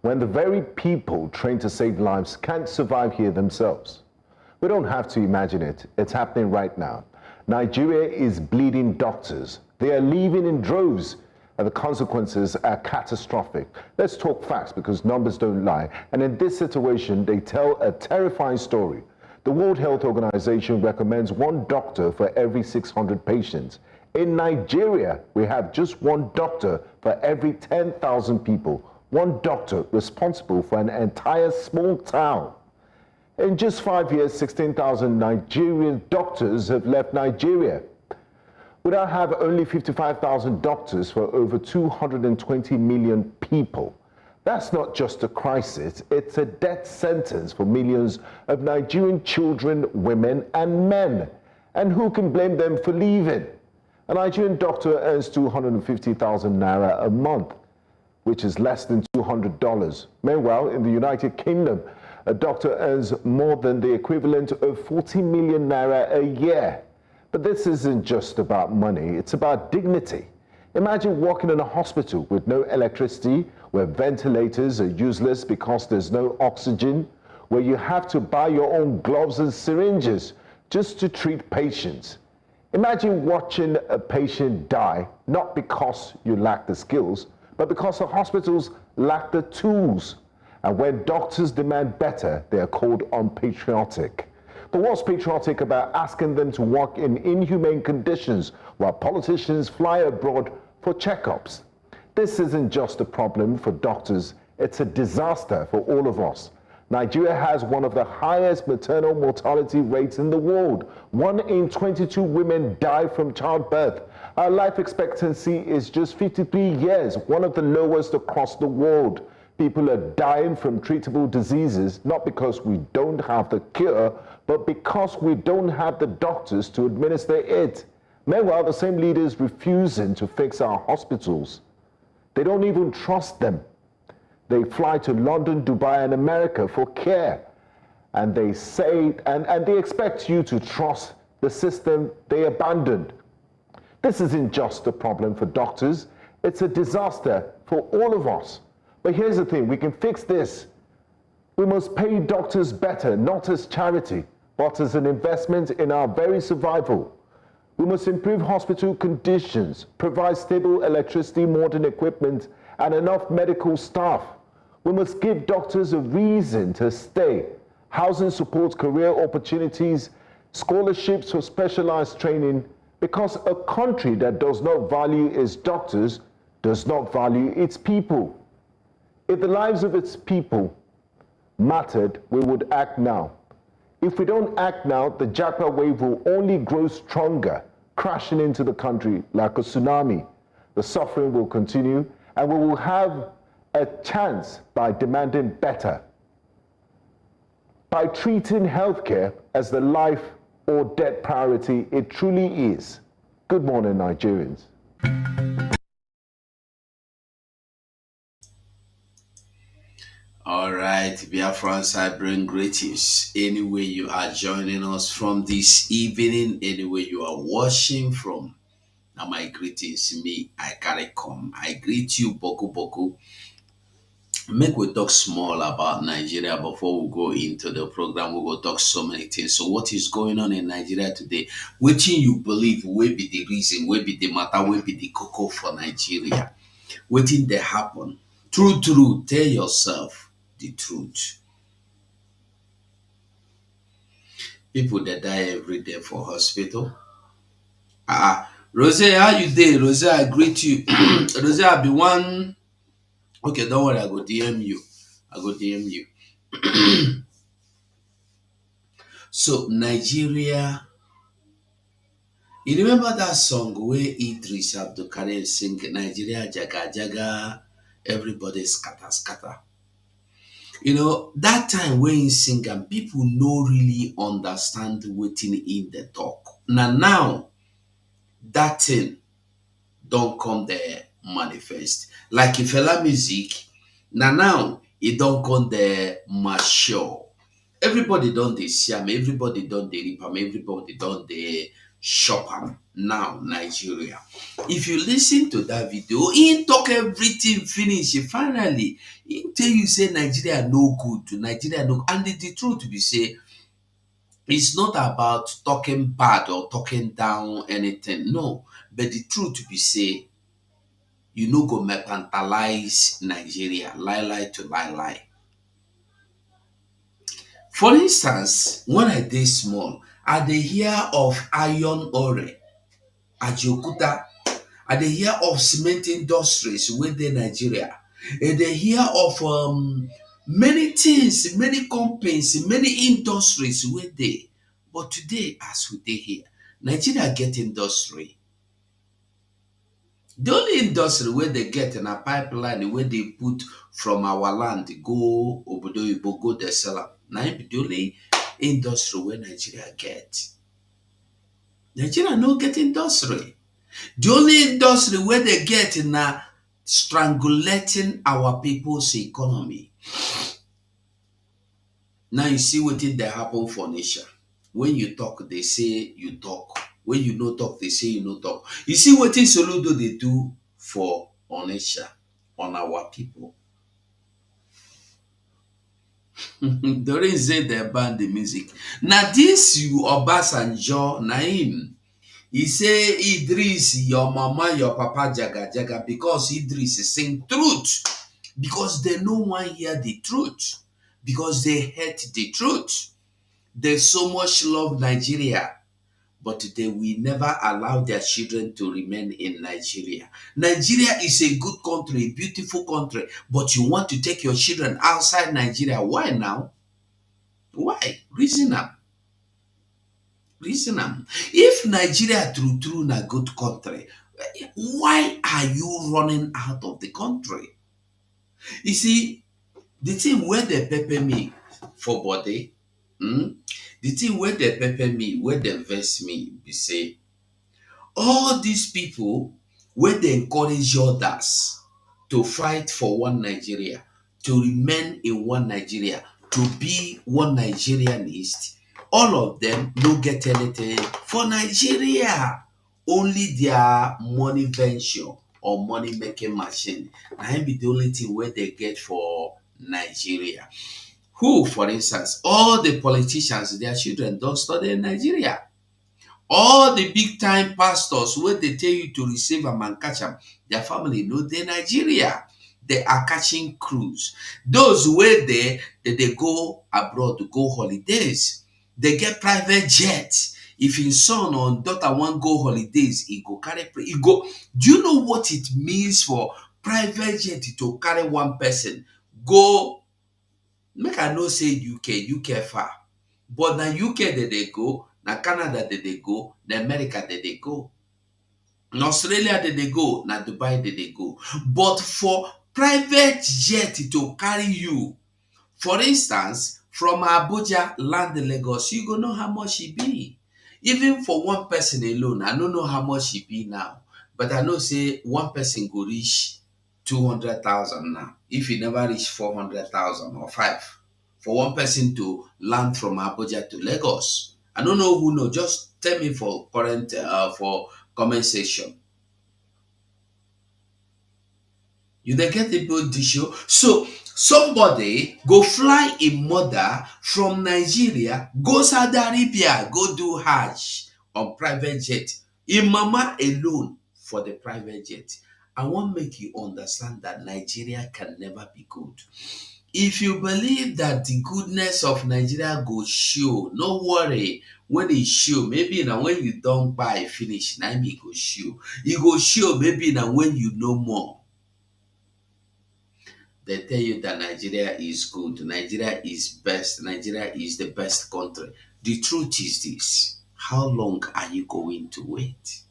when the very people trained to save lives can't survive here themselves? We don't have to imagine it. It's happening right now. Nigeria is bleeding doctors. They are leaving in droves, and the consequences are catastrophic. Let's talk facts because numbers don't lie. And in this situation, they tell a terrifying story. The World Health Organization recommends one doctor for every 600 patients. In Nigeria, we have just one doctor for every 10,000 people. One doctor responsible for an entire small town. In just 5 years, 16,000 Nigerian doctors have left Nigeria. We now have only 55,000 doctors for over 220 million people. That's not just a crisis, it's a death sentence for millions of Nigerian children, women, and men. And who can blame them for leaving? A Nigerian doctor earns 250,000 naira a month, which is less than $200. Meanwhile, in the United Kingdom, a doctor earns more than the equivalent of 40 million naira a year. But this isn't just about money, it's about dignity. Imagine working in a hospital with no electricity, where ventilators are useless because there's no oxygen, where you have to buy your own gloves and syringes just to treat patients. Imagine watching a patient die, not because you lack the skills, but because the hospitals lack the tools. And when doctors demand better, they are called unpatriotic. But what's patriotic about asking them to work in inhumane conditions while politicians fly abroad for checkups? This isn't just a problem for doctors, it's a disaster for all of us. Nigeria has one of the highest maternal mortality rates in the world. 1 in 22 women die from childbirth. Our life expectancy is just 53 years, one of the lowest across the world. People are dying from treatable diseases, not because we don't have the cure, but because we don't have the doctors to administer it. Meanwhile, the same leaders refusing to fix our hospitals. They don't even trust them. They fly to London, Dubai, and America for care. And they say, and they expect you to trust the system they abandoned. This isn't just a problem for doctors, it's a disaster for all of us. But here's the thing, we can fix this. We must pay doctors better, not as charity, but as an investment in our very survival. We must improve hospital conditions, provide stable electricity, modern equipment, and enough medical staff. We must give doctors a reason to stay. Housing support, career opportunities, scholarships for specialized training, because a country that does not value its doctors does not value its people. If the lives of its people mattered, we would act now. If we don't act now, the Jackpot wave will only grow stronger, crashing into the country like a tsunami. The suffering will continue, and we will have a chance by demanding better, by treating healthcare as the life or death priority it truly is. Good morning, Nigerians. All right, Biafrans, I bring greetings anywhere you are joining us from this evening, anywhere you are watching from. Now, my greetings, me, I carry come. I greet you, Boku Boku. Make we talk small about Nigeria before we go into the program. We will talk so many things. So, what is going on in Nigeria today? Which you believe will be the reason, will be the matter, will be the cocoa for Nigeria? Waiting they happen. True, tell yourself the truth. People that die every day for hospital. Rose, how you dey? Rose, I greet you. Rose, I be one. Okay, don't worry, I go DM you. I go DM you. So Nigeria, you remember that song where Idris Abdulkarim sing Nigeria Jaga Jaga, everybody scatter scatter. That time when he sing and people no really understand wetin in the talk. Now that thing don't come there manifest. Like if Fela music, now it don't come there mature. Everybody done dey see am, everybody done dey rip am, everybody done dey shop am now Nigeria. If you listen to that video, he talk everything finish. Finally, he tell you say Nigeria no good, Nigeria no, and the truth be say, it's not about talking bad or talking down anything. No, but the truth be say, you no go mercantilize Nigeria, lie to lie. For instance, when I dey small, I dey hear of iron ore, Ajaokuta. I dey hear of cement industries wey dey Nigeria. I dey hear of many things, many companies, many industries wey dey. But today, as we dey here, Nigeria get industry. The only industry wey dey get na pipeline wey dey put from our land go obodo oyibo go dey sell am. Na im be the only industry wey Nigeria get. Nigeria no get industry. The only industry wey dey get na strangulating our people's economy. Now you see wetin dey happen for nation. When you talk, they say you talk. When you no talk, they say you no talk. You see wetin Soludo dey do for Onitsha, on our people. During say they ban the music. Now this you Obasanjo, na him. He say Idris, your mama, your papa, jaga jaga, because Idris sing truth. Because they no one hear the truth. Because they hate the truth. They so much love Nigeria, but they will never allow their children to remain in Nigeria. Nigeria is a good country, a beautiful country, but you want to take your children outside Nigeria. Why now? Why? Reason am. Reason am. If Nigeria true na good country, why are you running out of the country? You see, the thing where they pepper me for body, the thing where they pepper me, where they vex me, be say, all these people where they encourage others to fight for one Nigeria, to remain in one Nigeria, to be one Nigerianist, all of them no get anything for Nigeria. Only their money venture or money making machine. Na be the only thing where they get for Nigeria. Who, for instance, all the politicians, their children don't study in Nigeria. All the big time pastors where they tell you to receive a and catch them, their family know they Nigeria. They are catching cruise. Those where they go abroad to go holidays, they get private jets. If his son or daughter want go holidays, he go carry. He go. Do you know what it means for private jet to carry one person go? Make I know say UK far, but na UK they go, na Canada they go, na America they go, na Australia they go, na Dubai they go. But for private jet to carry you, for instance, from Abuja land Lagos, you go know how much it be. Even for one person alone, I don't know how much it be now, but I know say one person go reach 200,000 now. If he never reach 400,000 or five, for one person to land from Abuja to Lagos. I don't know who know. Just tell me for current for comment section. You dey get the both issue. So somebody go fly a mother from Nigeria, go Saudi Arabia, go do Hajj on private jet. In mama alone for the private jet. I want make you understand that Nigeria can never be good. If you believe that the goodness of Nigeria go show, no worry. When it show, maybe now when you don't buy finish, now it go show. It go show maybe now when you know more. They tell you that Nigeria is good, Nigeria is best, Nigeria is the best country. The truth is this: how long are you going to wait?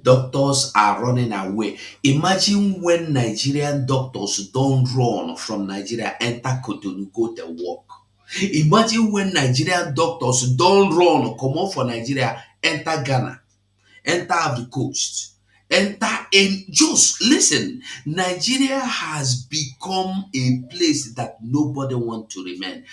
Doctors are running away. Imagine when Nigerian doctors don't run from Nigeria, enter Cotonou, go to work. Imagine when Nigerian doctors don't run, come on for Nigeria, enter Ghana, enter the coast, enter in. Just listen, Nigeria has become a place that nobody want to remain.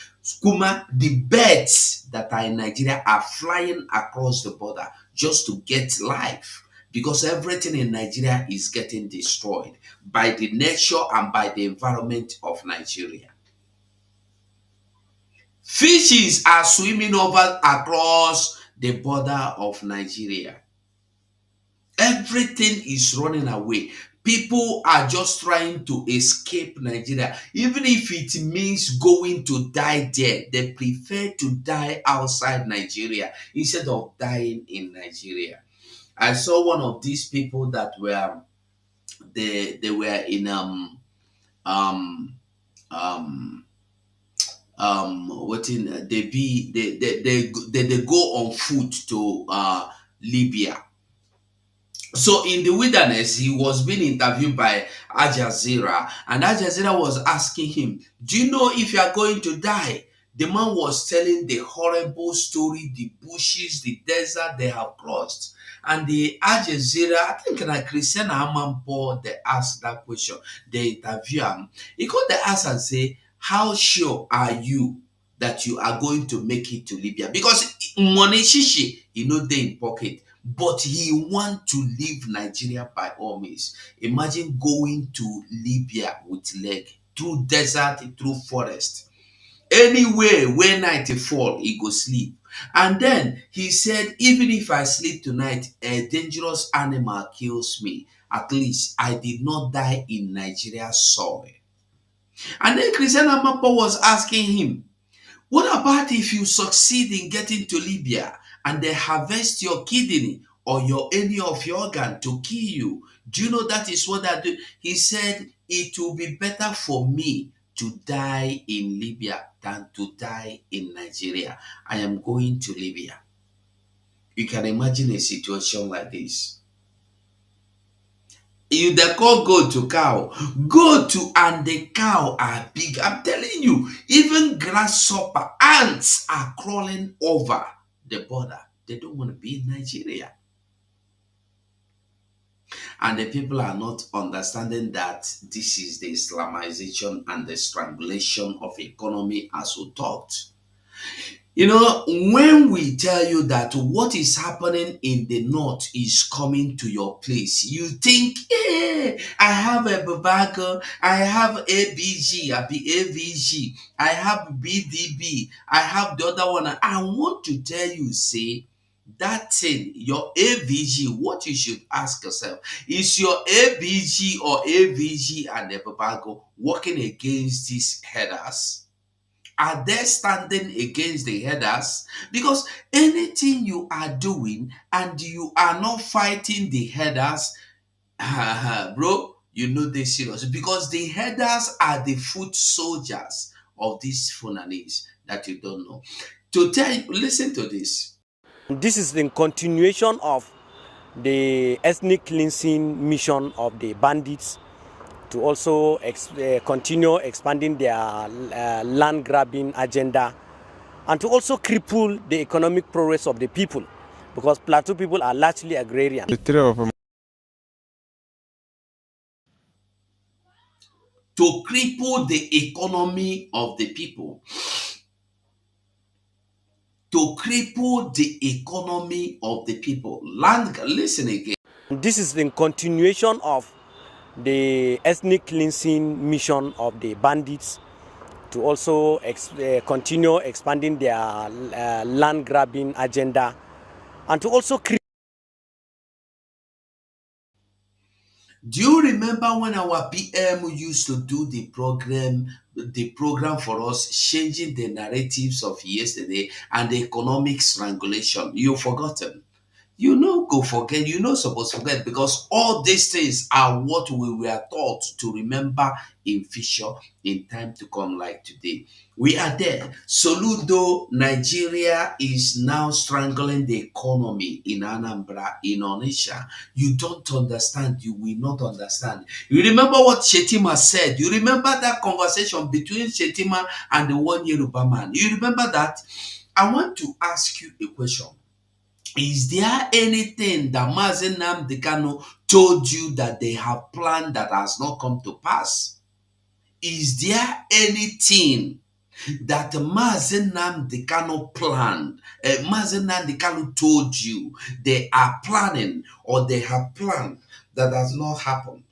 Kuma, the birds that are in Nigeria are flying across the border just to get life, because everything in Nigeria is getting destroyed by the nature and by the environment of Nigeria. Fishes are swimming over across the border of Nigeria. Everything is running away. People are just trying to escape Nigeria. Even if it means going to die there, they prefer to die outside Nigeria instead of dying in Nigeria. I saw one of these people that were they were in um um what in they be they go on foot to Libya. So in the wilderness, he was being interviewed by Al Jazeera, and Al Jazeera was asking him, "Do you know if you are going to die?" The man was telling the horrible story, the bushes, the desert they have crossed. And the Al Jazeera, I think like Christian Amanpo, they asked that question. They interview him. He got the ask and say, "How sure are you that you are going to make it to Libya?" Because money shishi, he know they in pocket, but he want to leave Nigeria by all means. Imagine going to Libya with leg through desert, through forest. Anywhere where night fall, he go sleep. And then he said, even if I sleep tonight, a dangerous animal kills me. At least I did not die in Nigeria's soil. And then Christian Amapo was asking him, what about if you succeed in getting to Libya and they harvest your kidney or your any of your organ to kill you? Do you know that is what I do? He said it will be better for me to die in Libya than to die in Nigeria. I am going to Libya. You can imagine a situation like this. You they call goat to cow. Goat and the cow are big. I'm telling you, even grasshopper, ants are crawling over the border. They don't want to be in Nigeria. And the people are not understanding that this is the Islamization and the strangulation of economy as we talked. You know, when we tell you that what is happening in the north is coming to your place, you think, hey, I have a Babaco, I have ABG, I be AVG, I have BDB, I have the other one. I want to tell you, say, that thing, your AVG, what you should ask yourself, is your ABG or AVG and the Babaco working against these headers? Are they standing against the headers? Because anything you are doing and you are not fighting the headers, bro, you know they're serious. Because the headers are the foot soldiers of these Funanis that you don't know. To tell you, listen to this. This is the continuation of the ethnic cleansing mission of the bandits to also continue expanding their land grabbing agenda and to also cripple the economic progress of the people, because Plateau people are largely agrarian. To cripple the economy of the people. To cripple the economy of the people. Listen again. This is the continuation of the ethnic cleansing mission of the bandits to also continue expanding their land grabbing agenda and to also create. Do you remember when our PM used to do the program for us, changing the narratives of yesterday and the economic strangulation? You've forgotten. You know, go forget. You know, supposed to forget, because all these things are what we were taught to remember in future, in time to come, like today. We are there. Soludo, Nigeria is now strangling the economy in Anambra, in Onisha. You don't understand. You will not understand. You remember what Shetima said. You remember that conversation between Shetima and the one Yoruba man. You remember that? I want to ask you a question. Is there anything that Mazi Nnamdi Kanu told you that they have planned that has not come to pass? Is there anything that Mazi Nnamdi Kanu planned, Mazi Nnamdi Kanu told you they are planning or they have planned that has not happened?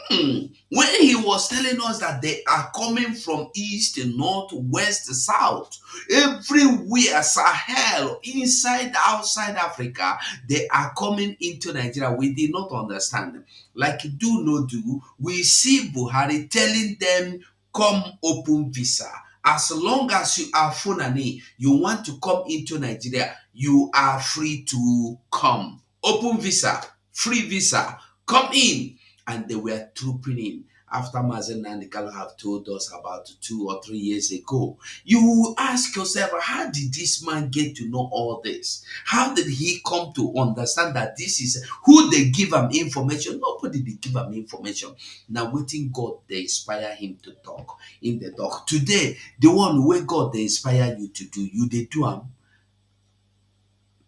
When he was telling us that they are coming from east, north, west, south, everywhere, Sahel, inside, outside Africa, they are coming into Nigeria. We did not understand. Like do no do, we see Buhari telling them, come open visa. As long as you are Funani, you want to come into Nigeria, you are free to come. Open visa, free visa, come in. And they were trooping in after Mazi Nnamdi Kanu have told us about 2 or 3 years ago. You will ask yourself, how did this man get to know all this? How did he come to understand that this is who they give him information? Nobody they give him information. Now waiting God they inspire him to talk in the talk. Today, the one where God they inspire you to do, you they do him.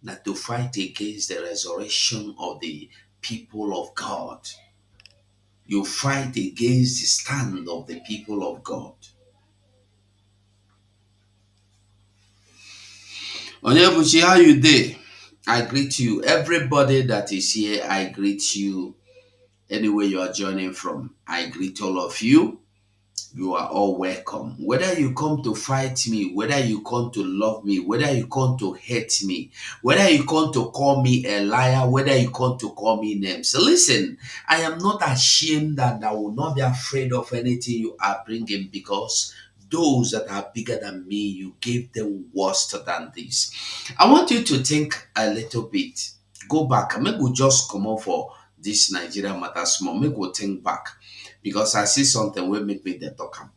Now to fight against the resurrection of the people of God. You fight against the stand of the people of God. Onyebuchi, how you there? I greet you. Everybody that is here, I greet you. Anywhere you are joining from, I greet all of you. You are all welcome. Whether you come to fight me, whether you come to love me, whether you come to hate me, whether you come to call me a liar, whether you come to call me names. Listen, I am not ashamed and I will not be afraid of anything you are bringing, because those that are bigger than me, you gave them worse than this. I want you to think a little bit. Go back. Maybe we'll just come on for this Nigerian matter small. Maybe we'll think back, because I see something will make me the talk.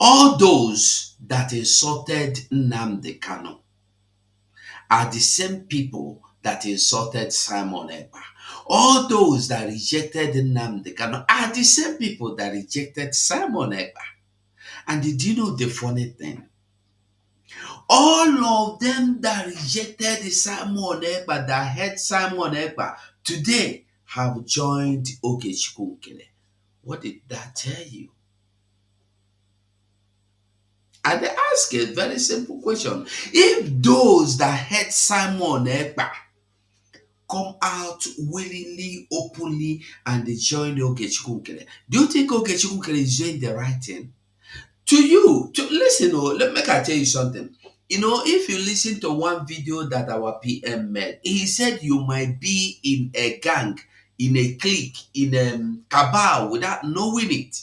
All those that insulted Nnamdi Kanu are the same people that insulted Simon Ekpa. All those that rejected Nnamdi Kanu are the same people that rejected Simon Ekpa. And did you know the funny thing? All of them that rejected Simon Ekpa, that hate Simon Ekpa, today have joined Okechukwu Nkele. What did that tell you? And they ask a very simple question. If those that hate Simon Ekpa come out willingly, openly, and they join the Okechukwu Nkele, do you think Okechukwu Nkele is doing the right thing? To you, to listen, let me tell you something. You know, if you listen to one video that our PM made, he said you might be in a gang, in a clique, in a cabal without knowing it.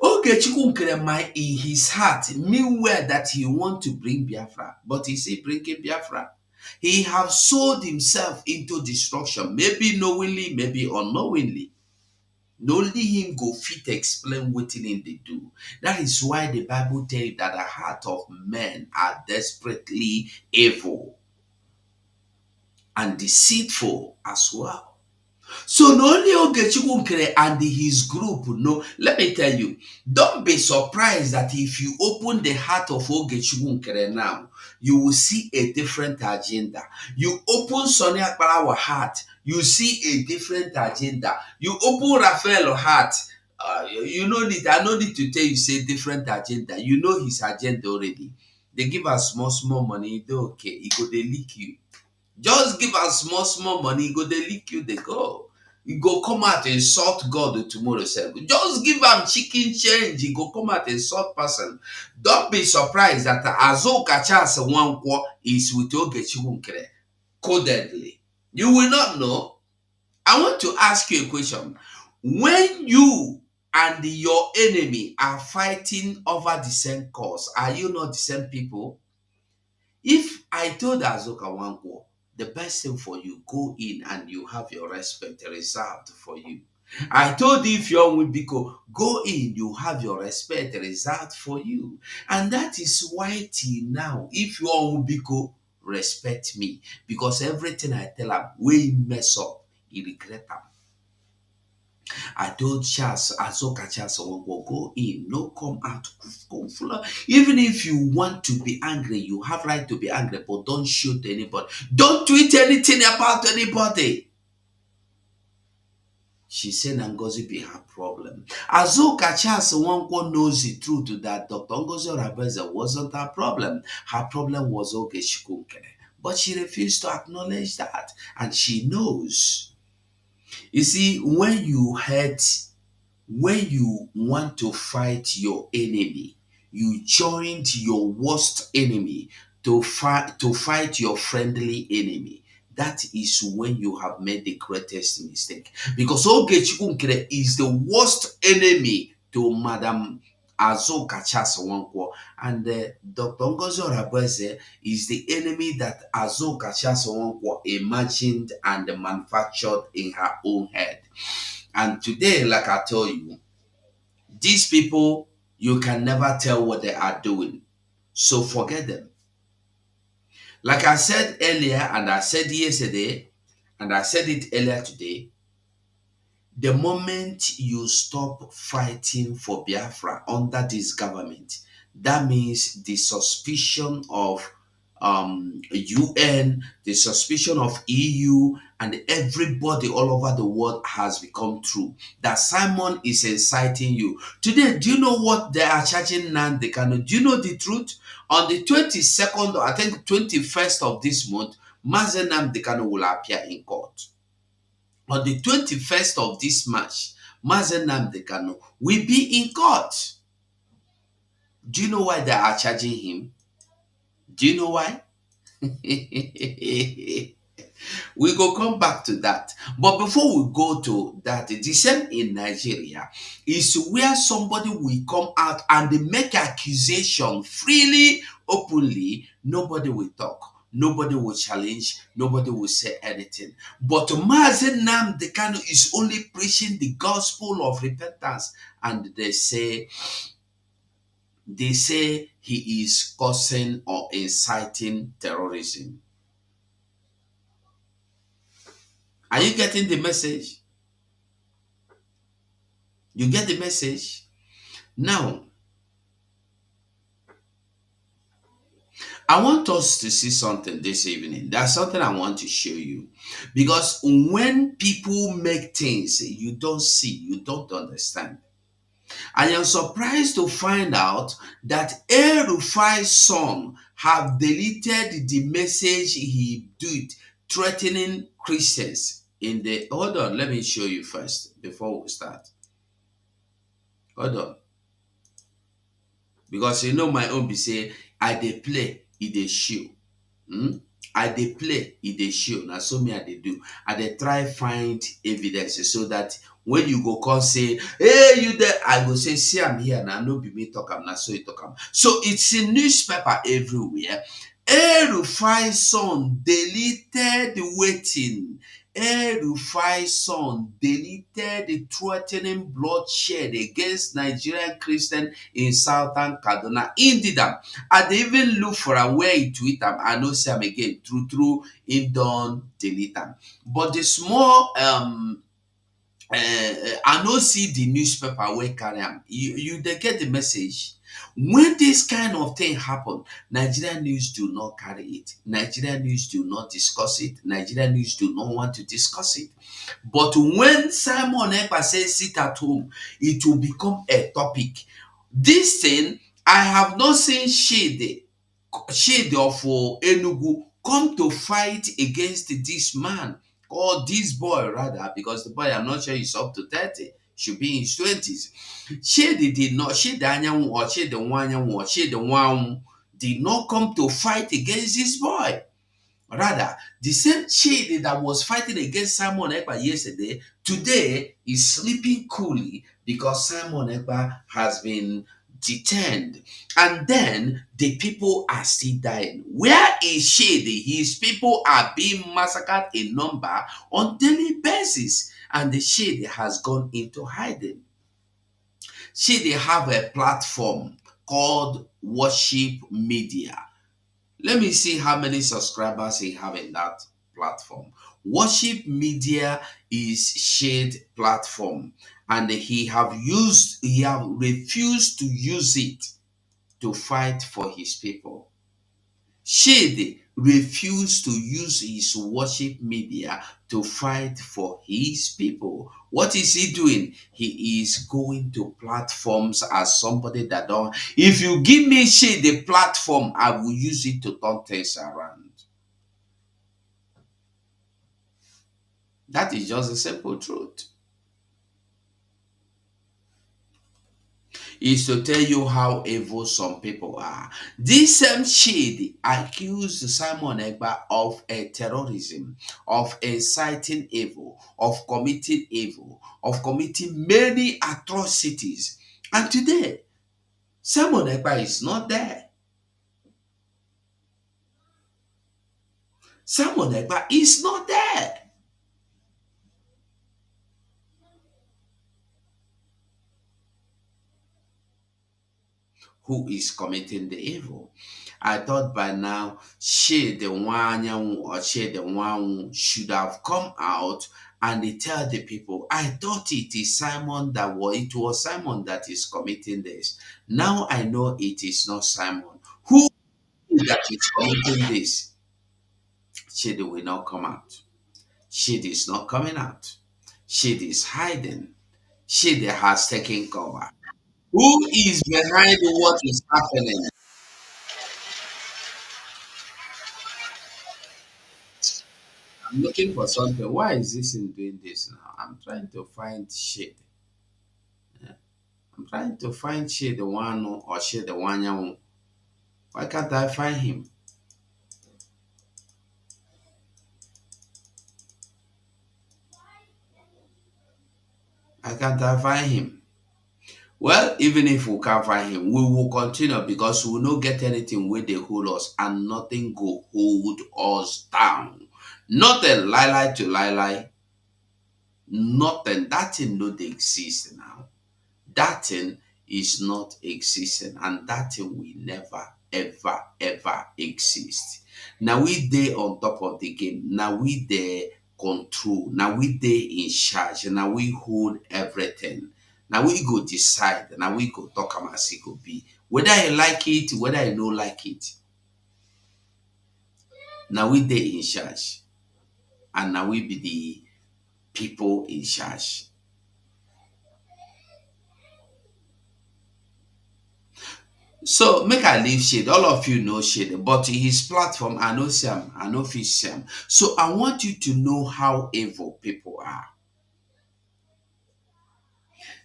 Okechukwu Nkele might in his heart meanwhile that he want to bring Biafra, but is he bringing Biafra? He have sold himself into destruction, maybe knowingly, maybe unknowingly. Only him go fit explain what they do. That is why the Bible tells you that the heart of men are desperately evil and deceitful as well. So not only Okechukwu Nkele and his group, no, let me tell you, don't be surprised that if you open the heart of Okechukwu Nkele now, you will see a different agenda. You open Sonny Akparawa heart, you see a different agenda. You open Raphael heart, you know it. I no need to tell you say different agenda. You know his agenda already. They give us small money, they okay. He go they leak you. Just give us small money, go they lick you, they go. You go come out and insult God tomorrow. Just give them chicken change, you go come out and insult person. Don't be surprised that Azoka Chance one is with Okechukwu Nkele codedly. You will not know. I want to ask you a question. When you and your enemy are fighting over the same cause, are you not the same people? If I told Azoka Wankwo, the best thing for you, go in and you have your respect reserved for you. I told you if you're with Biko, go in, you have your respect reserved for you. And that is why till now, if you're with Biko, respect me. Because everything I tell him, we mess up, he regret them. I told Charles, Azoka Charles, will go in, no come out, go full. Even if you want to be angry, you have right to be angry, but don't shoot anybody. Don't tweet anything about anybody. She said Ngozi be her problem. Azoka Charles Nwankwo knows the truth that Dr. Ngozi Orabeze wasn't her problem. Her problem was Oge Shikunkere. But she refused to acknowledge that. And she knows. You see, when you want to fight your enemy, you joined your worst enemy to fight your friendly enemy. That is when you have made the greatest mistake. Because Ogechikunkere is the worst enemy to Madam Azoka Chasawankwo, and Dr. Ngozi Orabeze is the enemy that Azoka Chasawankwo imagined and manufactured in her own head. And today, like I told you, these people, you can never tell what they are doing. So forget them. Like I said earlier, and I said yesterday, and I said it earlier today, the moment you stop fighting for Biafra under this government, that means the suspicion of UN, the suspicion of EU, and everybody all over the world has become true. That Simon is inciting you. Today, do you know what they are charging Nnamdi Kanu? Do you know the truth? On the 22nd, or I think 21st of this month, Mazi Nnamdi Kanu will appear in court. On the 21st of this March, Mazi Nnamdi Kanu will be in court. Do you know why they are charging him? Do you know why? We go come back to that. But before we go to that, the same in Nigeria is where somebody will come out and make accusation freely, openly. Nobody will talk. Nobody will challenge. Nobody will say anything. But Mazi Nnamdi Kanu is only preaching the gospel of repentance. And they say he is causing or inciting terrorism. Are you getting the message? You get the message? Now, I want us to see something this evening. That's something I want to show you. Because when people make things you don't see, you don't understand. I am surprised to find out that El-Rufai's son have deleted the message he did threatening Christians in the... Hold on, let me show you first before we start. Hold on. Because you know my own be say, I dey play, e dey show. I dey play, e dey show. Now so me I dey do. I dey try find evidence so that when you go call say, hey, you there, I go say, see, I'm here now. No be me talk, I'm not so you talk. So it's in newspaper everywhere. El-Rufai's son deleted waiting. El-Rufai's son deleted the threatening bloodshed against Nigerian Christians in southern Kaduna. Indeed, I dey even look for a way to tweet them. I know see am again. True, in done delete them. But the small I no see the newspaper where carry am. You dey get the message. When this kind of thing happen, Nigerian news do not carry it. Nigerian news do not discuss it. Nigerian news do not want to discuss it. But when Simon Ekpa says sit at home, it will become a topic. This thing, I have not seen Shade of Enugu come to fight against this man, or this boy rather, because the boy, I'm not sure he's up to 30, should be in his 20s. Shade did not, Shade Anyanwu or Shade Wanyanwu or Shade Wanwu did not come to fight against this boy. Rather, the same Shade that was fighting against Simon Ekpa yesterday, today is sleeping coolly because Simon Ekpa has been detained. And then the people are still dying. Where is Shade? His people are being massacred in number on daily basis. And the Shade has gone into hiding. Shade have a platform called Worship Media. Let me see how many subscribers he have in that platform. Worship media is shared platform, and he have refused to use it to fight for his people. Shade refused to use his worship media to fight for his people. What is he doing? He is going to platforms as somebody that don't. If you give me Shade the platform, I will use it to turn things around. That is just the simple truth. Is to tell you how evil some people are. This same Shade accused Simon Egba of a terrorism, of inciting evil, of committing evil, of committing many atrocities. And today, Simon Egba is not there. Simon Egba is not there. Who is committing the evil? I thought by now she the one or she the one should have come out and they tell the people. I thought it is Simon Simon that is committing this. Now I know it is not Simon. Who that is committing this? She will not come out. She is not coming out. She is hiding. She has taken cover. Who is behind what is happening? I'm looking for something. Why is this in doing this now? I'm trying to find shade. I'm trying to find shade the one or shade the one young. Why can't I find him? Why can't I find him? Well, even if we can't find him, we will continue because we will not get anything where they hold us and nothing go hold us down. Nothing lie to lie. Nothing. That thing no dey exist now. That thing is not existing and that thing will never ever exist. Now we dey on top of the game. Now we dey control. Now we dey in charge. Now we hold everything. Now we go decide. Now we go talk am as e go be. Whether I like it, whether I no like it. Now we dey in charge. And now we be the people in charge. So make I leave Shade. All of you know Shade, but his platform, I know Sam, I know Fish Sam. So I want you to know how evil people are.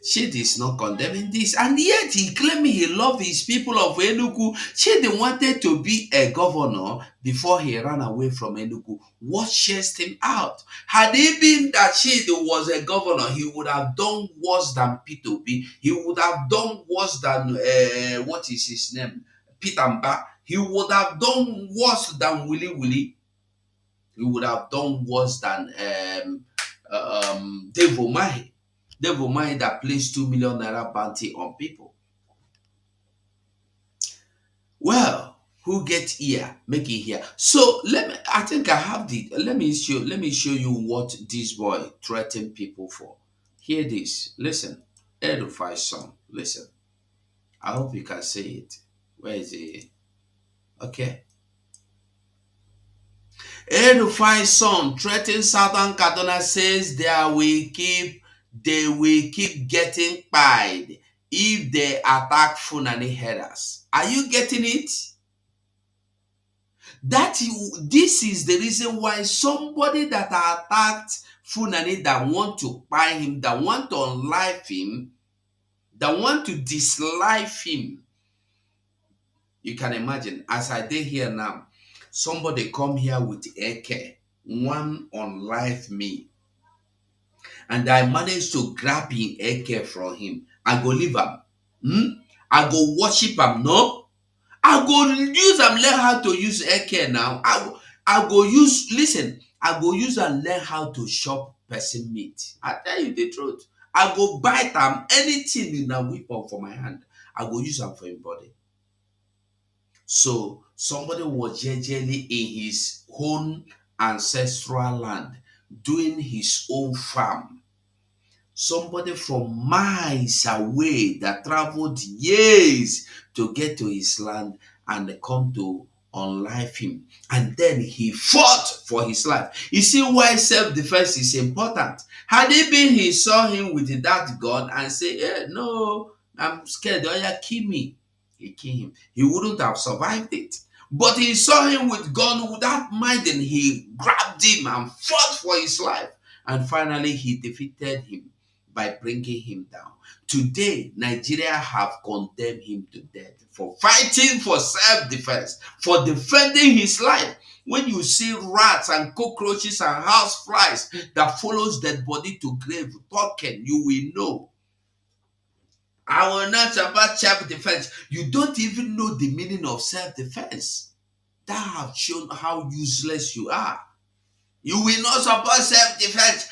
Shade is not condemning this, and yet he claimed he loved his people of Enugu. Shade wanted to be a governor before he ran away from Enugu. What chased him out? Had it been that Shade was a governor, he would have done worse than P2B. He would have done worse than what is his name? Peter Mba. He would have done worse than Willie Willie. He would have done worse than Dave Omahi. Devil mind that placed 2 million naira bounty on people. Well, who get here, make it here. So I think I have let me show you what this boy threatened people for. Hear this. Listen. Edify son. Listen. I hope you can say it. Where is it? Okay. Edify son threatens Southern Kaduna, says they will keep getting pied if they attack Funani headers. Are you getting it? This is the reason why somebody that attacked Funani, that want to pie him, that want to unlife him, that want to dislife him. You can imagine, as I did here now, somebody come here with AK, one unlife me, and I managed to grab him AK from him. I go leave him. I go worship him. No, I go use and learn how to use AK now. I go use, listen, I go use and learn how to chop person meat. I tell you the truth. I go bite him anything in a weapon for my hand. I go use them for him body. So somebody was jejely in his own ancestral land doing his own farm. Somebody from miles away that traveled years to get to his land and come to unlife him. And then he fought for his life. You see why self-defense is important. Had it been he saw him with that gun and say, no, I'm scared, oh yeah, kill me. He killed him. He wouldn't have survived it. But he saw him with gun without minding. He grabbed him and fought for his life. And finally, he defeated him by bringing him down. Today, Nigeria have condemned him to death for fighting for self-defense, for defending his life. When you see rats and cockroaches and house flies that follows dead body to grave talking, you will know. I will not about self-defense. You don't even know the meaning of self-defense. That have shown how useless you are. You will not support self-defense.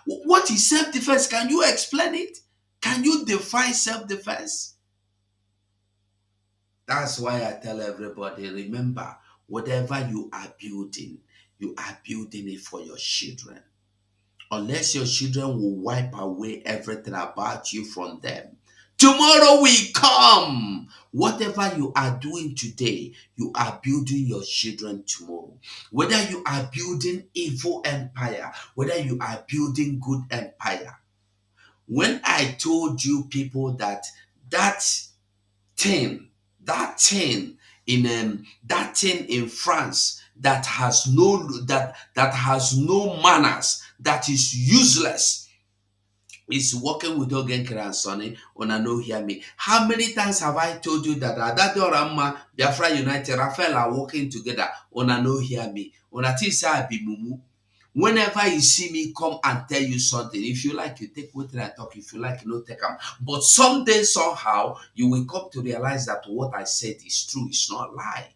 What is self-defense? Can you explain it? Can you define self-defense? That's why I tell everybody, remember, whatever you are building it for your children. Unless your children will wipe away everything about you from them, tomorrow will come. Whatever you are doing today, you are building your children tomorrow. Whether you are building evil empire, whether you are building good empire. When I told you people that thing, that thing in France that has no manners, that is useless, is working with Ogenkere and Sonny, una no hear me. How many times have I told you that Adadorama, Biafra United, Raphael are working together, una no hear me. Una think say I be mumu. Whenever you see me come and tell you something, if you like, you take what I talk. If you like, you don't take them. But someday, somehow, you will come to realize that what I said is true. It's not a lie.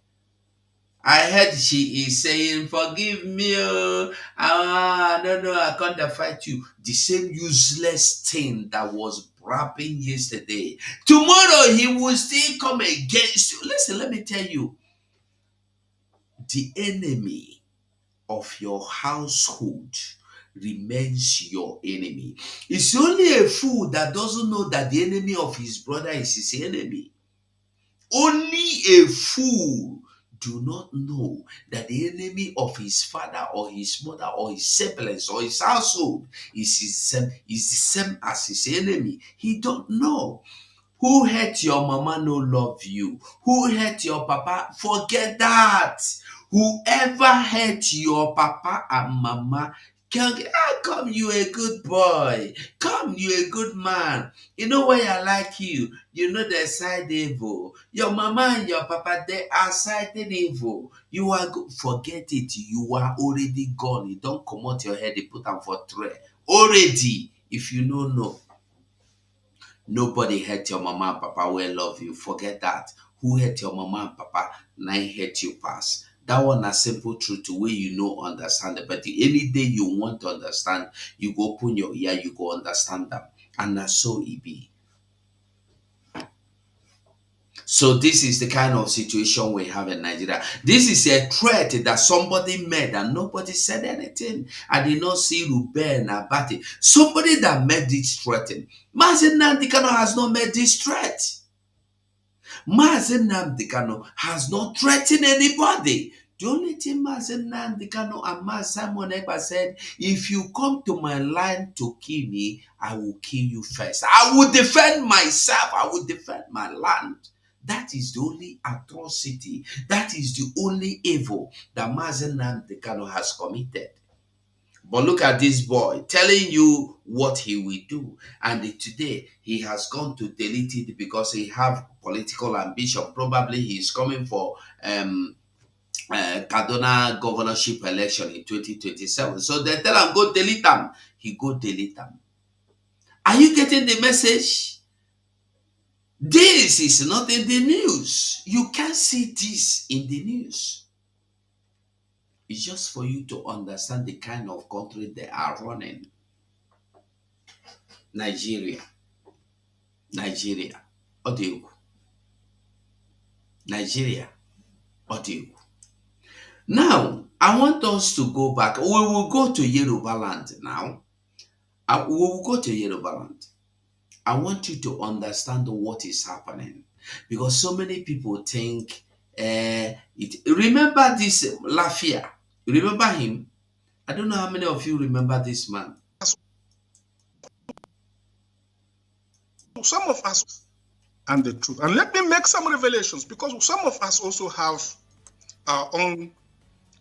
I heard she is saying, forgive me. No, I can't fight you. The same useless thing that was rapping yesterday. Tomorrow, he will still come against you. Listen, let me tell you. The enemy of your household remains your enemy. It's only a fool that doesn't know that the enemy of his brother is his enemy. Only a fool do not know that the enemy of his father or his mother or his siblings or his household is the same as his enemy. He don't know. Who hurt your mama no love you. Who hurt your papa, forget that. Whoever hurt your papa and mama, come, you a good boy. Come, you a good man. You know why I like you. You know the side evil. Your mama and your papa, they are siding evil. You are good. Forget it. You are already gone. You don't come out your head. You put them for tray. Already, if you don't know. Nobody hurt your mama and papa will love you. Forget that. Who hurt your mama and papa, nine hurt you pass. That one a simple truth to where you know understand it. But any day you want to understand, you go open your ear, you go understand them. And that's so it be. So this is the kind of situation we have in Nigeria. This is a threat that somebody made and nobody said anything. I did not see Ruben Abati. Somebody that made this threat. Mazi Nnamdi Kanu has not made this threat. Mazi Nnamdi Kanu has not threatened anybody. The only thing Mazi Nnamdi Kanu and Mazi Simon Ekpa said, if you come to my land to kill me, I will kill you first. I will defend myself. I will defend my land. That is the only atrocity. That is the only evil that Mazi Nnamdi Kanu has committed. But look at this boy telling you what he will do. And today he has gone to delete it because he have political ambition. Probably he is coming for Kaduna governorship election in 2027. So they tell him, go delete them. He go delete them. Are you getting the message? This is not in the news. You can't see this in the news. It's just for you to understand the kind of country they are running. Nigeria. Odegu. Nigeria. Odegu. Now, I want us to go back. We will go to Yoruba land now. We will go to Yoruba land. I want you to understand what is happening because so many people think it. Remember this Lafia? Remember him? I don't know how many of you remember this man. Some of us and the truth. And let me make some revelations because some of us also have our own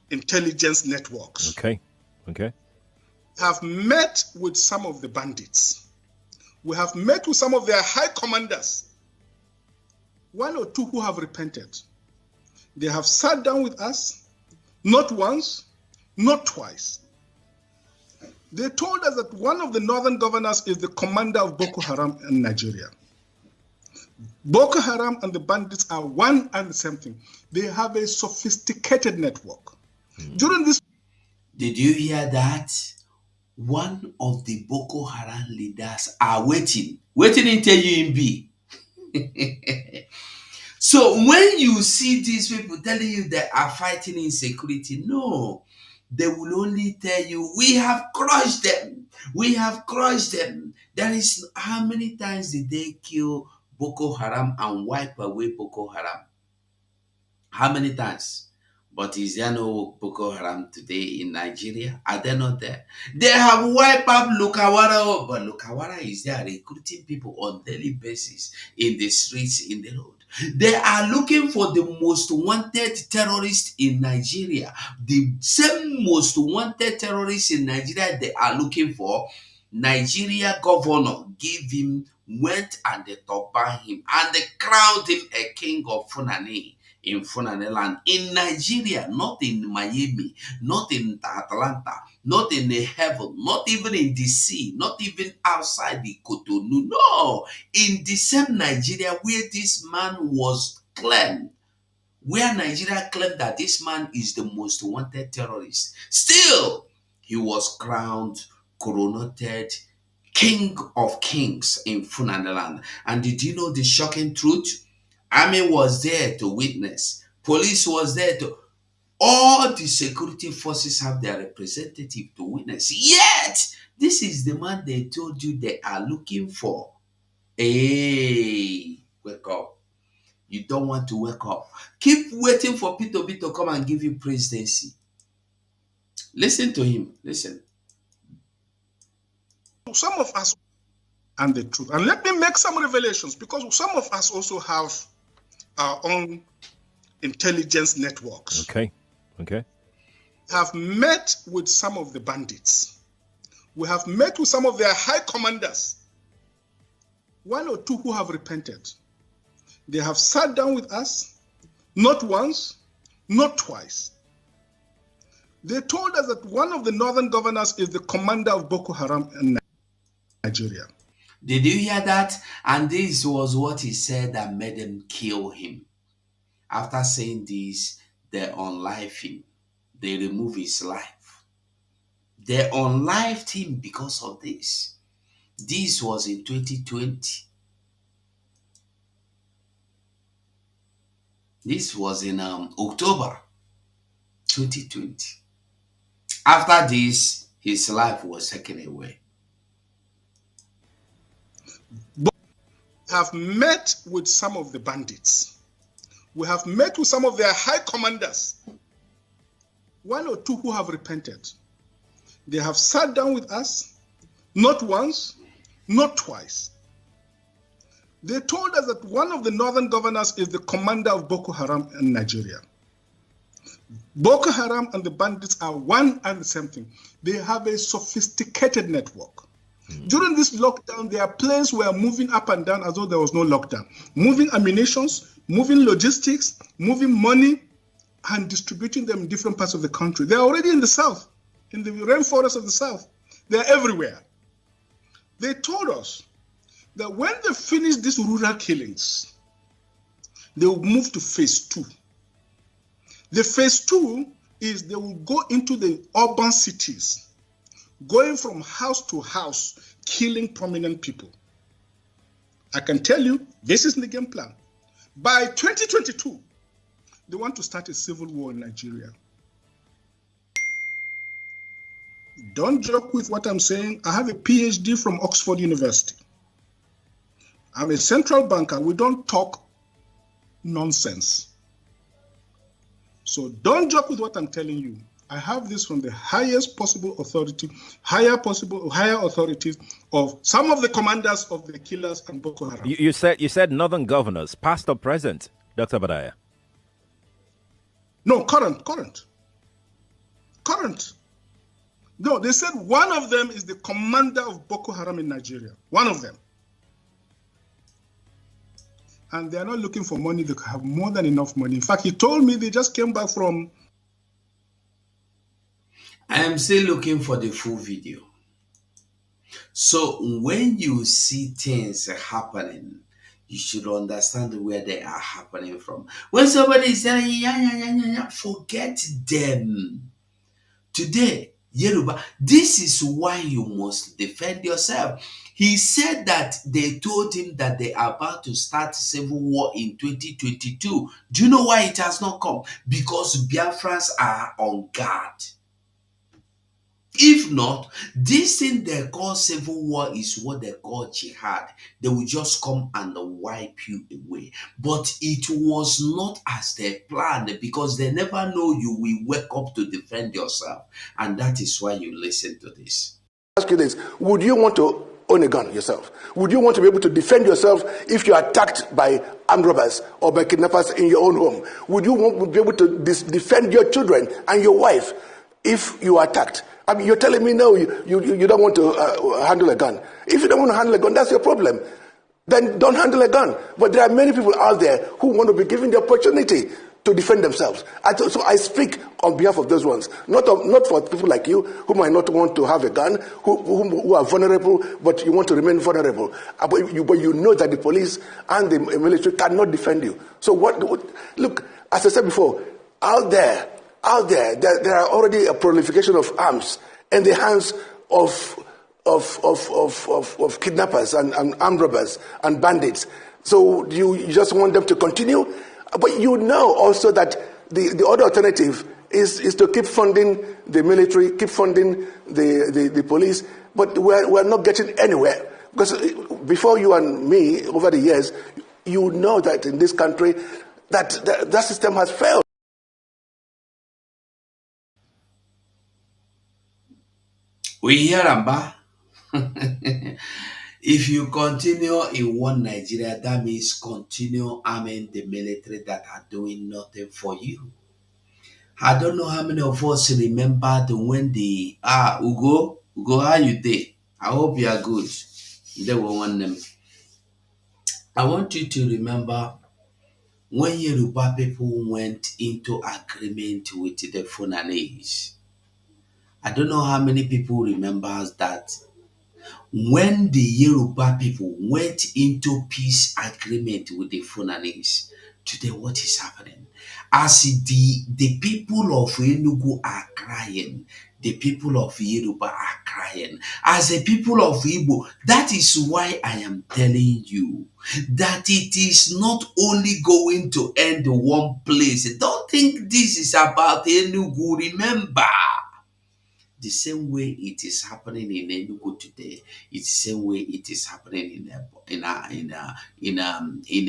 intelligence networks. Okay. Have met with some of the bandits. We have met with some of their high commanders. One or two who have repented. They have sat down with us, not once, not twice. They told us that one of the northern governors is the commander of Boko Haram in Nigeria. Boko Haram and the bandits are one and the same thing. They have a sophisticated network. During this... Did you hear that? One of the Boko Haram leaders are waiting until you in B. So when you see these people telling you they are fighting insecurity, no, they will only tell you, we have crushed them. We have crushed them. There is, how many times did they kill Boko Haram and wipe away Boko Haram? How many times? But is there no Boko Haram today in Nigeria? Are they not there? They have wiped up Lukawara, but Lukawara is there recruiting people on daily basis in the streets, in the road. They are looking for the most wanted terrorist in Nigeria. The same most wanted terrorist in Nigeria they are looking for. Nigeria governor gave him, went and they turban him and they crowned him a king of Funani. In Funani land, in Nigeria, not in Miami, not in Atlanta, not in the heaven, not even in the sea, not even outside the Cotonou. No, in the same Nigeria where this man was claimed, where Nigeria claimed that this man is the most wanted terrorist. Still, he was crowned, coronated, king of kings in Funani land. And did you know the shocking truth? Army was there to witness. Police was there to... All the security forces have their representative to witness. Yet, this is the man they told you they are looking for. Hey, wake up. You don't want to wake up. Keep waiting for P2B to come and give you presidency. Listen to him. Listen. Some of us and the truth. And let me make some revelations because some of us also have our own intelligence networks. Okay. Have met with some of the bandits. We have met with some of their high commanders. One or two who have repented. They have sat down with us, not once, not twice. They told us that one of the northern governors is the commander of Boko Haram in Nigeria. Did you hear that? And this was what he said that made them kill him. After saying this, they unlived him. They removed his life. They unlived him because of this. This was in 2020. This was in October 2020. After this, his life was taken away. Have met with some of the bandits. We have met with some of their high commanders. One or two who have repented. They have sat down with us, not once, not twice. They told us that one of the northern governors is the commander of Boko Haram in Nigeria. Boko Haram and the bandits are one and the same thing. They have a sophisticated network. During this lockdown, their planes were moving up and down as though there was no lockdown. Moving ammunitions, moving logistics, moving money, and distributing them in different parts of the country. They're already in the south, in the rainforest of the south. They're everywhere. They told us that when they finish these rural killings, they will move to phase 2. The phase 2 is they will go into the urban cities, going from house to house, killing prominent people. I can tell you, this is the game plan. By 2022, they want to start a civil war in Nigeria. Don't joke with what I'm saying. I have a PhD from Oxford University. I'm a central banker. We don't talk nonsense. So don't joke with what I'm telling you. I have this from the highest possible authority, higher authorities of some of the commanders of the killers and Boko Haram. You said northern governors, past or present, Dr. Badaya? No, current. No, they said one of them is the commander of Boko Haram in Nigeria. One of them. And they are not looking for money. They have more than enough money. In fact, he told me they just came back from... I am still looking for the full video. So when you see things happening, you should understand where they are happening from. When somebody is saying, yeah, forget them. Today, Yoruba, this is why you must defend yourself. He said that they told him that they are about to start civil war in 2022. Do you know why it has not come? Because Biafrans are on guard. If not, this thing they call civil war is what they call jihad. They will just come and wipe you away. But it was not as they planned, because they never know you will wake up to defend yourself. And that is why you listen to this. Ask you this: would you want to own a gun yourself? Would you want to be able to defend yourself if you are attacked by armed robbers or by kidnappers in your own home? Would you want to be able to defend your children and your wife if you are attacked? I mean, you're telling me no, you don't want to handle a gun. If you don't want to handle a gun, that's your problem. Then don't handle a gun. But there are many people out there who want to be given the opportunity to defend themselves. So I speak on behalf of those ones, not for people like you who might not want to have a gun, who are vulnerable, but you want to remain vulnerable. But you know that the police and the military cannot defend you. So look, as I said before, out there are already a proliferation of arms in the hands of kidnappers and armed robbers and bandits. So you just want them to continue? But you know also that the other alternative is to keep funding the military, keep funding the police, but we're not getting anywhere. Because before you and me, over the years, you know that in this country, that system has failed. We hear Amba. If you continue in one Nigeria, that means continue arming the military that are doing nothing for you. I don't know how many of us remember when the Ugo, how you there? I hope you are good. They were one them. I want you to remember when Yoruba people went into agreement with the Fulanese. I don't know how many people remembers that when the Yoruba people went into peace agreement with the Fulanese. Today, what is happening? As the people of Enugu are crying, the people of Yoruba are crying. As the people of Igbo, that is why I am telling you that it is not only going to end one place. Don't think this is about Enugu. Remember, the same way it is happening in Enugu today, it's the same way it is happening in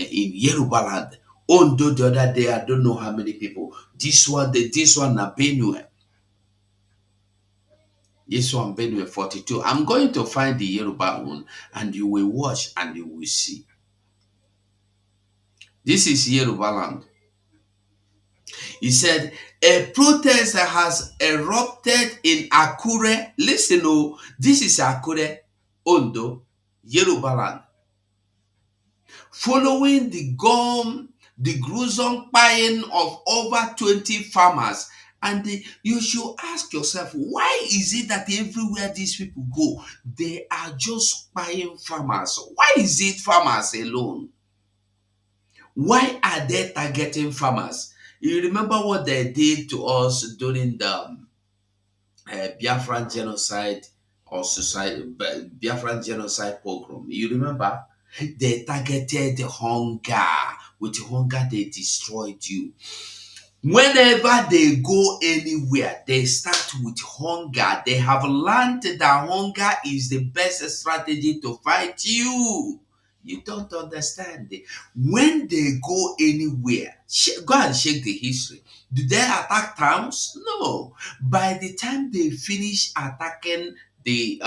Yoruba land. Although the other day, I don't know how many people. This one na Benue. This one Benue 42. I'm going to find the Yoruba one, and you will watch and you will see. This is Yoruba land. He said, a protest has erupted in Akure. Listen, this is Akure, Ondo, Yoruba land. Following the gruesome killing of over 20 farmers. And you should ask yourself, why is it that everywhere these people go, they are just buying farmers? Why is it farmers alone? Why are they targeting farmers? You remember what they did to us during the Biafran genocide or Biafran genocide program? You remember? They targeted hunger. With hunger, they destroyed you. Whenever they go anywhere, they start with hunger. They have learned that hunger is the best strategy to fight you. You don't understand it. When they go anywhere, go and check the history. Do they attack towns? No. By the time they finish attacking the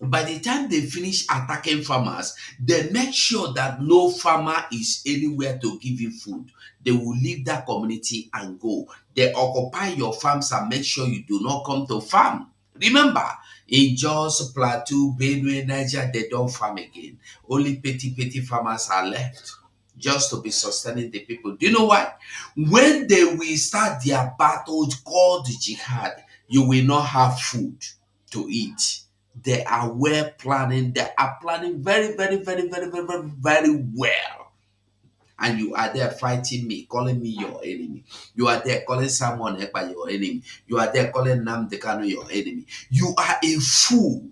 by the time they finish attacking farmers, they make sure that no farmer is anywhere to give you food. They will leave that community and go. They occupy your farms and make sure you do not come to farm. Remember, in Jos, Plateau, Benue, Niger, they don't farm again. Only petty farmers are left just to be sustaining the people. Do you know why? When they will start their battle called jihad, you will not have food to eat. They are well planning. They are planning very, very, very, very, very, very, very well. And you are there fighting me, calling me your enemy. You are there calling someone Ekpa your enemy. You are there calling Nnamdi Kanu your enemy. You are a fool.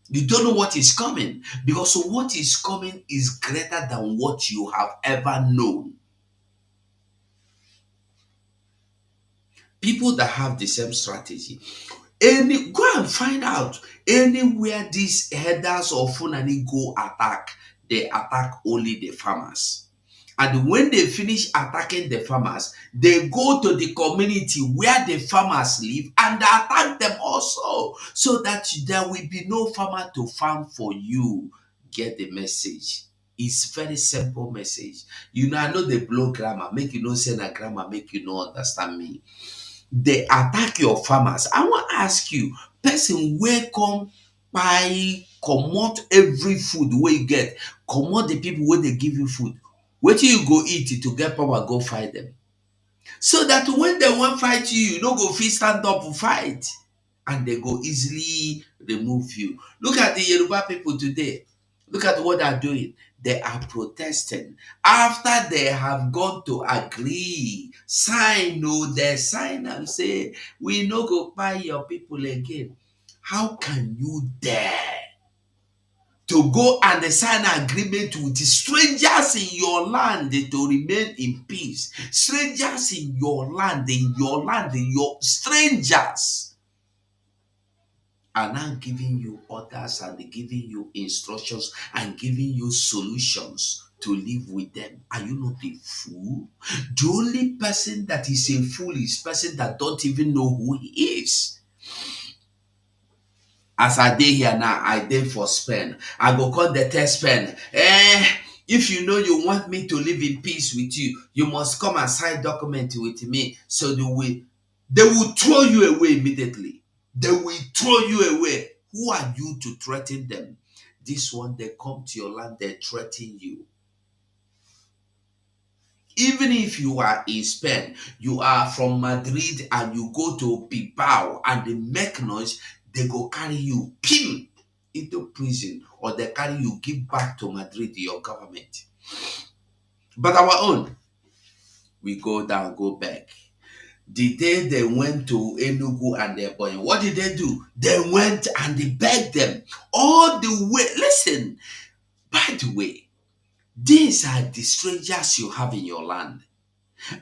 You don't know what is coming, because what is coming is greater than what you have ever known. People that have the same strategy, go and find out anywhere these headers of Funani go attack, they attack only the farmers. And when they finish attacking the farmers, they go to the community where the farmers live and attack them also, so that there will be no farmer to farm for you. Get the message. It's very simple message. You know, I know they blow grammar, make you know say na grammar, make you know understand me. They attack your farmers. I want to ask you, person wey come buy, comot every food wey you get, comot the people wey dey give you food, wetin you go eat to get power go fight them, so that when they wan fight you, you no go fit stand up fight, and they go easily remove you. Look at the Yoruba people today. Look at what they are doing. They are protesting after they have gone to agree, sign, no, they sign and say, we no go buy your people again. How can you dare to go and sign an agreement with strangers in your land to remain in peace? Strangers in your land, your strangers are now giving you orders and giving you instructions and giving you solutions to live with them. Are you not a fool? The only person that is a fool is person that don't even know who he is. As I dey here now, I dey for Spain. I go call the test Spain. If you know you want me to live in peace with you, you must come and sign document with me. So they will throw you away immediately. They will throw you away. Who are you to threaten them? This one, they come to your land, they threaten you. Even if you are in Spain, you are from Madrid and you go to Bilbao and they make noise, they go carry you, pim, into prison, or they carry you, give back to Madrid, your government. But our own, we go down, go back. The day they went to Enugu and their boy, what did they do? They went and they begged them all the way. Listen, by the way, these are the strangers you have in your land.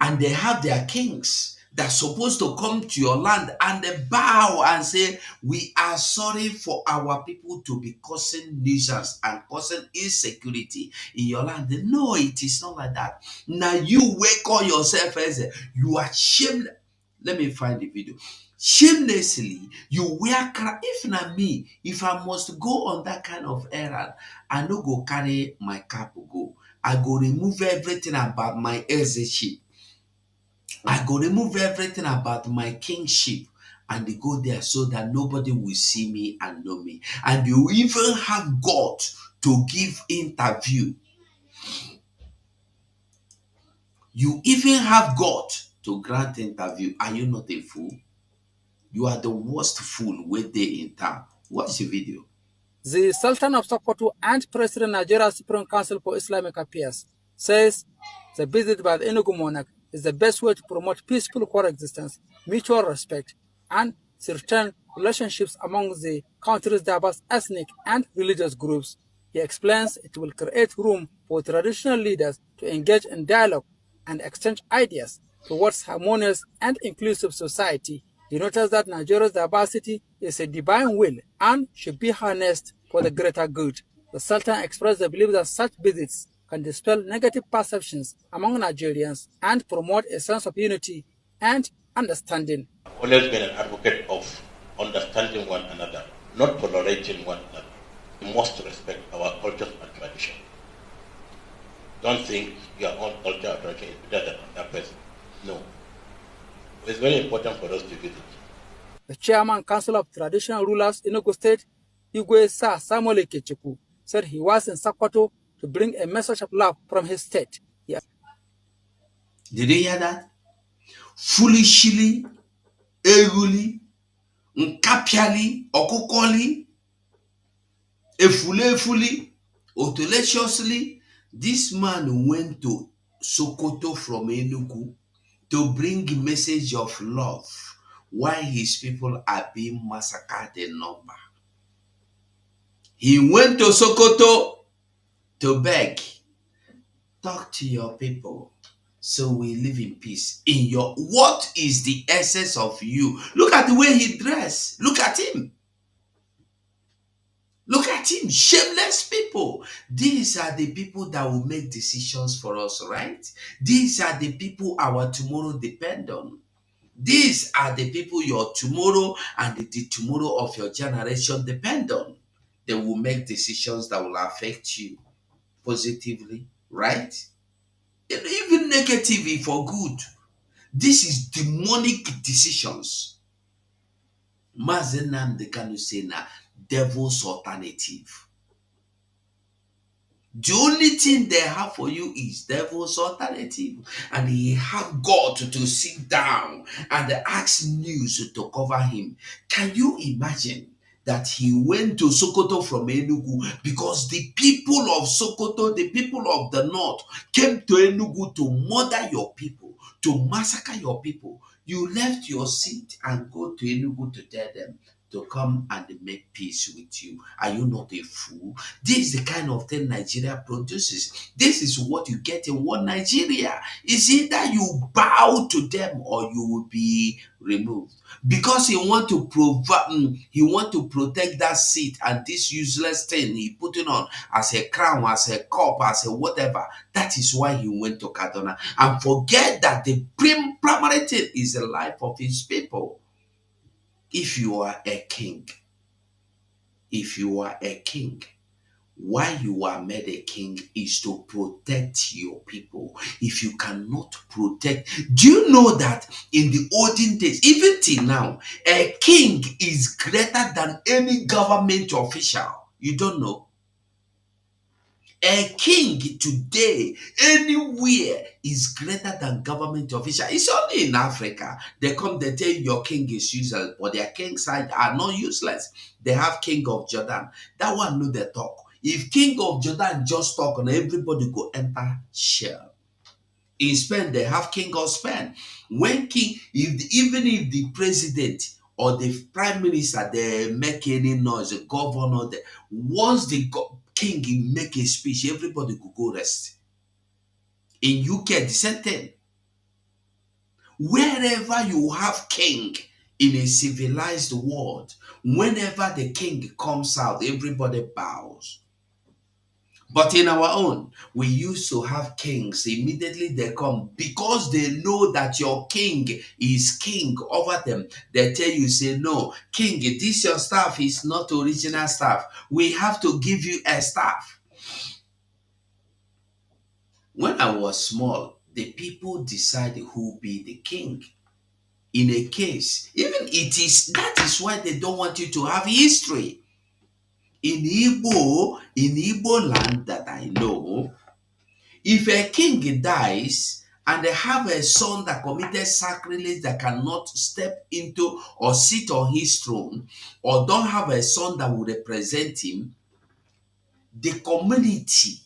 And they have their kings that's supposed to come to your land and they bow and say, we are sorry for our people to be causing nuisance and causing insecurity in your land. No, it is not like that. Now you call yourself as you are shamed. Let me find the video. Shamelessly, you wear if not me, if I must go on that kind of errand, I no go carry my cap go. I go remove everything about my heirship. I go remove everything about my kingship and they go there so that nobody will see me and know me. And you even have God to give interview. You even have God to grant interview. Are you not a fool? You are the worst fool with day in town. Watch the video. The Sultan of Sokoto and President Nigeria Supreme Council for Islamic Affairs says the visit by the Enugu monarch is the best way to promote peaceful coexistence, mutual respect, and certain relationships among the country's diverse ethnic and religious groups. He explains it will create room for traditional leaders to engage in dialogue and exchange ideas towards harmonious and inclusive society. He noticed that Nigeria's diversity is a divine will and should be harnessed for the greater good. The Sultan expressed the belief that such visits can dispel negative perceptions among Nigerians and promote a sense of unity and understanding. Always been an advocate of understanding one another, not tolerating one another. We must respect our cultures and tradition. Don't think your own culture or tradition is better than another person. No. It's very important for us to visit. The chairman Council of Traditional Rulers in Enugu State, Igwe Sa Samuel Ikechukwu, said he was in Sokoto to bring a message of love from his state. Did you hear that? Foolishly, eguli, nkapiali, okokoli, efulefuli, audaciously, this man went to Sokoto from Enugu to bring a message of love while his people are being massacred in number. He went to Sokoto to beg, talk to your people so we live in peace. In your, what is the essence of you? Look at the way he dressed. Look at him. Look at him. Shameless people. These are the people that will make decisions for us, right? These are the people our tomorrow depend on. These are the people your tomorrow and the tomorrow of your generation depend on. They will make decisions that will affect you positively, right? Even negatively for good. This is demonic decisions. Mazi Nnamdi Kanu say na devil's alternative. The only thing they have for you is devil's alternative. And he have God to sit down and ask news to cover him. Can you imagine that he went to Sokoto from Enugu because the people of Sokoto, the people of the north, came to Enugu to murder your people, to massacre your people? You left your seat and go to Enugu to tell them to come and make peace with you. Are you not a fool? This is the kind of thing Nigeria produces. This is what you get in one Nigeria. It's either you bow to them or you will be removed. Because he want to provide, he want to protect that seat and this useless thing he putting on as a crown, as a cup, as a whatever. That is why he went to Kaduna and forget that the primary thing is the life of his people. If you are a king, why you are made a king is to protect your people. If you cannot protect, do you know that in the olden days, even till now, a king is greater than any government official? You don't know? A king today, anywhere, is greater than government official. It's only in Africa. They come, they tell you your king is useless, but their kings are not useless. They have king of Jordan. That one know they talk. If king of Jordan just talk, and everybody go enter shell. In Spain, they have king of Spain. When king, even if the president or the prime minister, they make any noise, the governor, once the king make a speech, everybody could go rest. In UK, the same thing. Wherever you have king in a civilized world, whenever the king comes out, everybody bows. But in our own, we used to have kings. Immediately they come because they know that your king is king over them. They tell you, say, no, king, this your staff is not original staff. We have to give you a staff. When I was small, the people decide who be the king. In a case, even that is why they don't want you to have history. In Igbo land that I know, if a king dies and they have a son that committed sacrilege that cannot step into or sit on his throne, or don't have a son that will represent him, the community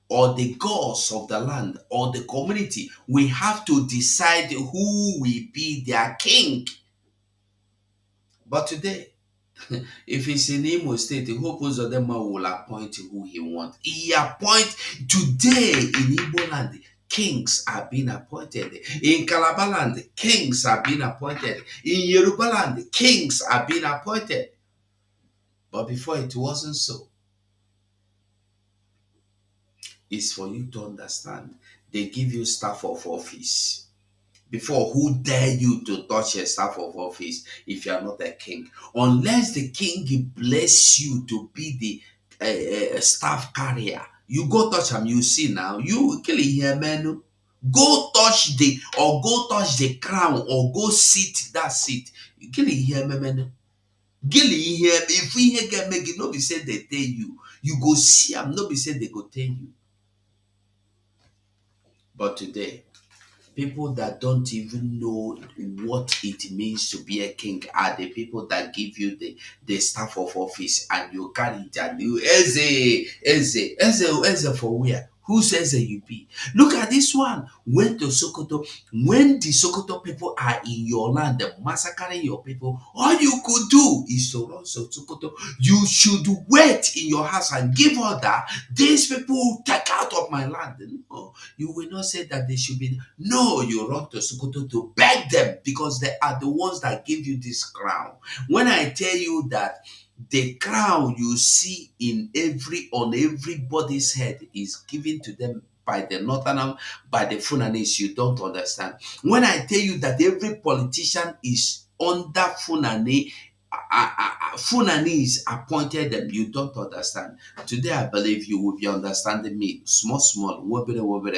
or the gods of the land or the community will have to decide who will be their king. But today, if it's in Imo State, the Hope Uzodinma will appoint who he wants. He appoints today in Igbo land. kings are being appointed. In Calabar land, kings are being appointed. In Yoruba land, kings are being appointed. But before it wasn't so. It's for you to understand. They give you staff of office. Before, who dare you to touch a staff of office if you are not a king? Unless the king bless you to be the staff carrier, you go touch him. You see now, you kill here, man. Go touch the crown or go sit that seat. You kill here, man. Gilly here, if we here get make it, no be say they tell you. You go see them, no be say they go tell you. But today, people that don't even know what it means to be a king are the people that give you the staff of office, and you carry it and you Eze for where? Who says that you be? Look at this one. Went to Sokoto. When the Sokoto people are in your land, massacring your people, all you could do is to run to Sokoto. You should wait in your house and give order. These people take out of my land. No, you will not say that they should be. No, you run to Sokoto to beg them because they are the ones that give you this crown. When I tell you that the crown you see on everybody's head is given to them by the Northern, by the Funanis, you don't understand. When I tell you that every politician is under Funani, Funanis appointed them, you don't understand. Today I believe you will be understanding me. Small, wobble.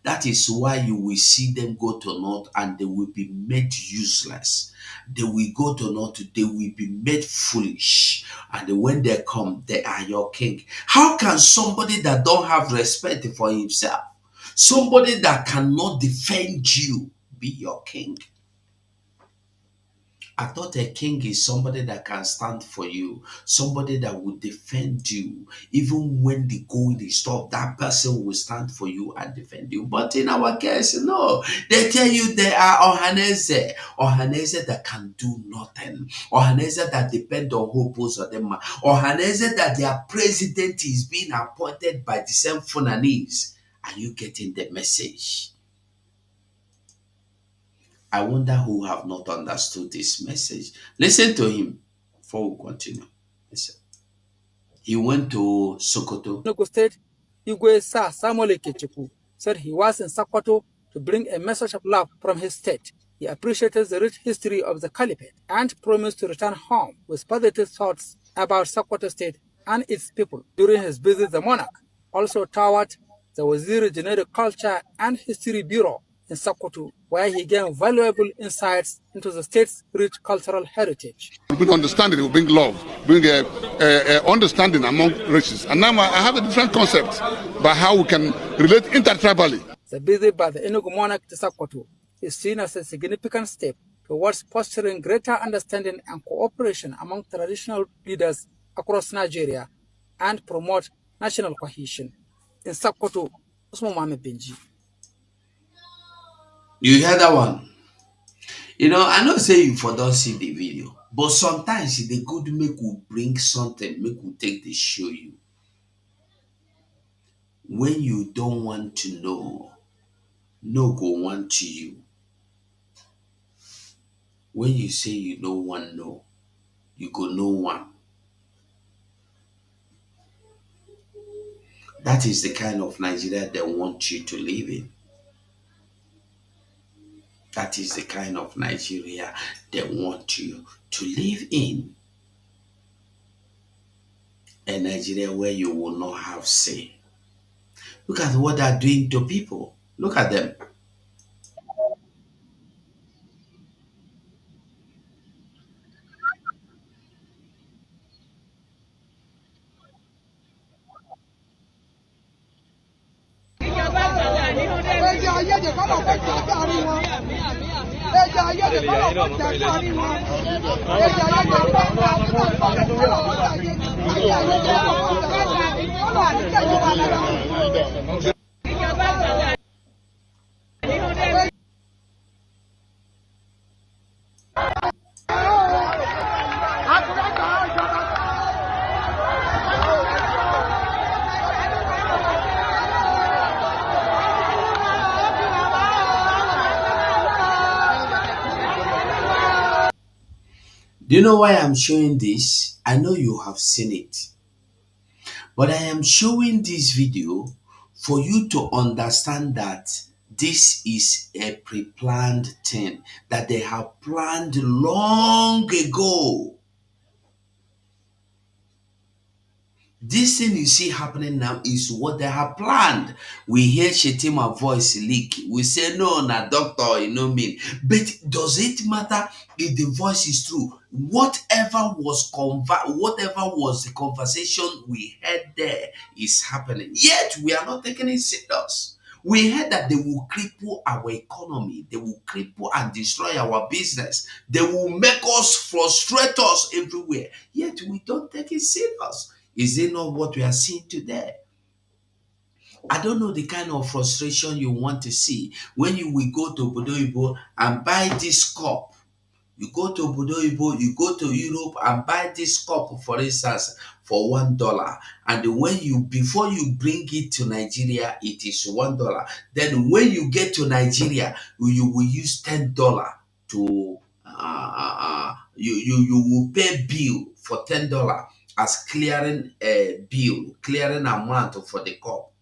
That is why you will see them go to North and they will be made useless. They will go to North, they will be made foolish. And when they come, they are your king. How can somebody that don't have respect for himself, somebody that cannot defend you, be your king? I thought a king is somebody that can stand for you, somebody that will defend you. Even when the going is tough, that person will stand for you and defend you. But in our case, no. They tell you they are Ohanese that can do nothing. Ohanese that depend on who pulls on them. Ohanese that their president is being appointed by the same Funanis. Are you getting the message? I wonder who have not understood this message. Listen to him before we continue. Listen. He went to Sokoto. Enugu State, Igwe Sir Samuel Ikechukwu said he was in Sokoto to bring a message of love from his state. He appreciated the rich history of the Caliphate and promised to return home with positive thoughts about Sokoto State and its people. During his visit, the monarch also toured the Waziri Generic Culture and History Bureau in Sokoto, where he gained valuable insights into the state's rich cultural heritage. We bring understanding, we bring love, bring understanding among races. And now I have a different concept about how we can relate intertribally. The visit by the Enugu monarch to Sokoto is seen as a significant step towards fostering greater understanding and cooperation among traditional leaders across Nigeria and promote national cohesion. In Sokoto, Usman Mohammed Benji. You hear that one? You know, I know say you for don't see the video, but sometimes the good make will bring something, make will take the show you. When you don't want to know, no go want to you. When you say you don't want know, you go know one. That is the kind of Nigeria they want you to live in. That is the kind of Nigeria they want you to live in. A Nigeria where you will not have say. Look at what they're doing to people. Look at them. Do you know why I'm showing this? I know you have seen it. But I am showing this video for you to understand that this is a pre-planned thing that they have planned long ago. This thing you see happening now is what they have planned. We hear Shetima voice leak. We say, no, na doctor, you know me. But does it matter if the voice is true? Whatever was the conversation we had there is happening. Yet we are not taking it serious. We heard that they will cripple our economy. They will cripple and destroy our business. They will make us, frustrate us everywhere. Yet we don't take it serious. Is it not what we are seeing today? I don't know the kind of frustration you want to see when you will go to Obodo and buy this cup. You go to Obodo, you go to Europe and buy this cup, for instance, for $1. And before you bring it to Nigeria, it is $1. Then when you get to Nigeria, you will use $10 to you will pay bill for $10 as clearing amount for the cup.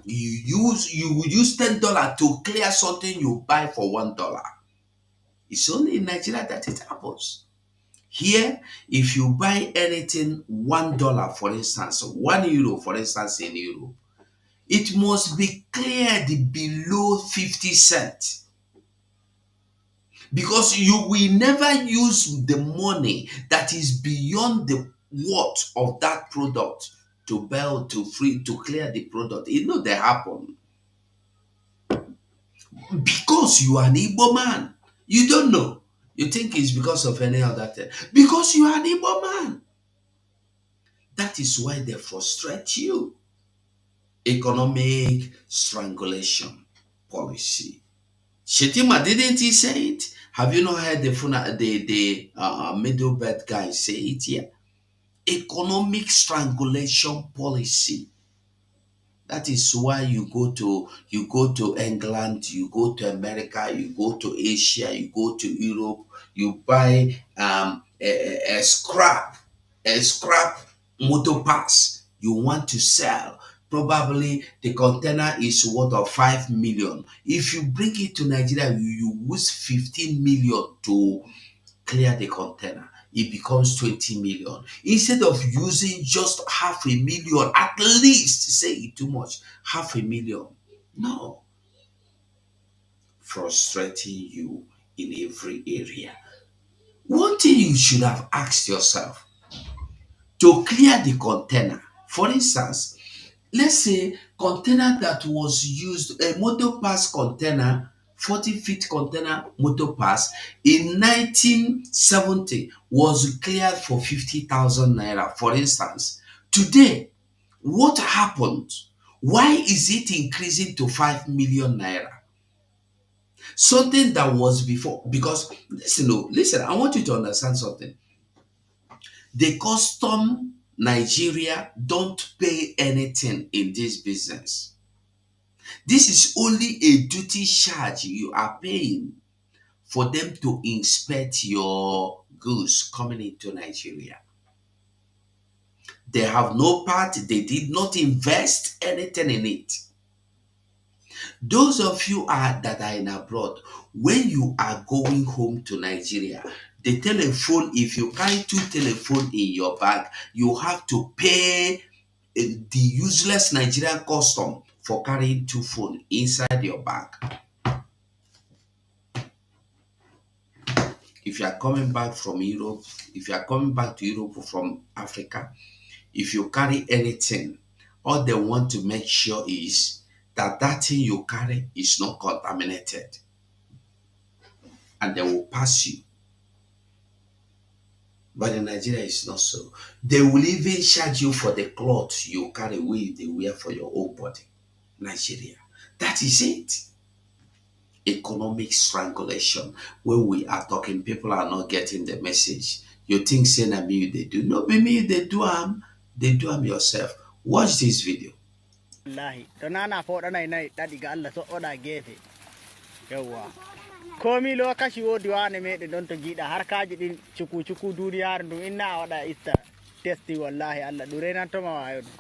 You will use $10 to clear something you buy for $1. It's only in Nigeria that it happens. Here, if you buy anything $1, for instance, €1, for instance, in Europe, it must be cleared below 50 cents. Because you will never use the money that is beyond the worth of that product to clear the product. You know they happen. Because you are an Igbo man. You don't know. You think it's because of any other thing. Because you are an Igbo man. That is why they frustrate you. Economic strangulation policy. Shetima, didn't he say it? Have you not heard the middle bed guy say it here? Economic strangulation policy. That is why you go to England, you go to America, you go to Asia, you go to Europe, you buy a scrap motor pass you want to sell. Probably the container is worth of 5 million. If you bring it to Nigeria, you use 15 million to clear the container. It becomes 20 million. Instead of using just 500,000, at least, say it too much, 500,000. No. Frustrating you in every area. One thing you should have asked yourself, to clear the container, for instance, let's say container that was used, a motor pass container, 40-feet container motor pass in 1970 was cleared for 50,000 naira, for instance. Today, what happened? Why is it increasing to 5 million naira? Something that was before, because listen, I want you to understand something. The custom Nigeria don't pay anything in this business. This is only a duty charge you are paying for them to inspect your goods coming into Nigeria. They have no part, they did not invest anything in it. Those of you that are in abroad, when you are going home to Nigeria, the telephone, if you carry 2 telephones in your bag, you have to pay the useless Nigerian custom for carrying 2 phones inside your bag. If you are coming back from Europe, if you are coming back to Europe from Africa, if you carry anything, all they want to make sure is that that thing you carry is not contaminated. And they will pass you. But in Nigeria, it's not so. They will even charge you for the clothes you carry with, they wear for your own body. Nigeria. That is it. Economic strangulation. When we are talking, people are not getting the message. You think saying that me they do. No, be me, they do them yourself. Watch this video. komi lokaci wodi wane meɗen ɗon to giɗa harkaji ɗin cuku duniyaaru ndum inna a waɗa itta testi wallahi Allah ɗum renantoma wayo ɗum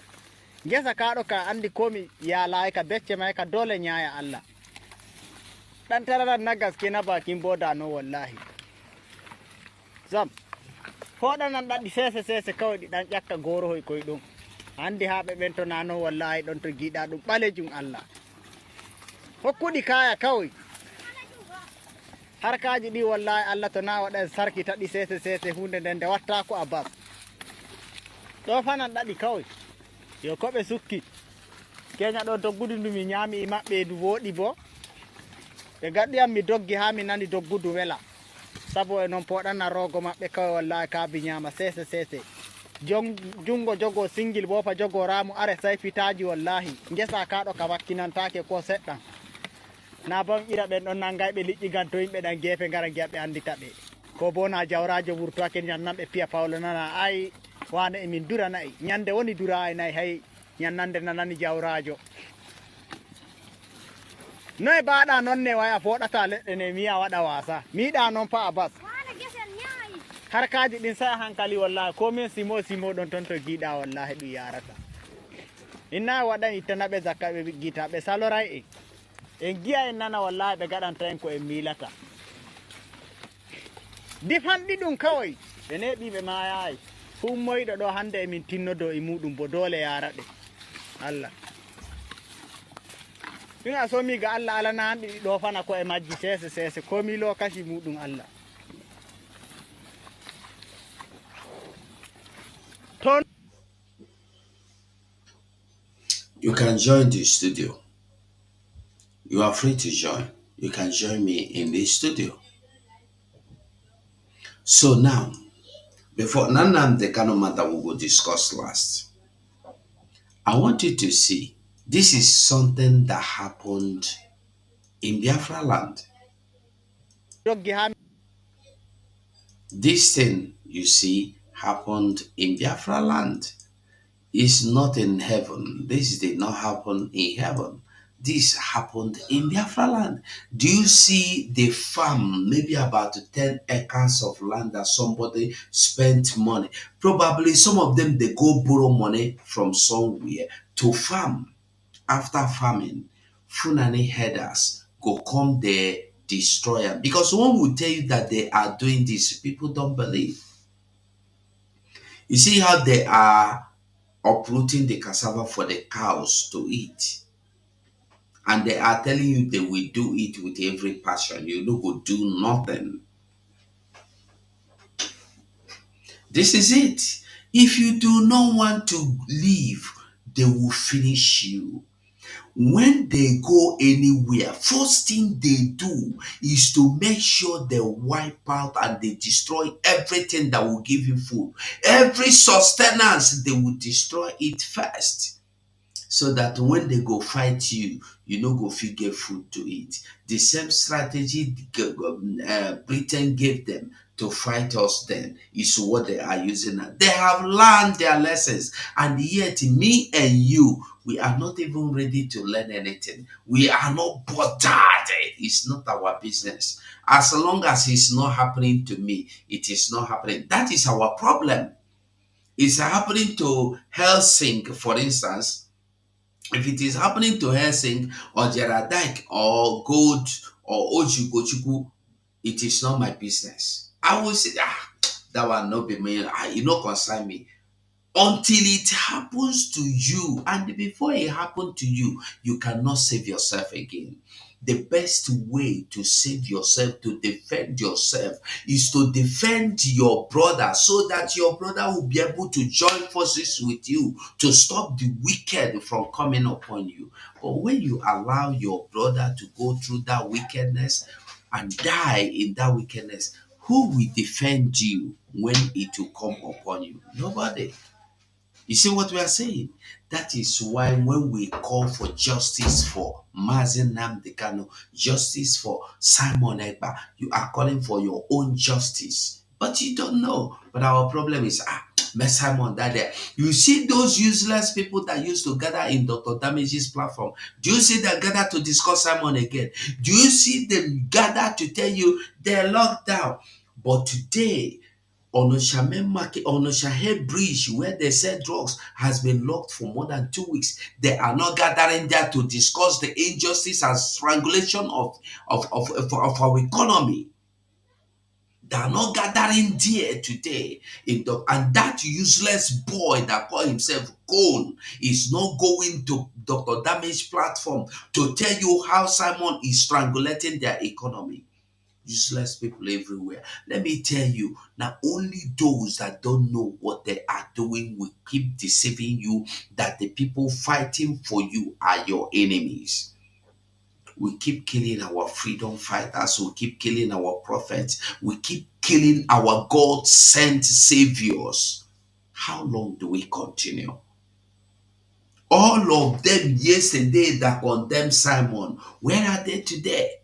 gesa kaɗo ka andi komi yalayi ka becce may ka dole ñaya Allah ɗan tararan na gaske na bakin boda no wallahi zam foɗanan ɗaɗi sese kawai ɗi ɗan ƴakka gorohoy koye ɗum andi ha ɓe ɓen to nano wallahi ɗon to giɗa ɗum ɓalejum Allah hokkuɗi kaya kawai harkaji ɗi wallahi Allah to na waɗa sarki taɗi sese hunde nden nde watta ko a bas ɗo fanan ɗaɗi kawai yo koɓe sukki keña ɗo doggudu ndu mi ñaami e maɓɓe ndu woɗi bo ɓe gaɗɗiyam mi doggi ha mi nani doggudu wela sabo e noon poɗana rogo maɓɓe kawai wallahi kaabi ñama sese jungo jogo singil bofa jogo ramu are sayfitaji wallahi ngesa kaɗo ka wakkinantake ko seɗɗan na bam ira ɓen ɗon nangayɓe liƴƴi gan to yimɓe ɗan gefe ngara giya ɓe andita ɓe ko bo na jawrajo wurtoake ñannan ɓe piya pawlo nana ay wane emin dura nayi ñande woni dura e nayi hay ñannande nanani jawrajo noye baɗa noon ne waya foɗata leɗɗe ne miya waɗa wasa miɗa noon fa a bas harkaji ɗin sa hankali wallahi komin simo ɗon ton to giɗa wallahi ɗum yarata inna waɗan ittanaɓe zakka ɓe gita ɓe saloray en giya en nana wallahi ɓe gaɗanta en ko en milata difanɗi ɗum kawai ɓe neɓi ɓe mayayi hummoyɗo ɗo hande emin tinnodo e muɗum bo dole yaraɗe Allah ina somi ga Allah alana hanɗi ɗi ɗo fana ko e majji sese komi lokaci muɗum Allah ton. You can join the studio. You are free to join. You can join me in the studio. So now, before Nnamdi Kanu matter we will discuss last, I want you to see this is something that happened in Biafra land. This thing you see happened in Biafra land. It's not in heaven. This did not happen in heaven. This happened in Biafra land. Do you see the farm, maybe about 10 acres of land that somebody spent money? Probably some of them, they go borrow money from somewhere to farm. After farming, Funani herders go come there, destroy them. Because one will tell you that they are doing this, people don't believe. You see how they are uprooting the cassava for the cows to eat. And they are telling you they will do it with every passion. You no go do nothing. This is it. If you do not want to leave, they will finish you. When they go anywhere, first thing they do is to make sure they wipe out and they destroy everything that will give you food. Every sustenance, they will destroy it first. So that when they go fight you, you no go fit get food to eat. The same strategy Britain gave them to fight us then is what they are using now. They have learned their lessons, and yet me and you, we are not even ready to learn anything. We are not bothered. It's not our business. As long as it's not happening to me, it is not happening. That is our problem. It's happening to Helsinki, for instance. If it is happening to Helsing or Jeradike or Gold or Ojugochuku, it is not my business. I will say, that one not be me. You not concern me. Until it happens to you, and before it happened to you, you cannot save yourself again. The best way to save yourself, to defend yourself, is to defend your brother so that your brother will be able to join forces with you to stop the wicked from coming upon you. But when you allow your brother to go through that wickedness and die in that wickedness, who will defend you when it will come upon you? Nobody. You see what we are saying? That is why when we call for justice for Mazi Nnamdi Kanu, justice for Simon Ekpa, you are calling for your own justice. But you don't know. But our problem is, Simon, that there. You see those useless people that used to gather in Dr. Damage's platform. Do you see them gather to discuss Simon again? Do you see them gather to tell you they're locked down? But today, on Onoshahe Bridge, where they said drugs has been locked for more than 2 weeks, they are not gathering there to discuss the injustice and strangulation of our economy. They are not gathering there today. And that useless boy that called himself Cone is not going to Dr. Damage platform to tell you how Simon is strangulating their economy. Useless people everywhere. Let me tell you, not only those that don't know what they are doing will keep deceiving you that the people fighting for you are your enemies. We keep killing our freedom fighters. We keep killing our prophets. We keep killing our God-sent saviors. How long do we continue? All of them yesterday that condemned Simon, where are they today?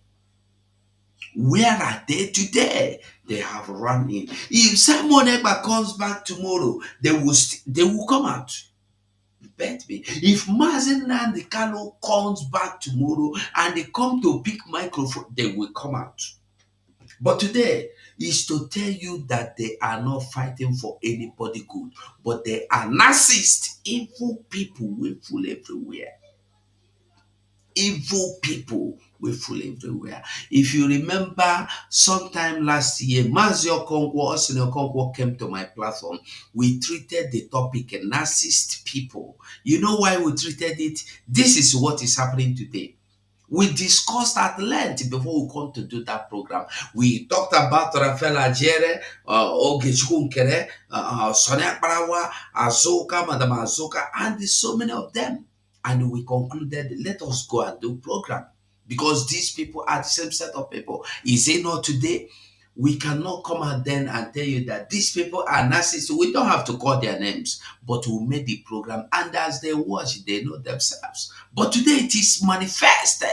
Where are they today? They have run in. If Simon ever comes back tomorrow, they will come out. Bet me. If Mazi Nnamdi Kanu comes back tomorrow and they come to pick microphone, they will come out. But today is to tell you that they are not fighting for anybody good, but they are narcissist, evil people will fool everywhere. Evil people will fool everywhere. If you remember, sometime last year, Mazi Okonkwo came to my platform. We treated the topic narcissist people. You know why we treated it? This is what is happening today. We discussed at length before we come to do that program. We talked about Rafael Ajere, Ogechukwu Nkere, Sonia Parawa, Azoka, Madam Azoka, and so many of them. And we concluded, let us go and do program. Because these people are the same set of people. Is it not today? We cannot come out then and tell you that these people are narcissists. We don't have to call their names, but we made the program. And as they watch, they know themselves. But today it is manifested.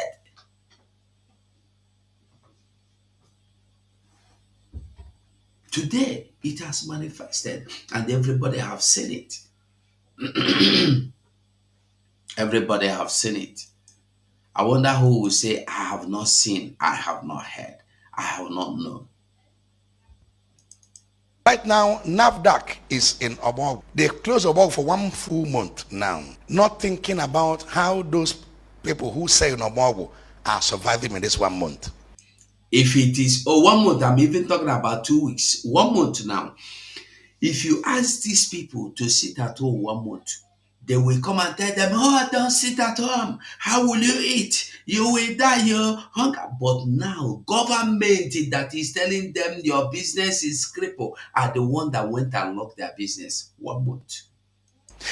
Today it has manifested and everybody have seen it. Everybody have seen it. I wonder who will say, I have not seen, I have not heard, I have not known. Right now, NAFDAC is in Obog. They closed Obog for 1 full month now, not thinking about how those people who say in Obog are surviving in this 1 month. If it is 1 month, I'm even talking about 2 weeks, 1 month now. If you ask these people to sit at home 1 month, they will come and tell them, oh, don't sit at home. How will you eat? You will die, you hunger. But now, government that is telling them your business is crippled are the one that went and locked their business 1 month.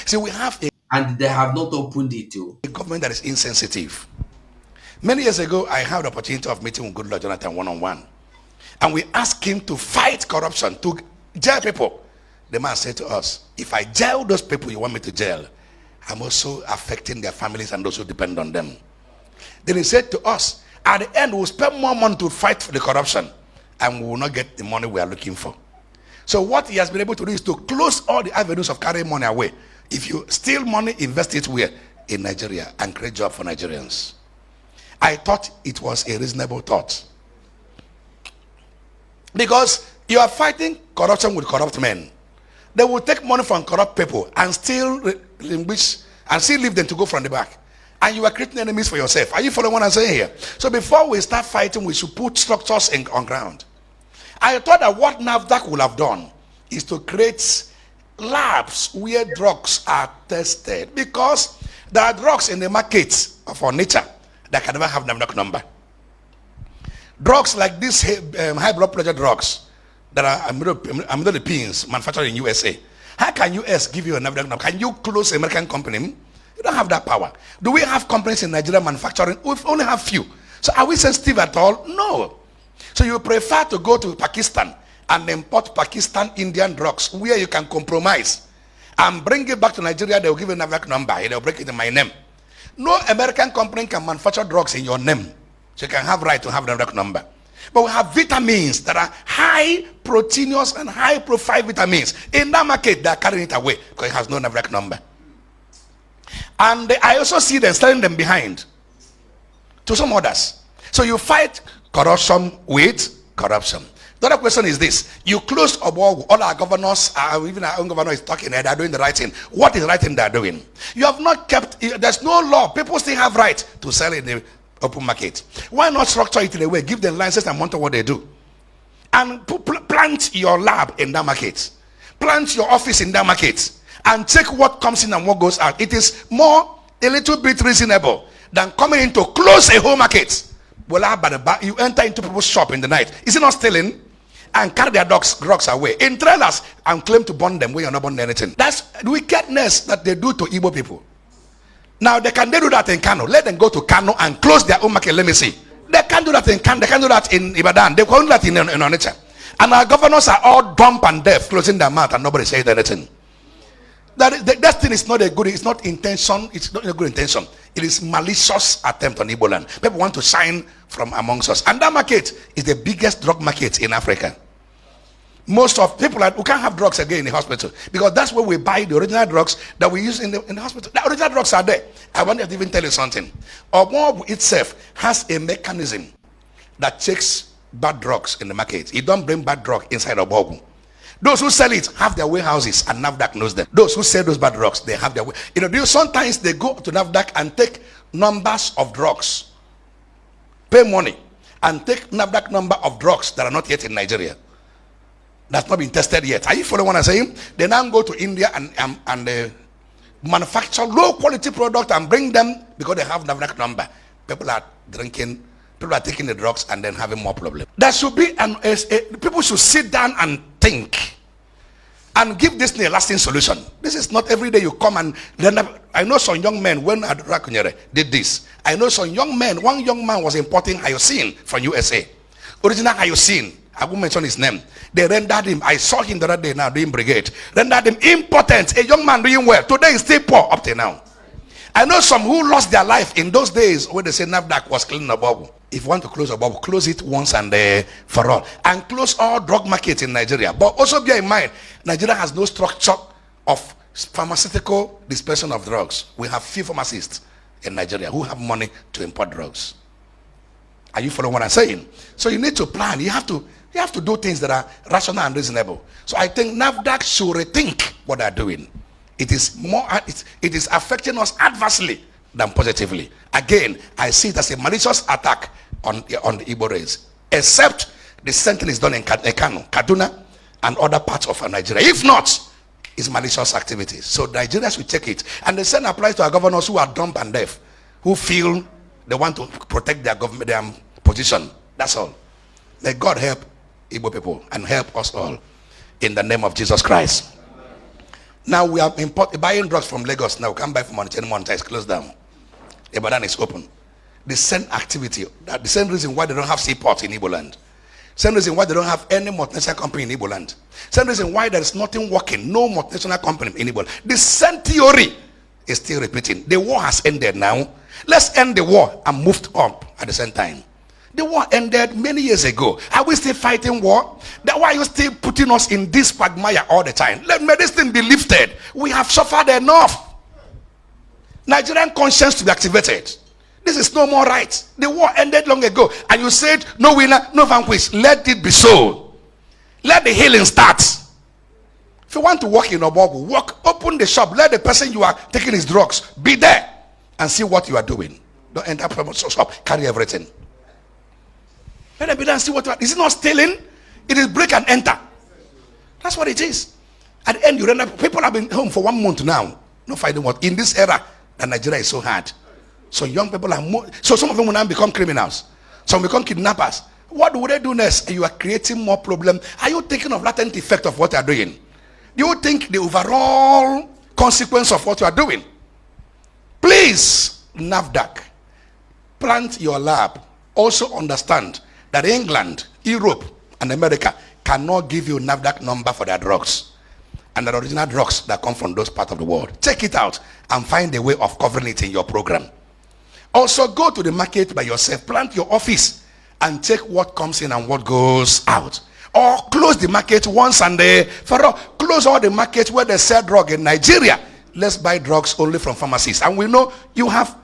See, we have and they have not opened it to a government that is insensitive. Many years ago, I had the opportunity of meeting with Goodluck Jonathan one-on-one. And we asked him to fight corruption, to jail people. The man said to us, if I jail those people you want me to jail, I'm also affecting their families and those who depend on them. Then he said to us, at the end, we'll spend more money to fight for the corruption and we will not get the money we are looking for. So what he has been able to do is to close all the avenues of carrying money away. If you steal money, invest it where? In Nigeria, and create jobs for Nigerians. I thought it was a reasonable thought. Because you are fighting corruption with corrupt men. They will take money from corrupt people and still leave them to go from the back. And you are creating enemies for yourself. Are you following what I'm saying here? So before we start fighting, we should put structures on ground. I thought that what NAFDAC would have done is to create labs where drugs are tested, because there are drugs in the market of our nature that can never have NAFDAC number. Drugs like these high blood pressure drugs that are amlodipines manufactured in USA. How can US give you a NAFDAC number? Can you close an American company? You don't have that power. Do we have companies in Nigeria manufacturing? We only have few. So are we sensitive at all? No. So you prefer to go to Pakistan and import Pakistan Indian drugs where you can compromise and bring it back to Nigeria. They'll give you a NAFDAC number. They'll break it in my name. No American company can manufacture drugs in your name. So you can have right to have a NAFDAC number. But we have vitamins that are high proteinous and high profile vitamins. In that market, they are carrying it away because it has no NAFDAC number. And I also see them selling them behind to some others. So you fight corruption with corruption. The other question is this: you close Obogu. All our governors, even our own governor is talking, they are doing the right thing. What is the right thing they are doing? You have not kept, there's no law. People still have right to sell in the open market. Why not structure it in a way, give them license and monitor what they do? And plant your lab in that market. Plant your office in that market. And check what comes in and what goes out. It is a little bit reasonable than coming in to close a whole market. Well, you enter into people's shop in the night. Is it not stealing? And carry their drugs away in trailers and claim to burn them when you're not burning anything. That's the wickedness that they do to Igbo people. Now, they do that in Kano. Let them go to Kano and close their own market. Let me see. They can't do that in Kano. They can't do that in Ibadan. They can't do that in Onitsha. And our governors are all dumb and deaf, closing their mouth and nobody says anything. That thing is not a good, it's not intention, it's not a good intention. It is malicious attempt on Igbo land. People want to shine from amongst us. And that market is the biggest drug market in Africa. Most of people who can't have drugs again in the hospital because that's where we buy the original drugs that we use in the hospital. The original drugs are there. I want to even tell you something. Obogu itself has a mechanism that checks bad drugs in the market. It don't bring bad drug inside Obogu. Those who sell it have their warehouses and NAFDAC knows them. Those who sell those bad drugs, they have their way. Sometimes they go to NAFDAC and take numbers of drugs, pay money, and take NAFDAC number of drugs that are not yet in Nigeria. That's not been tested yet. Are you following what I'm saying? They now go to India and manufacture low quality product and bring them because they have NAFDAC number. People are drinking, people are taking the drugs and then having more problems. There should be people should sit down and think and give this a lasting solution. This is not every day you come and then I know some young men when Rakunyere did this. I know some young men. One young man was importing hyoscine from USA. Original hyoscine. I won't mention his name. They rendered him. I saw him the other day now doing brigade. Rendered him impotent. A young man doing well. Today he's still poor up to now. I know some who lost their life in those days when they say NAFDAC was cleaning a bubble. If you want to close a bubble, close it once and for all. And close all drug markets in Nigeria. But also bear in mind, Nigeria has no structure of pharmaceutical dispersion of drugs. We have few pharmacists in Nigeria who have money to import drugs. Are you following what I'm saying? So you need to plan. You have to do things that are rational and reasonable. So I think NAFDAC should rethink what they're doing. It is affecting us adversely than positively. Again, I see it as a malicious attack on the Igbo race. Except the same thing is done in Kano, Kaduna, and other parts of Nigeria. If not, it's malicious activities. So Nigerians will take it. And the same applies to our governors who are dumb and deaf, who feel they want to protect their government, their position. That's all. May God help Igbo people and help us all in the name of Jesus Christ. Now we are buying drugs from Lagos. Now we can't buy from Onitsha. It's closed down. Ibadan is open. The same activity, the same reason why they don't have seaports in Igbo land. Same reason why they don't have any multinational company in Igbo land. Same reason why there is nothing working, no multinational company in Igbo land. The same theory is still repeating. The war has ended now. Let's end the war and move up at the same time. The war ended many years ago. Are we still fighting war? Why are you still putting us in this quagmire all the time? May this thing be lifted. We have suffered enough. Nigerian conscience to be activated. This is no more right. The war ended long ago. And you said, no winner, no vanquish. Let it be so. Let the healing start. If you want to work in Obogu, open the shop. Let the person you are taking his drugs be there and see what you are doing. Don't end up from the shop, carry everything. Let them be there and see what you are. Is it not stealing? It is break and enter. That's what it is. At the end, you render. People have been home for 1 month now. No fighting what? In this era, that Nigeria is so hard. So young people are more. So some of them will now become criminals. Some become kidnappers. What do they do next? You are creating more problems. Are you thinking of latent effect of what you are doing? Do you think the overall consequence of what you are doing? Please, NAFDAC, plant your lab. Also understand that England, Europe, and America cannot give you NAFDAC number for their drugs. And the original drugs that come from those parts of the world. Check it out and find a way of covering it in your program. Also, go to the market by yourself. Plant your office and take what comes in and what goes out. Or close the market once and for all. Close all the markets where they sell drug in Nigeria. Let's buy drugs only from pharmacies. And we know you have,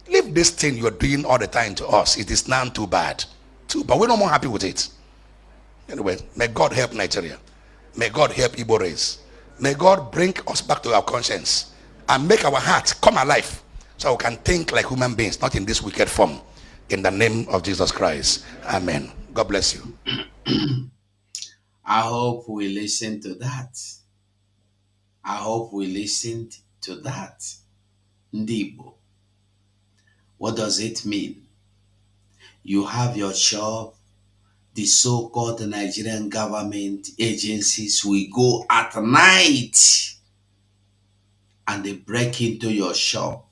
leave this thing you're doing all the time to us. It is now too bad. But we're no more happy with it. Anyway, may God help Nigeria. May God help Igbo race. May God bring us back to our conscience and make our hearts come alive so we can think like human beings, not in this wicked form. In the name of Jesus Christ. Amen. God bless you. I hope we listen to that. I hope we listened to that. Ndibo. What does it mean? You have your shop. The so-called Nigerian government agencies will go at night and they break into your shop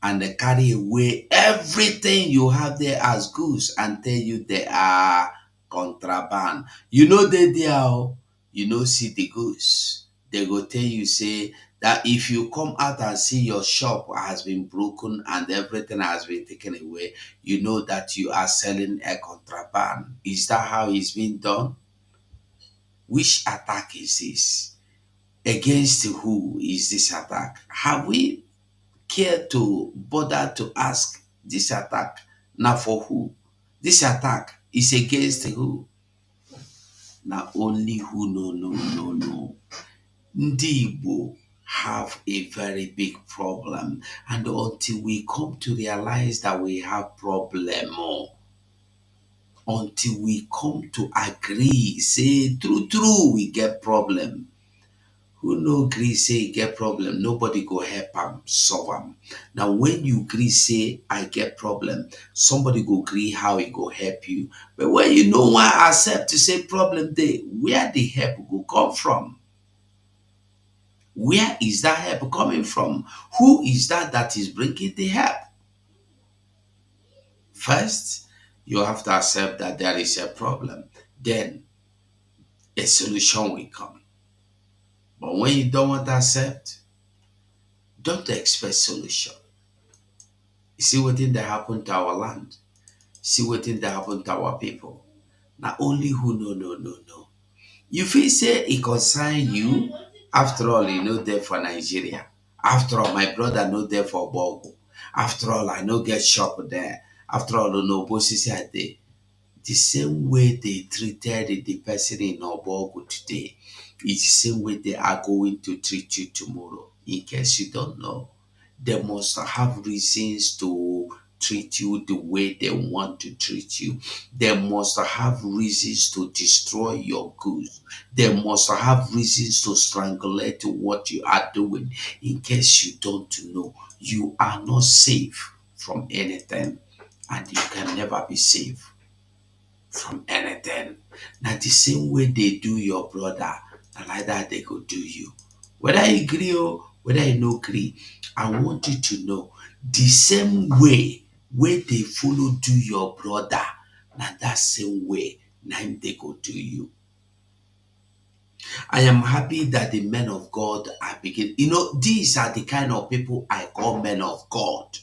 and they carry away everything you have there as goods and tell you they are contraband. You know they there, you know see the goods. They go tell you say that if you come out and see your shop has been broken and everything has been taken away, you know that you are selling a contraband. Is that how it's been done? Which attack is this? Against who is this attack? Have we cared to bother to ask this attack? Now for who? This attack is against who? Now only who no. Ndị Igbo have a very big problem, and until we come to realize that we have problem, until we come to agree, say true, we get problem. Who no agree say get problem, nobody go help am solve am. Now when you agree say I get problem, somebody go agree how it go help you. But when you no one accept to say problem there, where the help go come from? Where is that help coming from? Who is that is bringing the help? First, you have to accept that there is a problem. Then, a solution will come. But when you don't want to accept, don't expect solution. You see what thing that happened to our land? See what thing that happened to our people? Now only who no. You feel say it concern you. After all, you know there for Nigeria. After all, my brother know there for Bogo. After all, I know get shop there. After all, no bosses are there. The same way they treated the person in Obogo today, it's the same way they are going to treat you tomorrow. In case you don't know, they must have reasons to treat you the way they want to treat you. They must have reasons to destroy your goods. They must have reasons to strangulate what you are doing. In case you don't know, you are not safe from anything, and you can never be safe from anything. Now the same way they do your brother, and like that they go do you. Whether you agree or whether you no agree, I want you to know the same way where they follow do your brother, now that same way now they go do you. I am happy that the men of God are beginning. You know, these are the kind of people I call men of God.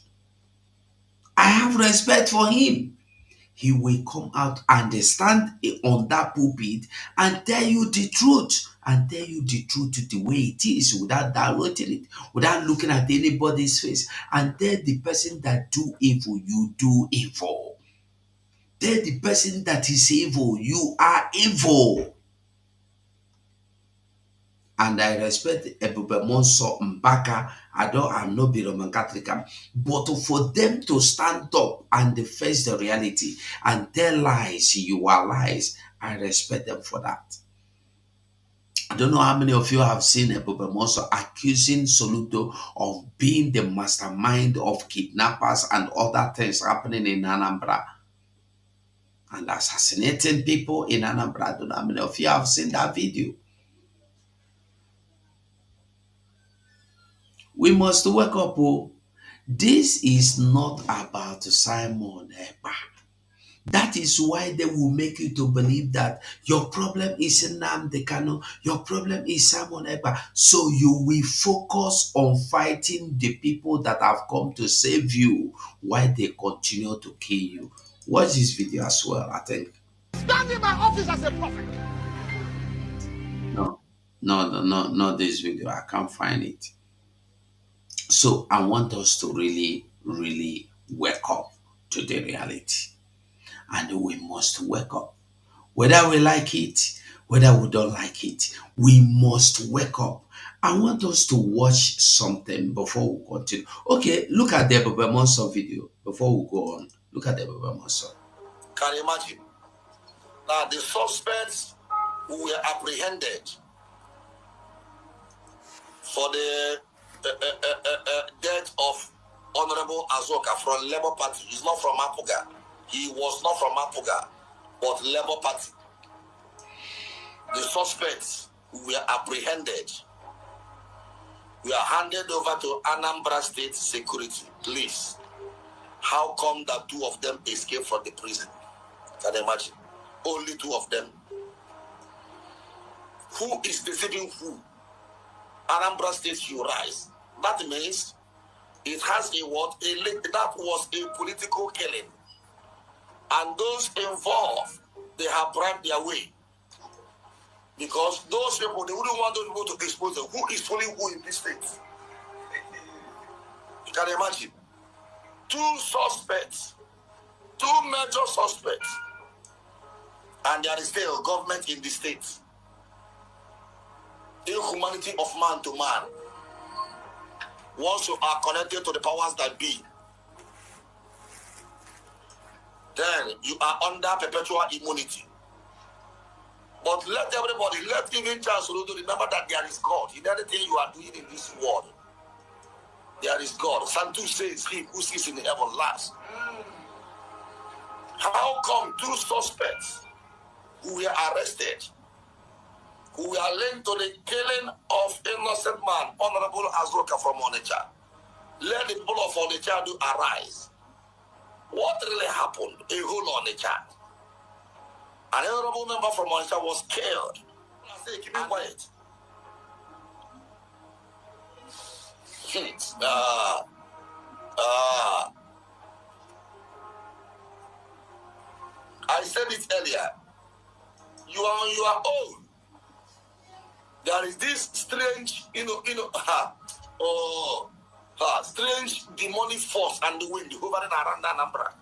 I have respect for him. He will come out and stand on that pulpit and tell you the truth, and tell you the truth the way it is without diluting it, without looking at anybody's face, and tell the person that do evil, you do evil. Tell the person that is evil, you are evil. And I respect Ebube Monso Mbaka. I'm not be Roman Catholic, but for them to stand up and face the reality and tell lies, you are lies, I respect them for that. I don't know how many of you have seen Ebube Monso accusing Soludo of being the mastermind of kidnappers and other things happening in Anambra and assassinating people in Anambra. I don't know how many of you have seen that video. We must wake up. Oh. This is not about Simon Ekpa. That is why they will make you to believe that your problem is Nnamdi Kanu, your problem is Simon Ekpa. So you will focus on fighting the people that have come to save you while they continue to kill you. Watch this video as well, I think. Stand in my office as a prophet. No, not this video. I can't find it. So I want us to really, really wake up to the reality. And we must wake up. Whether we like it, whether we don't like it, we must wake up. I want us to watch something before we continue. Okay, look at the Baba Monson video before we go on. Look at the Baba Monson. Can you imagine? Now, the suspects who were apprehended for the death of Honorable Azoka from Labour Party. He's not from Apuga. He was not from Apuga, but Labour Party. The suspects who were apprehended were handed over to Anambra State Security. Please, how come that 2 of them escaped from the prison? Can you imagine? Only 2 of them. Who is deceiving who? Anambra State should rise. That means it has a what? That was a political killing. And those involved, they have bribed their way. Because those people, they wouldn't want those people to expose them. Who is fooling who in this state? You can imagine. 2 suspects, 2 major suspects, and there is still government in the state. Inhumanity of man to man. Once you are connected to the powers that be, then you are under perpetual immunity. But let everybody, let even Charles Oludo remember that there is God in anything you are doing in this world. There is God. Santu says, "He who sits in heaven last." How come 2 suspects who were arrested, who were linked to the killing of innocent man, Honorable Azoka from Onitsha, let the people of Onitsha do arise? What really happened? A whole Onitsha. An honorable member from Onitsha was killed. I say, keep it quiet. I said it earlier. You are on your own. There is this strange, strange demonic force and the wind hovering around Anambra.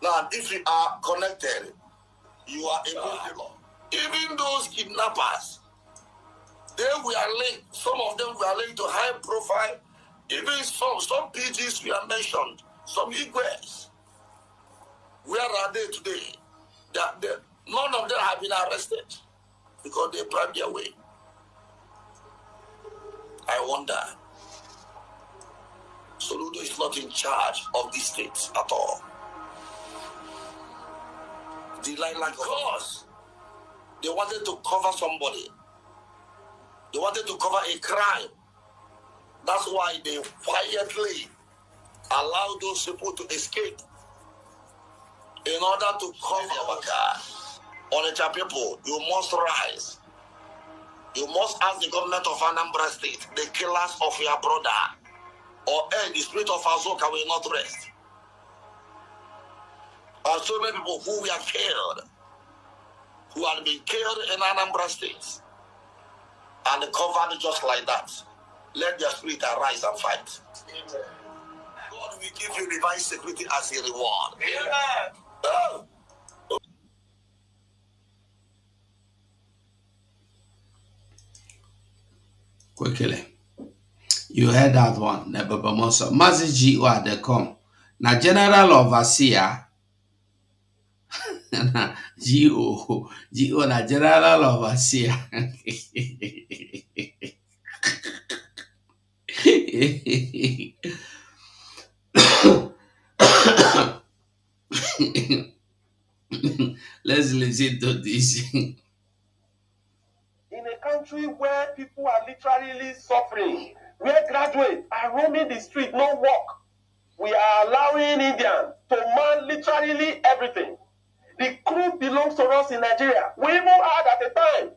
Now, if you are connected, you are a law. Even those kidnappers, they were linked. Some of them were linked to high profile. Even some PGs were mentioned. Some Igwes. Where are they today? None of them have been arrested because they bribed their way. I wonder. Soludo is not in charge of this state at all. Because they wanted to cover somebody. They wanted to cover a crime. That's why they quietly allowed those people to escape in order to cover our car. Onitsha people, you must rise. You must ask the government of Anambra State, the killers of your brother, or the spirit of Azoka will not rest. And so many people who were killed, who had been killed in Anambra State, and covered just like that. Let their spirit arise and fight. Amen. God will give you divine security as a reward. Amen. Oh. Quickly. You heard that one, Nebaba Monson. Mazi G.O. at the com. Now, General Overseer. G.O. na General Overseer. Let's listen to this. In a country where people are literally suffering, where graduates are roaming the street, no work, we are allowing Indians to man literally everything. The crude belongs to us in Nigeria. We even had at the time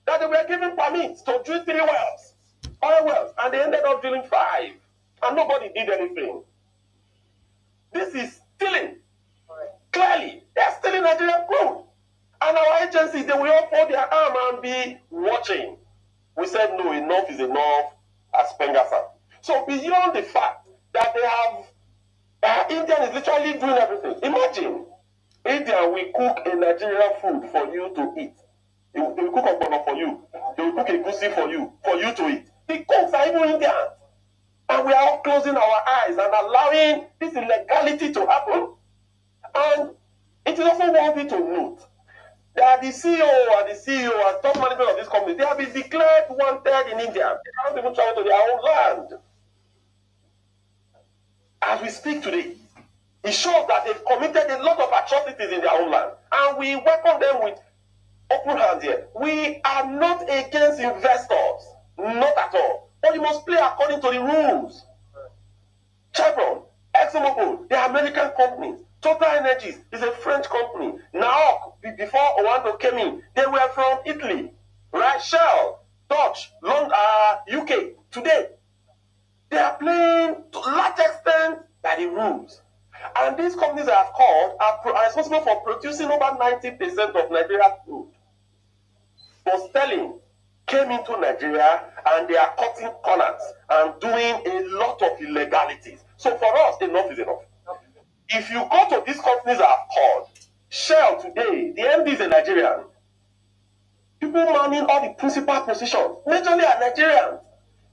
that they were given permits to drill 3 wells, oil wells, and they ended up drilling 5, and nobody did anything. This is stealing. Clearly, they're stealing Nigerian crude. And our agencies, they will all fold their arm and be watching. We said, no, enough is enough as Pengasa. So beyond the fact that they have, India is literally doing everything. Imagine, India will cook a Nigerian food for you to eat. They will cook a bono for you. They will cook a goosey for you to eat. The cooks are even Indians. And we are all closing our eyes and allowing this illegality to happen. And it is also worthy to note that the CEO and top management of this company, they have been declared wanted in India. They cannot even travel to their own land. As we speak today, it shows that they've committed a lot of atrocities in their own land. And we welcome them with open hands here. We are not against investors. Not at all. But you must play according to the rules. Chevron, ExxonMobil, they are American companies. Total Energies is a French company. Now, before Owando came in, they were from Italy. Right? Shell, Dutch, London, UK. Today, they are playing to a large extent by the rules. And these companies I have called are responsible for producing over 90% of Nigeria's food. But Sterling came into Nigeria and they are cutting corners and doing a lot of illegalities. So for us, enough is enough. If you go to these companies I have called, Shell today, the MD is a Nigerian. People manning all the principal positions, majorly are Nigerians.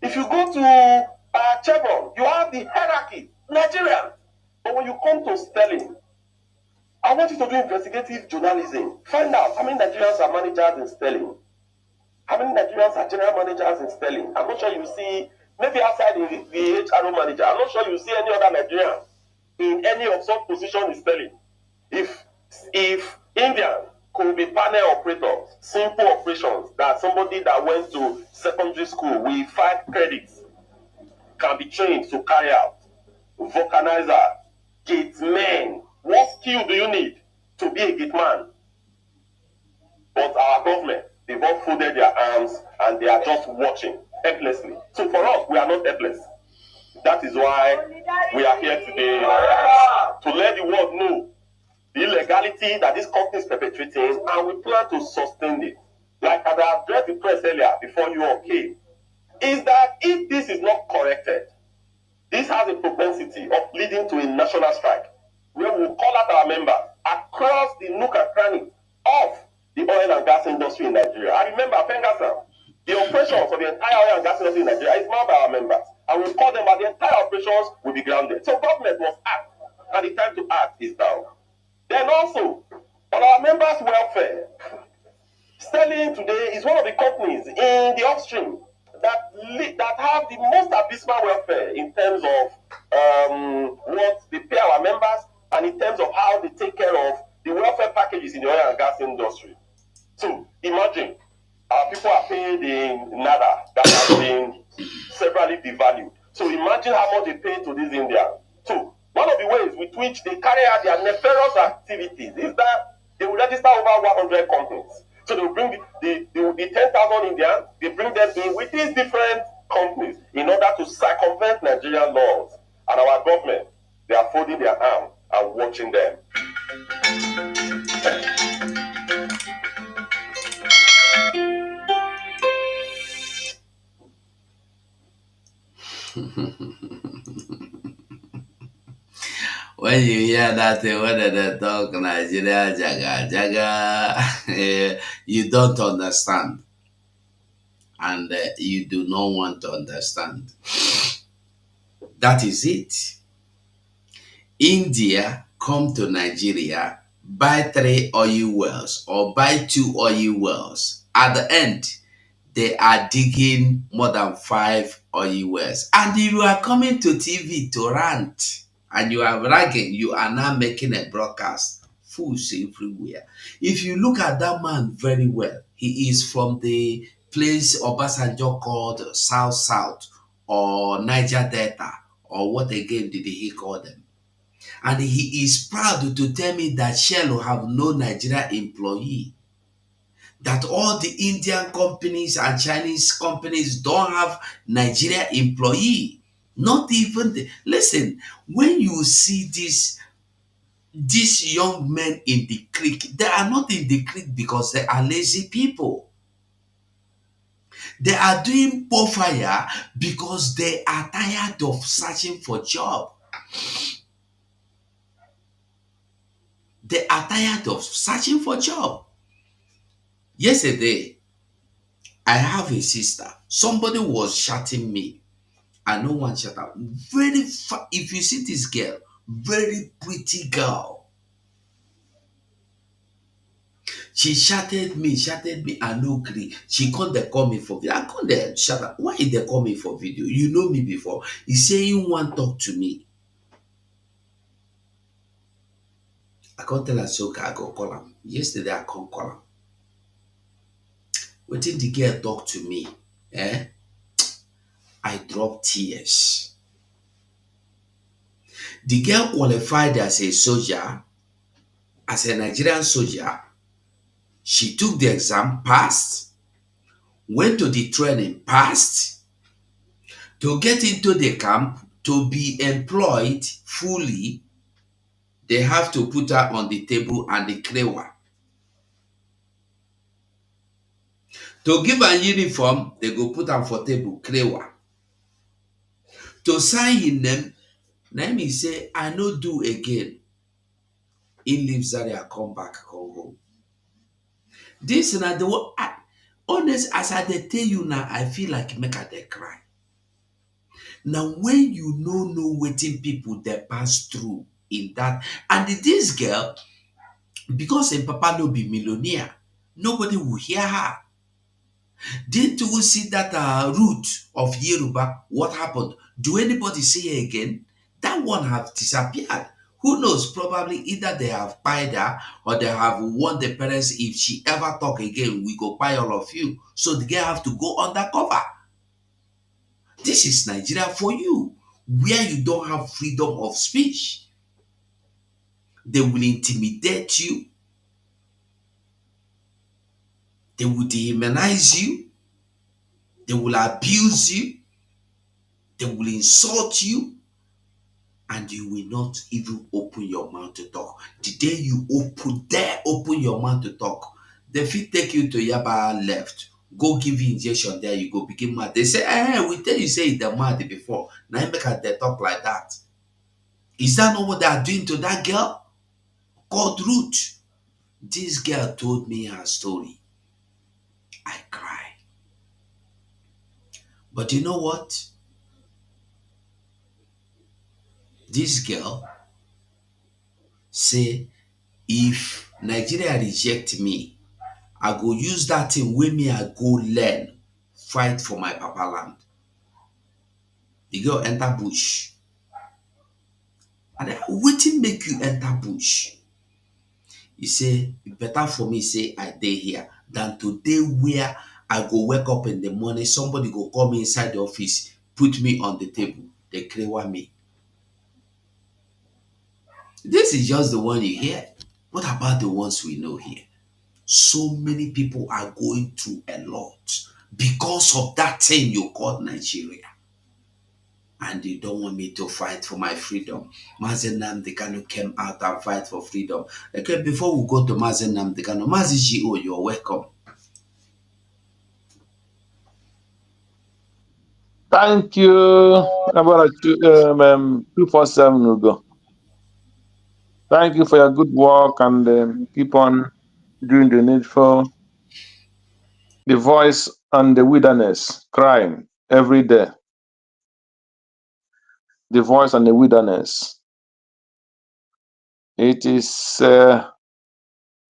If you go to Chevron, you have the hierarchy, Nigerian. But when you come to Sterling, I want you to do investigative journalism. Find out how many Nigerians are managers in Sterling. How many Nigerians are general managers in Sterling? I'm not sure you see, maybe outside the HRO manager, I'm not sure you see any other Nigerian in any of such position in Sterling. If Indian could be panel operators, simple operations, that somebody that went to secondary school with 5 credits can be trained to carry out. Vulcanizer, gate man. What skill do you need to be a gate man? But our government, they've all folded their arms and they are just watching helplessly. So for us, we are not helpless. That is why we are here today to let the world know the illegality that this company is perpetrating, and we plan to sustain it. Like I addressed the press earlier before you all came, is that if this is not corrected, this has a propensity of leading to a national strike, where we will call out our members across the nook and cranny of the oil and gas industry in Nigeria. I remember Pengasa, the operations of the entire oil and gas industry in Nigeria is manned by our members. And we call them, but the entire operations will be grounded. So government must act, and the time to act is now. Then also, on our members' welfare, Sterling today is one of the companies in the upstream that have the most abysmal welfare in terms of what they pay our members and in terms of how they take care of the welfare packages in the oil and gas industry. So imagine, our people are paid in nada that has been severally devalued. So imagine how much they pay to these Indians. So one of the ways with which they carry out their nefarious activities is that they will register over 100 companies. So they will bring the 10,000 Indians, they bring them in with these different companies in order to circumvent Nigerian laws. And our government, they are folding their arms and watching them. When you hear that when they talk Nigeria jaga jaga, you don't understand, and you do not want to understand. That is it. India come to Nigeria, buy 3 oil wells or buy 2 oil wells. At the end, they are digging more than 5 oil wells, and you are coming to TV to rant. And you are bragging, you are now making a broadcast. Fools everywhere. If you look at that man very well, he is from the place Obasanjo called South or Niger Delta, or what again did he call them? And he is proud to tell me that Shell have no Nigeria employee. That all the Indian companies and Chinese companies don't have Nigeria employee. Not even the, listen, when you see these young men in the creek, they are not in the creek because they are lazy people. They are doing fire because they are tired of searching for job. They are tired of searching for job. Yesterday, I have a sister. Somebody was chatting me. I know one shut up. If you see this girl, very pretty girl. She chatted me, I no agree. She come they call me for video. I come there, shut up. Why they call me for video? You know me before. He say you want talk to me. I can't tell her so I go call him. Yesterday I can't call him. Waiting the girl talk to me. Eh? I drop tears. The girl qualified as a soldier, as a Nigerian soldier. She took the exam, passed, went to the training, passed, to get into the camp, to be employed fully, they have to put her on the table and the crewa. To give her uniform, they go put her for table, crewa. To sign in them, Naomi say, I no do again. He leave Zaria, come back, come home. This is not the one. Honest, as I dey tell you now, I feel like make I dey cry. Now, when you know wetin people they pass through in that, and this girl, because her papa no be millionaire, nobody will hear her. Didn't you see that root of Yoruba? What happened? Do anybody see her again? That one have disappeared. Who knows? Probably either they have pied her or they have warned the parents if she ever talk again, we go buy all of you. So the girl have to go undercover. This is Nigeria for you, where you don't have freedom of speech. They will intimidate you. They will dehumanize you. They will abuse you. They will insult you. And you will not even open your mouth to talk. The day you open your mouth to talk, they fit take you to Yaba left. Go give you injection there, you go begin mad. They say, we tell you say they're mad before. Now you make her they talk like that. Is that not what they are doing to that girl? Called Ruth. This girl told me her story. I cried. But you know what? This girl say, if Nigeria reject me, I go use that thing wey me I go learn, fight for my papa land. The girl enter bush. And wetin make you enter bush? He say, it better for me say I dey here than to dey where I go wake up in the morning, somebody go call me inside the office, put me on the table, they crewa me. This is just the one you hear. What about the ones we know here? So many people are going through a lot because of that thing you call Nigeria. And they don't want me to fight for my freedom. Mazi Nnamdi Kanu came out and fight for freedom. Okay, before we go to Mazi Nnamdi Kanu, Mazi G.O., you're welcome. Thank you, about 247 Ugo. Thank you for your good work and keep on doing the needful. The voice on the wilderness, crying every day. The voice on the wilderness. It is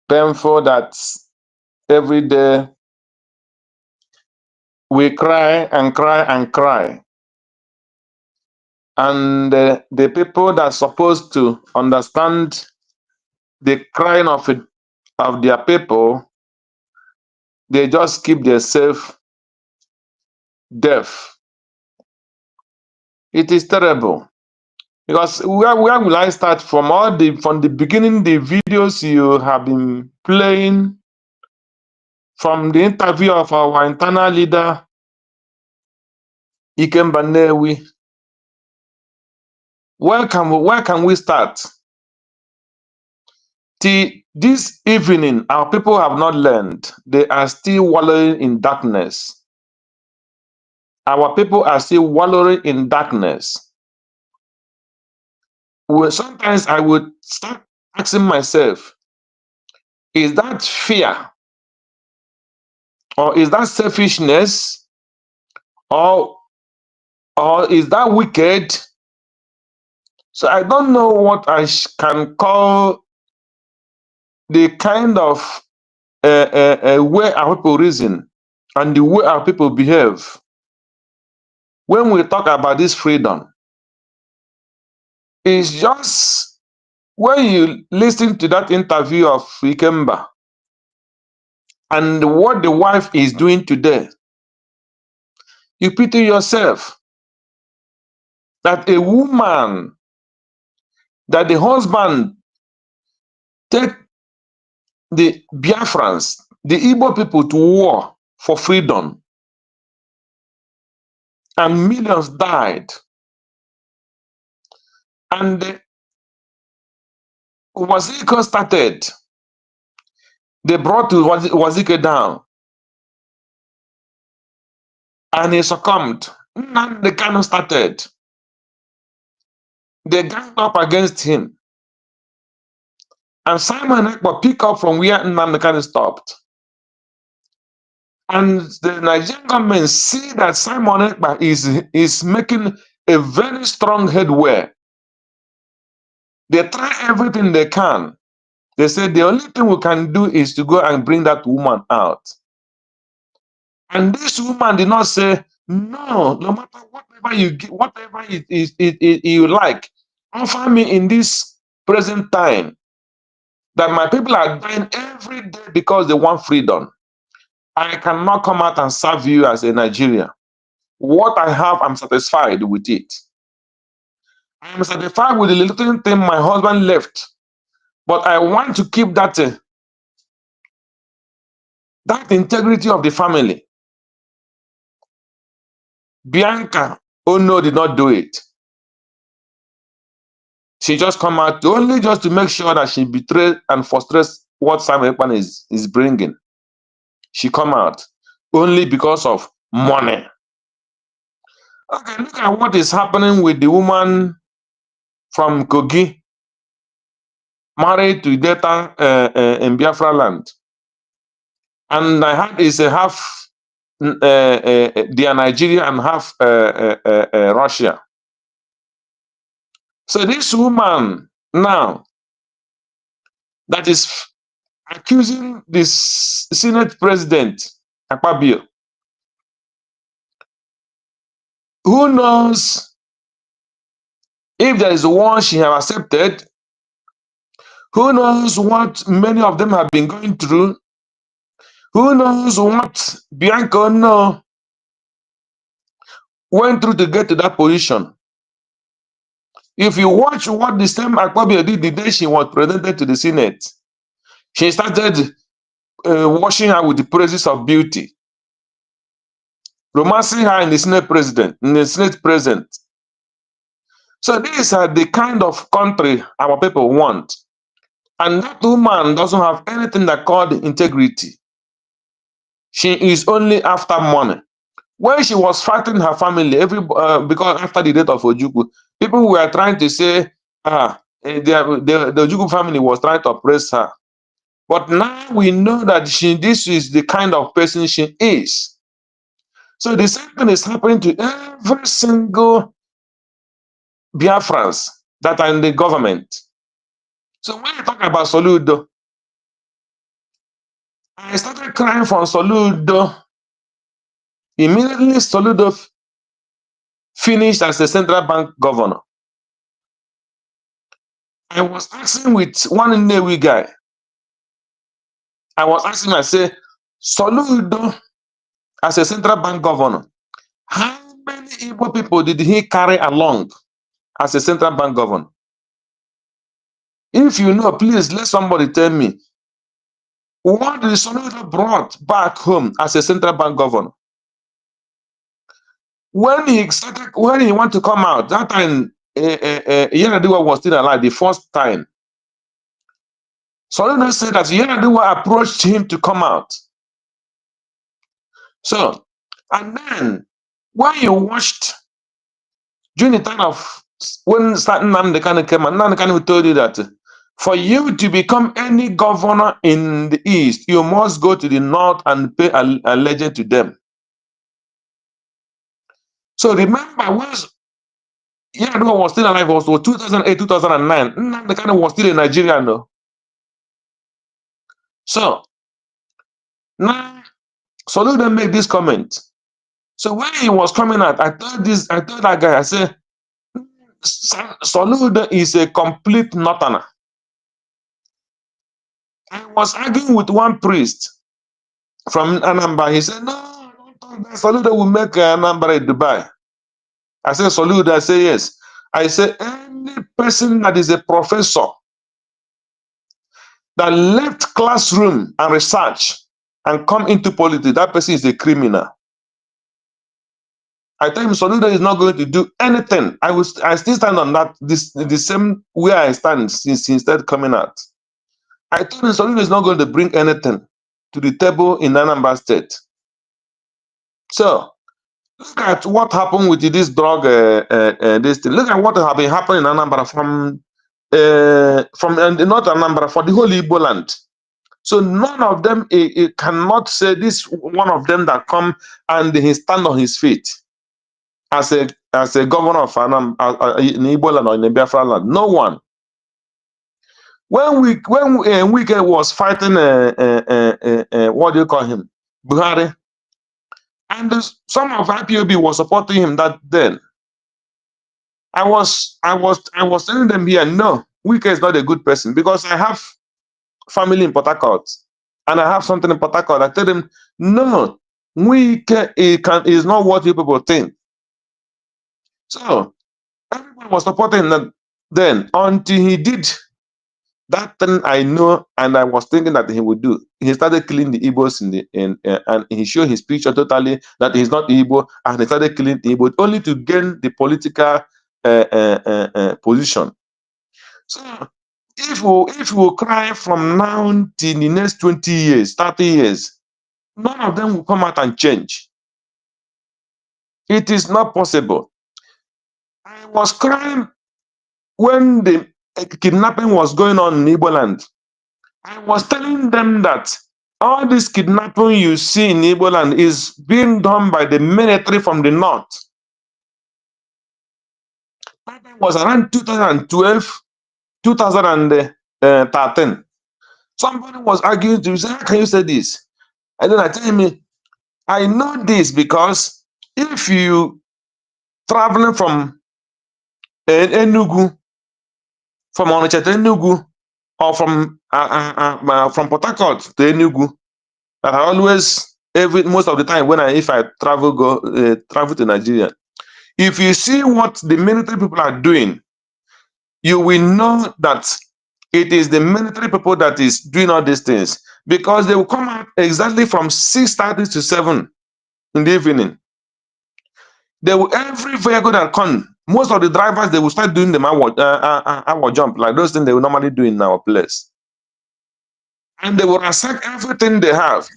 painful that every day we cry and cry and cry. And the people that are supposed to understand the crying of their people, they just keep themselves deaf. It is terrible. Because where will I start from? From the beginning, the videos you have been playing, from the interview of our internal leader, Ikemba Nnewi, Where can we start? Till this evening, our people have not learned. They are still wallowing in darkness. Our people are still wallowing in darkness. Well, sometimes I would start asking myself, is that fear, or is that selfishness, or is that wicked? So I don't know what I can call the kind of way our people reason and the way our people behave when we talk about this freedom. It's just when you listen to that interview of Ikemba and what the wife is doing today, you pity yourself that a woman, that the husband take the Biafrans, the Igbo people to war for freedom, and millions died. And Waziko started, they brought Wazike down, and he succumbed. Nnamdi Kanu started, they ganged up against him, and Simon Ekpa picked up from where Nnamdi Kanu stopped. And the Nigerian government see that Simon Ekpa is making a very strong headway. They try everything they can. They say the only thing we can do is to go and bring that woman out. And this woman did not say, no, no matter whatever you give, whatever you like, offer me in this present time that my people are dying every day because they want freedom. I cannot come out and serve you as a Nigerian. What I have, I'm satisfied with it. I am satisfied with the little thing my husband left, but I want to keep that integrity of the family. Bianca, oh no, did not do it. She just come out only just to make sure that she betrayed and frustrates what Simon Ekpan is bringing. She come out only because of money. Okay, look at what is happening with the woman from Kogi, married to Deta in Biafra land. And I heard it's a half they are Nigeria and half Russia. So this woman now that is accusing this Senate President Akpabio, who knows if there is one she has accepted, who knows what many of them have been going through, who knows what Bianca went through to get to that position. If you watch what the same Akpabio did the day she was presented to the Senate, she started washing her with the praises of beauty, romancing her in the Senate president. So these are the kind of country our people want. And that woman doesn't have anything that called integrity. She is only after money. When she was fighting her family, because after the death of Ojukwu, people were trying to say, the Ojukwu family was trying to oppress her. But now we know that this is the kind of person she is. So the same thing is happening to every single Biafrans that are in the government. So when you talk about Soludo, I started crying for Soludo. Immediately Soludo finished as a central bank governor. I was asking with one Nnewi guy. I was asking, I say, Soludo as a central bank governor, how many Igbo people did he carry along as a central bank governor? If you know, please let somebody tell me. What did Soludo brought back home as a central bank governor? When he went to come out, that time Yar'Adua was still alive the first time, Soludo said that Yar'Adua approached him to come out. So, and then when you watched during the time of when Nnamdi Kanu came, and Nnamdi Kanu told you that for you to become any governor in the East, you must go to the North and pay a legend to them. So remember, when Yar'Adua was still alive, was 2008, 2009. Nnamdi Kanu was still a Nigerian, though. So now Soludo made this comment. So when he was coming out, I told that guy, I said, Soludo is a complete northerner. I was arguing with one priest from Anambra. He said, no, Soludo will make Anambra Dubai. I said, Soludo, I say yes. I said, any person that is a professor that left classroom and research and come into politics, that person is a criminal. I tell him Soludo is not going to do anything. I still stand on that, the same way I stand since he started coming out. I told him Soludo is not going to bring anything to the table in Anambra State. So look at what happened with this drug, this thing. Look at what has been happening in Anambra from not Anambra, for the whole Igbo land. So none of them cannot say this one of them that come and he stand on his feet as a governor of Anambra in Igbo land or in the Biafra land. No one. When Wike was fighting, what do you call him, Buhari, and some of IPOB was supporting him that then. I was telling them here, no, Wike is not a good person because I have family in Port Harcourt and I have something in Port Harcourt. I tell them, no, Wike is not what you people think. So everyone was supporting that then until he did that thing I know and I was thinking that he would do. He started killing the Igbos and he showed his picture totally that he's not Igbo, and he started killing the Igbo only to gain the political position. So if we cry from now till the next 20 years, 30 years, none of them will come out and change. It is not possible. I was crying when the kidnapping was going on in Igbo land. I was telling them that all this kidnapping you see in Igbo land is being done by the military from the north. That was around 2012, 2013. Somebody was arguing to me, say, how can you say this? And then I tell me, I know this because if you traveling from Enugu, from Onitsha to Enugu, or from Port Harcourt to Enugu, that I always most of the time when if I travel to Nigeria, if you see what the military people are doing, you will know that it is the military people that is doing all these things, because they will come out exactly from 6:30 to 7 in the evening. They will, every vehicle that come, most of the drivers, they will start doing the hour jump, like those things they will normally do in our place, and they will ransack everything they have.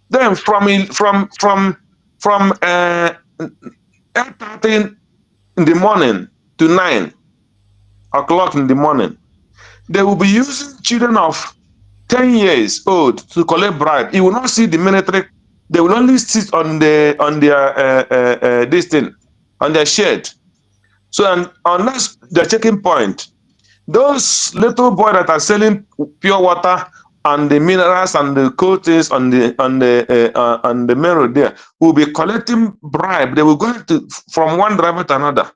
Then from 8:30 in the morning to 9 o'clock in the morning, they will be using children of 10 years old to collect bribe. You will not see the military. They will only sit on their this thing, on their shed. So unless the checking point, those little boys that are selling pure water and the minerals and the coatings on the main road there will be collecting bribe. They will go from one driver to another,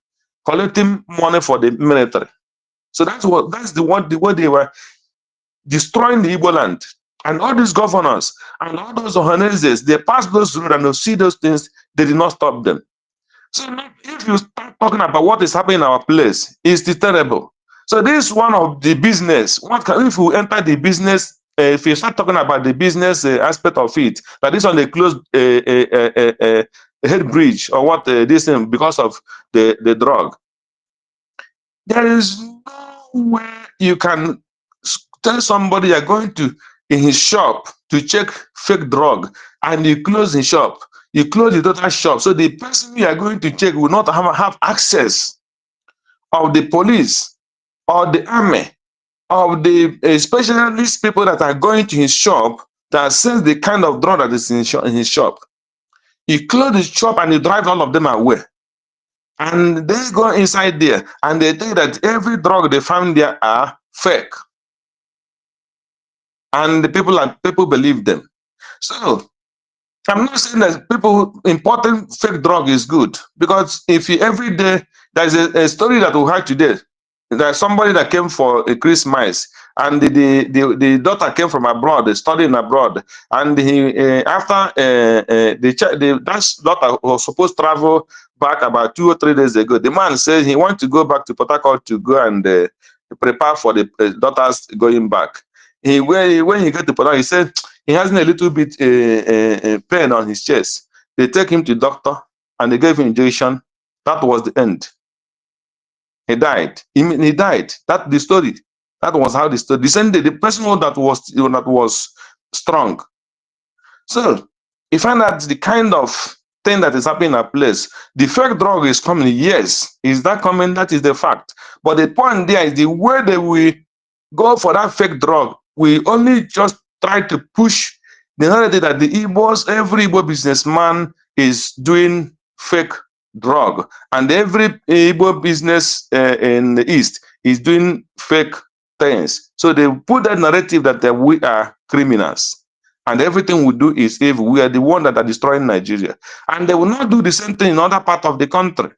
collecting money for the military. So that's the way they were destroying the Igbo land. And all these governors and all those Ohanezes, they pass those roads and they see those things, they did not stop them. So now, if you start talking about what is happening in our place, it's terrible. So this is one of the business. If you enter the business, if you start talking about the business aspect of it, that is on the closed head bridge or what this thing because of the drug. There is no way you can tell somebody you're going to in his shop to check fake drug and you close his shop. You close the total shop. So the person you are going to check will not have access of the police or the army of the specialist people that are going to his shop that sells the kind of drug that is in his shop. You close the shop and you drive all of them away. And they go inside there and they think that every drug they found there are fake. And the people believe them. So I'm not saying that people importing fake drug is good, because if you every day there's a story that we had today. There's somebody that came for a Christmas, and the daughter came from abroad, studying abroad, and he after that daughter was supposed to travel back about 2 or 3 days ago. The man said he wants to go back to Port Harcourt to go and prepare for the daughter's going back. When he got to Port Harcourt, he said he has a little bit pain on his chest. They take him to doctor and they gave him injection. That was the end. He died. He died. That's the story. That was how the story. The person that was strong. So you find that the kind of thing that is happening in a place, the fake drug is coming. Yes, is that coming? That is the fact. But the point there is the way that we go for that fake drug. We only just try to push the narrative that the Igbos, every Igbo businessman is doing fake drug, and every Igbo business in the East is doing fake things. So they put that narrative that we are criminals. And everything we do is evil. We are the one that are destroying Nigeria. And they will not do the same thing in other part of the country.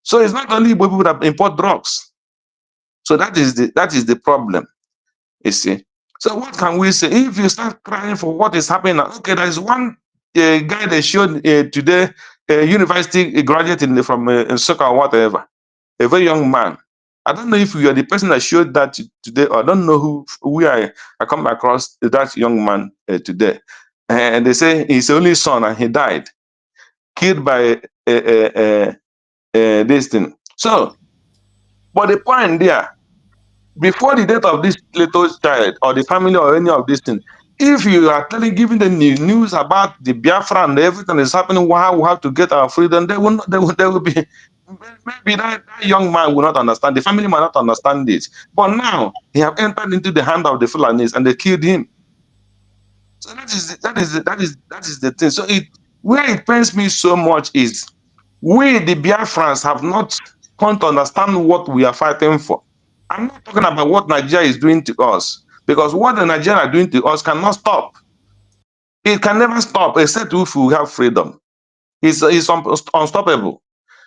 So it's not only Igbo people that import drugs. So that is the problem, you see. So what can we say? If you start crying for what is happening, okay, there is one guy they showed today, a university graduate from Nsukka or whatever, a very young man. I don't know if you are the person that showed that today, or I don't know who I come across that young man today. And they say his only son and he died, killed by this thing. So, but the point there, before the death of this little child or the family or any of these things, if you are giving the news about the Biafra and everything that's happening, how we have to get our freedom, they will be, maybe that young man will not understand. The family might not understand this. But now he have entered into the hand of the Fulanis and they killed him. So that is the thing. So where it pains me so much is we, the Biafrans, have not come to understand what we are fighting for. I'm not talking about what Nigeria is doing to us, because what the Nigerians are doing to us cannot stop. It can never stop except if we have freedom. It's unstoppable.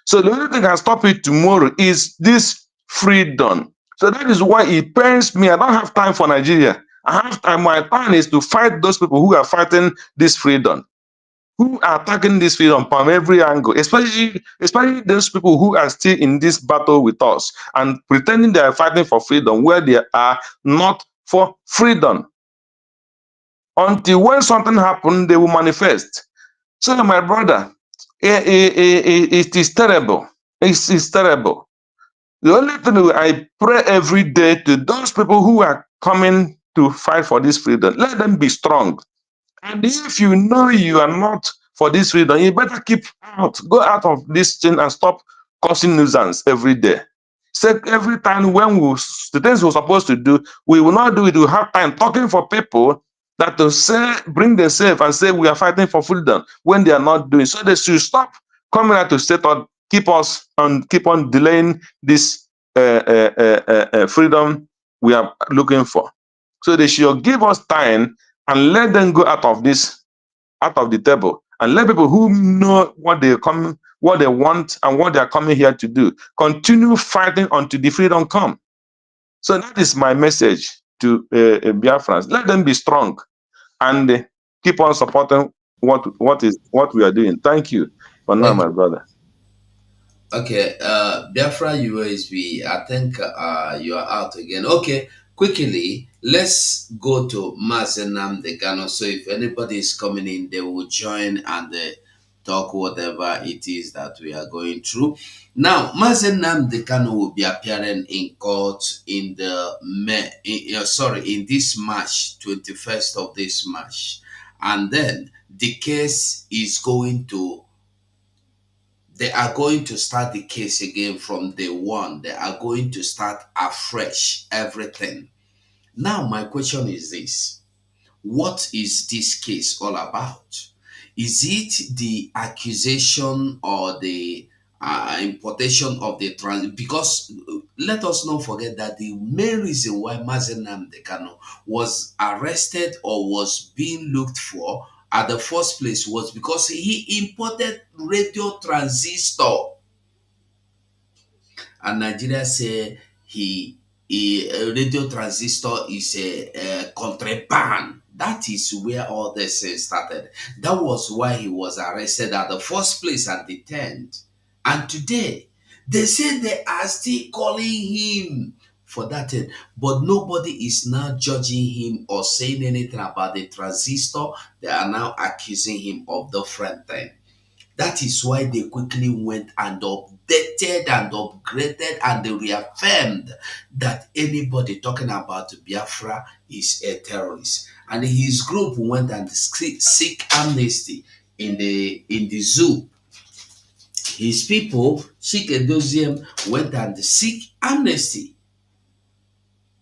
So the only thing that can stop it tomorrow is this freedom. So that is why it pains me. I don't have time for Nigeria. I have time. My time is to fight those people who are fighting this freedom, who are attacking this freedom from every angle, especially those people who are still in this battle with us and pretending they are fighting for freedom where they are not for freedom. Until when something happens, they will manifest. So, my brother, it is terrible. It's terrible. The only thing I pray every day to those people who are coming to fight for this freedom, let them be strong. And if you know you are not for this freedom, you better keep out, go out of this thing and stop causing nuisance every day. So every time when the things we're supposed to do, we will not do it. We have time talking for people that to say, bring themselves and say we are fighting for freedom when they are not doing. So they should stop coming out to set up, keep on delaying this freedom we are looking for. So they should give us time and let them go out of the table, and let people who know what they want and what they are coming here to do continue fighting until the freedom come. So that is my message to Biafrans. Let them be strong and keep on supporting what we are doing. Thank you for now, my brother. Okay, Biafra USB, I think you are out again. Okay, quickly, let's go to Mazi Nnamdi Kanu. So if anybody is coming in, they will join and talk whatever it is that we are going through. Now, Mazi Nnamdi Kanu will be appearing in court in the in this March, 21st of this March, and then the case is going to. They are going to start the case again from day one. They are going to start afresh everything. Now, my question is this. What is this case all about? Is it the accusation or the importation of the because let us not forget that the main reason why Mazi Nnamdi Kanu was arrested or was being looked for at the first place was because he imported radio transistor, and Nigeria say a radio transistor is a contraband. That is where all this started. That was why he was arrested at the first place and detained. And today, they say they are still calling him for that thing. But nobody is now judging him or saying anything about the transistor. They are now accusing him of different things. That is why they quickly went and updated and upgraded and they reaffirmed that anybody talking about Biafra is a terrorist. And his group went and seek amnesty in the zoo. His people, Shikedozium, went and seek amnesty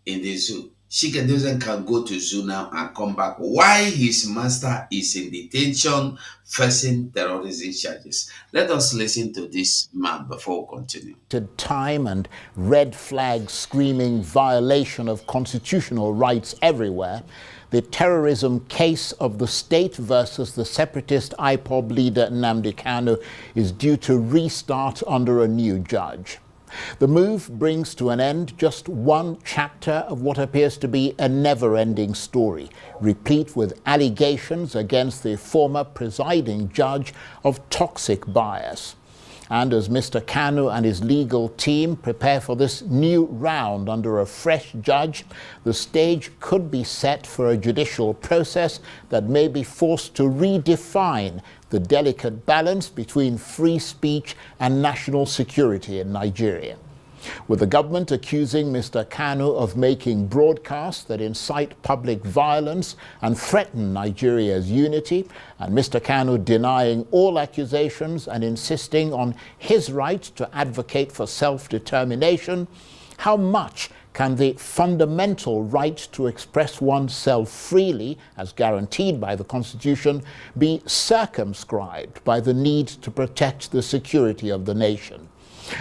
in the zoo. Shikedozium can go to zoo now and come back. Why his master is in detention facing terrorism charges. Let us listen to this man before we continue. Time and red flag screaming violation of constitutional rights everywhere, the terrorism case of the state versus the separatist IPOB leader Nnamdi Kanu is due to restart under a new judge. The move brings to an end just one chapter of what appears to be a never-ending story, replete with allegations against the former presiding judge of toxic bias. And as Mr. Kanu and his legal team prepare for this new round under a fresh judge, the stage could be set for a judicial process that may be forced to redefine the delicate balance between free speech and national security in Nigeria. With the government accusing Mr. Kanu of making broadcasts that incite public violence and threaten Nigeria's unity, and Mr. Kanu denying all accusations and insisting on his right to advocate for self-determination, how much can the fundamental right to express oneself freely, as guaranteed by the Constitution, be circumscribed by the need to protect the security of the nation?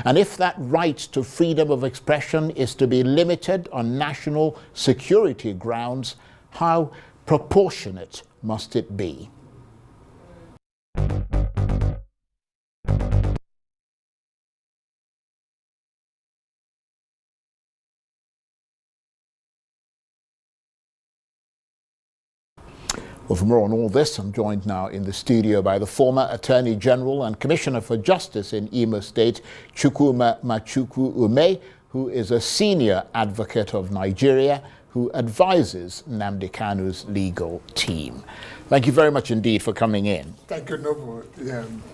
And if that right to freedom of expression is to be limited on national security grounds, how proportionate must it be? Well, for more on all this, I'm joined now in the studio by the former Attorney General and Commissioner for Justice in Imo State, Chukwuma Machuku Ume, who is a senior advocate of Nigeria, who advises Nnamdi Kanu's legal team. Thank you very much indeed for coming in. Thank you, Noble,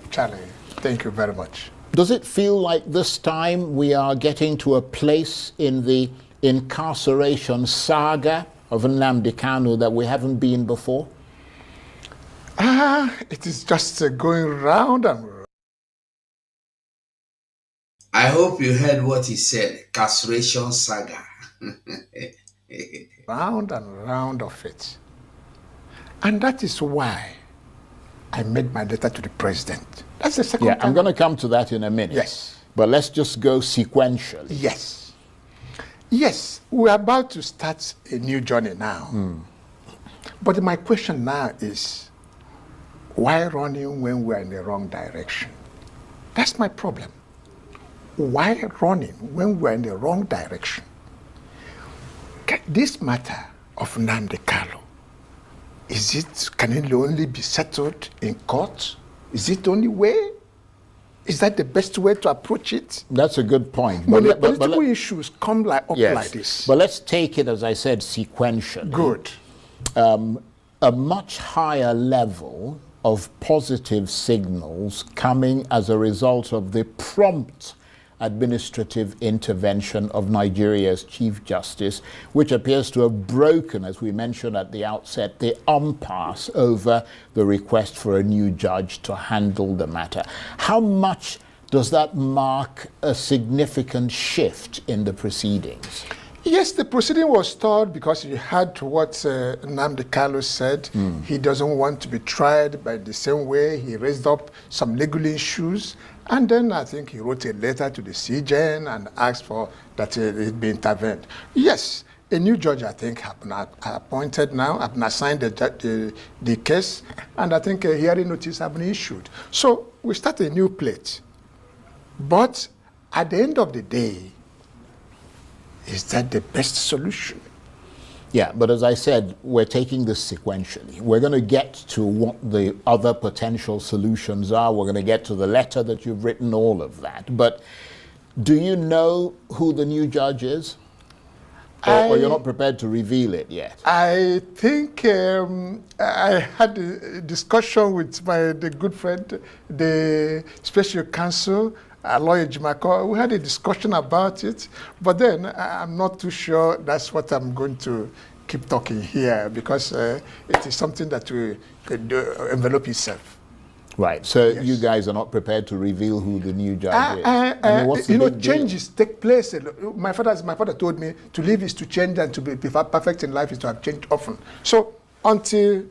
Charlie. Thank you very much. Does it feel like this time we are getting to a place in the incarceration saga of Nnamdi Kanu that we haven't been before? It is just going round and round. I hope you heard what he said, castration saga. Round and round of it. And that is why I made my letter to the president. That's the second time. I'm going to come to that in a minute. Yes. But let's just go sequentially. Yes. Yes, we're about to start a new journey now. But my question now is, why running when we're in the wrong direction? That's my problem. Why running when we're in the wrong direction? This matter of Nnamdi Kanu, can it only be settled in court? Is it the only way? Is that the best way to approach it? That's a good point. When the political issues come up like this. But let's take it, as I said, sequentially. Good. A much higher level of positive signals coming as a result of the prompt administrative intervention of Nigeria's Chief Justice, which appears to have broken, as we mentioned at the outset, the impasse over the request for a new judge to handle the matter. How much does that mark a significant shift in the proceedings? Yes, the proceeding was stalled because you heard what Nnamdi Kanu said. He doesn't want to be tried by the same way. He raised up some legal issues. And then I think he wrote a letter to the CJN and asked for that it be intervened. Yes, a new judge, I think, have been appointed now, have been assigned the case, and I think a hearing notice have been issued. So we start a new plate. But at the end of the day, is that the best solution? Yeah, but as I said, we're taking this sequentially. We're going to get to what the other potential solutions are. We're going to get to the letter that you've written, all of that. But do you know who the new judge is? Or you're not prepared to reveal it yet? I think I had a discussion with the good friend, the special counsel, Lawyer Jimako. We had a discussion about it, but then I'm not too sure that's what I'm going to keep talking here, because it is something that we could envelop itself. Right, so yes. You guys are not prepared to reveal who the new judge is. I mean, changes take place. My father told me to live is to change, and to be perfect in life is to have changed often. So until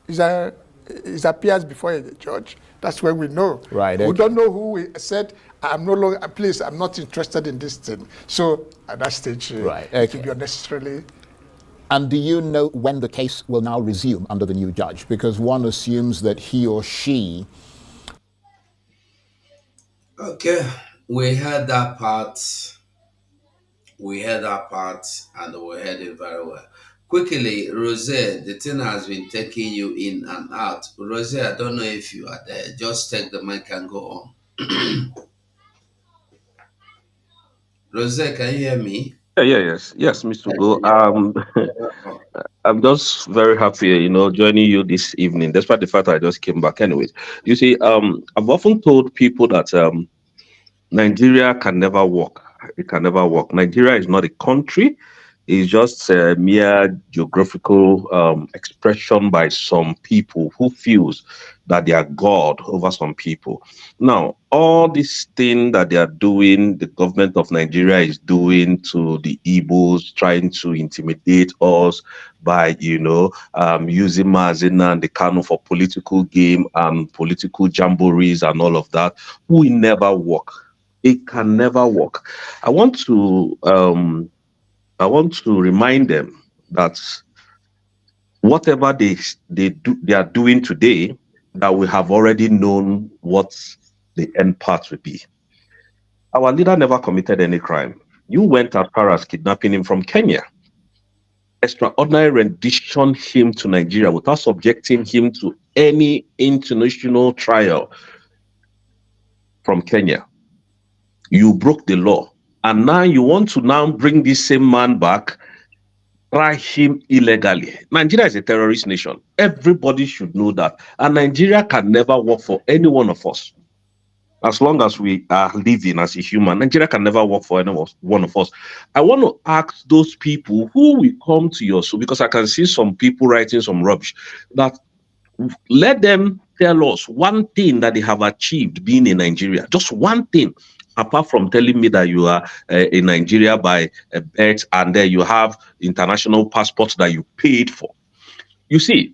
it appears before a judge, that's when we know. Right. We don't know who we said, I'm no longer, please, I'm not interested in this thing. So at that stage, right. It will be unnecessarily. And do you know when the case will now resume under the new judge? Because one assumes that he or she... Okay, we heard that part. We heard that part, and we heard it very well. Quickly, Rose, the thing has been taking you in and out. Rose, I don't know if you are there. Just take the mic and go on. Rose, can you hear me? Yes, Mr. Go. I'm just very happy, joining you this evening, despite the fact I just came back. Anyways, you see, I've often told people that Nigeria can never work. It can never work. Nigeria is not a country. It's just a mere geographical expression by some people who feels that they are God over some people. Now, all this thing that they are doing, the government of Nigeria is doing to the Igbos, trying to intimidate us by, using Mazi Nnamdi Kanu for political game and political jamborees and all of that, will never work. It can never work. I want to remind them that whatever they are doing today, that we have already known what the end part will be. Our leader never committed any crime. You went as far as kidnapping him from Kenya. Extraordinary rendition him to Nigeria without subjecting him to any international trial from Kenya. You broke the law. And now you want to now bring this same man back, try him illegally. Nigeria is a terrorist nation. Everybody should know that. And Nigeria can never work for any one of us. As long as we are living as a human, Nigeria can never work for any one of us. I want to ask those people who will come to your show, because I can see some people writing some rubbish, that let them tell us one thing that they have achieved being in Nigeria. Just one thing. Apart from telling me that you are in Nigeria by birth and then you have international passports that you paid for. You see,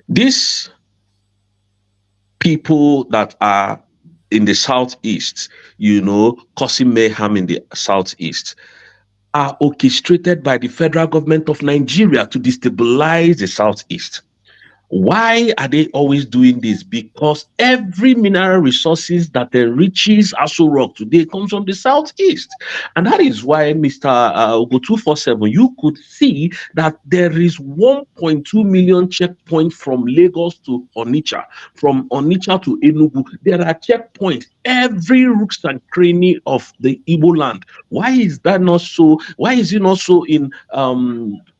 these people that are in the Southeast, causing mayhem in the Southeast, are orchestrated by the federal government of Nigeria to destabilize the Southeast. Why are they always doing this? Because every mineral resources that enriches Aso Rock today comes from the Southeast. And that is why, Mr. Ogo 247, you could see that there is 1.2 million checkpoints from Lagos to Onitsha, from Onitsha to Enugu. There are checkpoints every rooks and cranny of the Igbo land. Why is that not so? Why is it not so in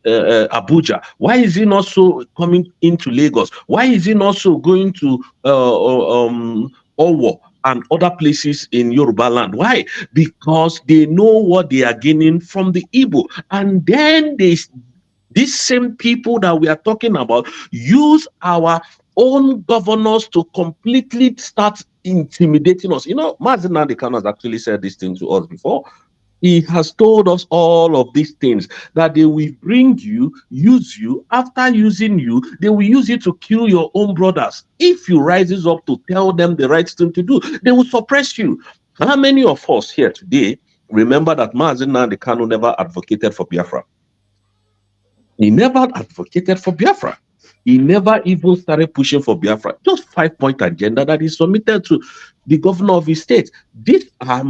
Abuja? Why is he not so coming into Lagos? Why is he not so going to Owo and other places in Yoruba land? Why? Because they know what they are gaining from the Igbo. And then these same people that we are talking about use our own governors to completely start intimidating us. You know, Mazi Nnamdi Kanu has actually said this thing to us before. He has told us all of these things, that they will bring you, use you. After using you, they will use you to kill your own brothers. If you rises up to tell them the right thing to do, they will suppress you. How many of us here today remember that Mazi Nnamdi Kanu never advocated for Biafra? He never advocated for Biafra. He never even started pushing for Biafra. Just 5-point agenda that he submitted to the governor of his state. These are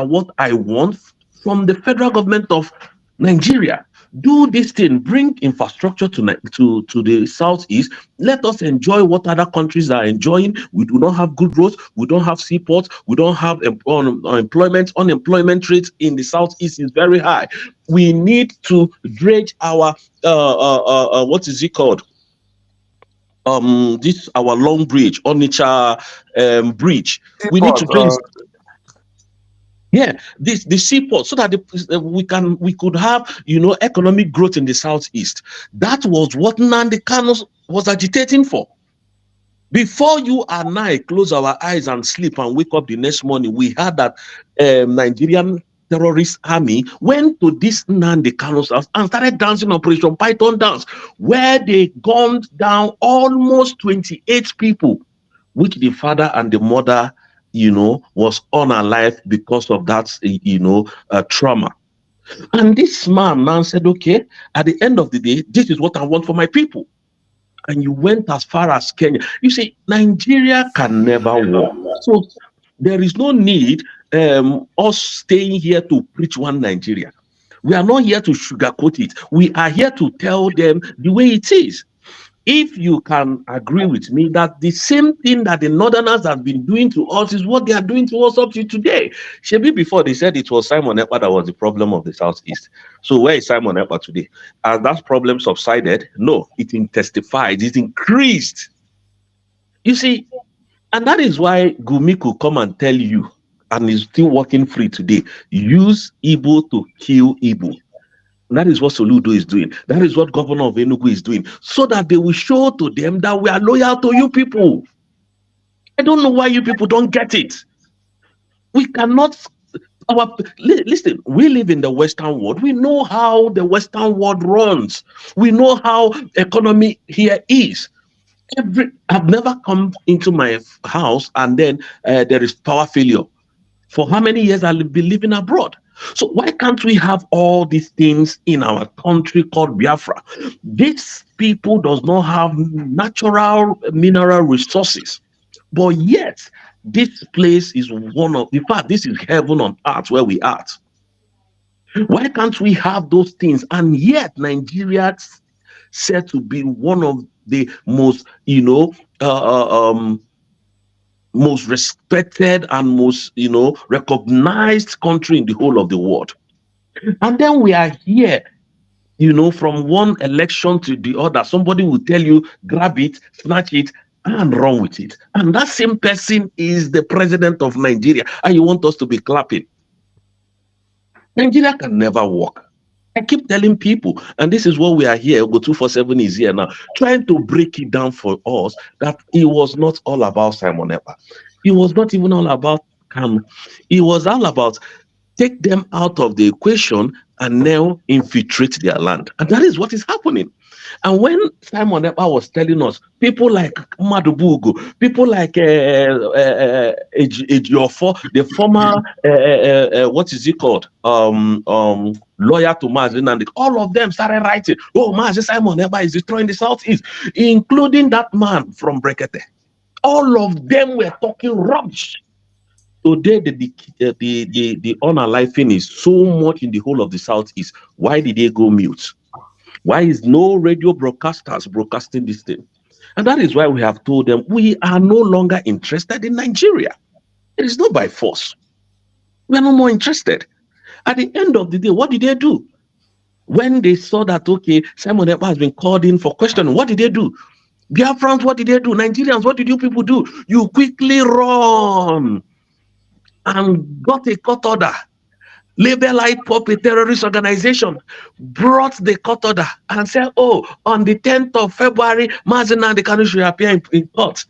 what I want from the federal government of Nigeria. Do this thing, bring infrastructure to the southeast. Let us enjoy what other countries are enjoying. We do not have good roads. We don't have seaports. We don't have employment. Unemployment rate in the southeast is very high. We need to dredge our what is it called? This our long bridge, Onitsha bridge. We need to dredge. Yeah, the seaport, so that we could have, you know, economic growth in the southeast. That was what Nnamdi Kanu was agitating for. Before you and I close our eyes and sleep and wake up the next morning, we heard that Nigerian terrorist army went to this Nnamdi Kanu's house and started dancing Operation Python dance, where they gunned down almost 28 people, which the father and the mother, you know, was unalive because of that, you know, trauma. And this man now said, okay, at the end of the day, this is what I want for my people. And you went as far as Kenya. You see, Nigeria can never work. So there is no need us staying here to preach one Nigeria. We are not here to sugarcoat it. We are here to tell them the way it is. If you can agree with me that the same thing that the Northerners have been doing to us is what they are doing to us up to today. Shebi, before they said it was Simon Ekpa that was the problem of the Southeast. So where is Simon Ekpa today? Has that problem subsided? No, it intensified, it increased. You see, and that is why Gumi could come and tell you, and is still working free today, use Igbo to kill Igbo. That is what Soludo is doing. That is what Governor of Enugu is doing, so that they will show to them that we are loyal to you people. I don't know why you people don't get it. We cannot. Listen, we live in the Western world. We know how the Western world runs. We know how economy here is. I've never come into my house and then there is power failure. For how many years I've been living abroad? So why can't we have all these things in our country called Biafra? These people does not have natural mineral resources, but yet this place is in fact, this is heaven on earth where we are. Why can't we have those things? And yet Nigeria said to be one of the most, you know, most respected and most, you know, recognized country in the whole of the world. And then we are here, you know, from one election to the other. Somebody will tell you, grab it, snatch it, and run with it. And that same person is the president of Nigeria. And you want us to be clapping. Nigeria can never work. I keep telling people, and this is what we are here, Go 247 is here now, trying to break it down for us, that it was not all about Simon Ekpa. It was not even all about Kanu. It was all about take them out of the equation and now infiltrate their land. And that is what is happening. And when Simon Ekpa was telling us, people like Madubugu, people like Ejiofo, the former, what is it called? Lawyer to Mazi Nnamdi, all of them started writing, oh, Mazi Simon Ekpa is destroying the Southeast, including that man from Brekete. All of them were talking rubbish. Today, the unaliving is so much in the whole of the Southeast. Why did they go mute? Why is no radio broadcasters broadcasting this thing? And that is why we have told them we are no longer interested in Nigeria. It is not by force. We are no more interested. At the end of the day, what did they do? When they saw that, okay, Simon Ekpa has been called in for questioning, what did they do? Biafrans, what did they do? Nigerians, what did you people do? You quickly run and got a court order. Label IPOP a terrorist organization, brought the court order and said, oh, on the 10th of February, Mazi Nnamdi Kanu should appear in court,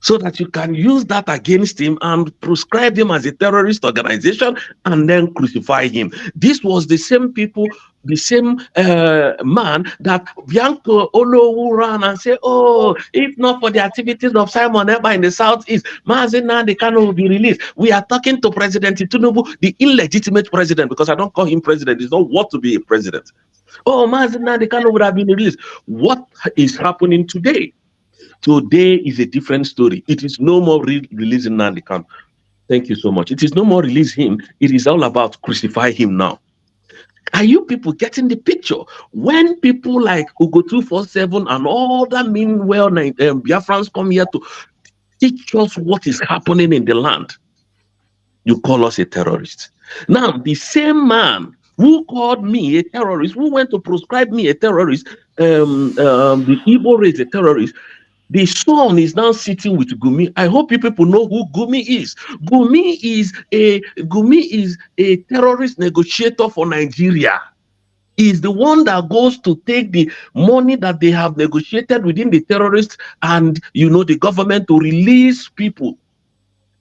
so that you can use that against him and proscribe him as a terrorist organization and then crucify him. This was the same people, the same man that Bianco Olowu ran and said, oh, if not for the activities of Simon Ekpa in the southeast, Mazi Nnamdi Kanu will be released. We are talking to President Tinubu, the illegitimate president, because I don't call him president. He's not worth to be a president. Oh, Mazi Nnamdi Kanu would have been released. What is happening today? Today is a different story. It is no more releasing Nnamdi Kanu. Thank you so much. It is no more release him. It is all about crucify him now. Are you people getting the picture? When people like Ugo 247 and all that meanwhile Biafrans come here to teach us what is happening in the land, you call us a terrorist. Now, the same man who called me a terrorist, who went to proscribe me a terrorist, the Igbo race a terrorist, the son is now sitting with Gumi. I hope you people know who Gumi is. Gumi is a terrorist negotiator for Nigeria. Is the one that goes to take the money that they have negotiated within the terrorists and the government to release people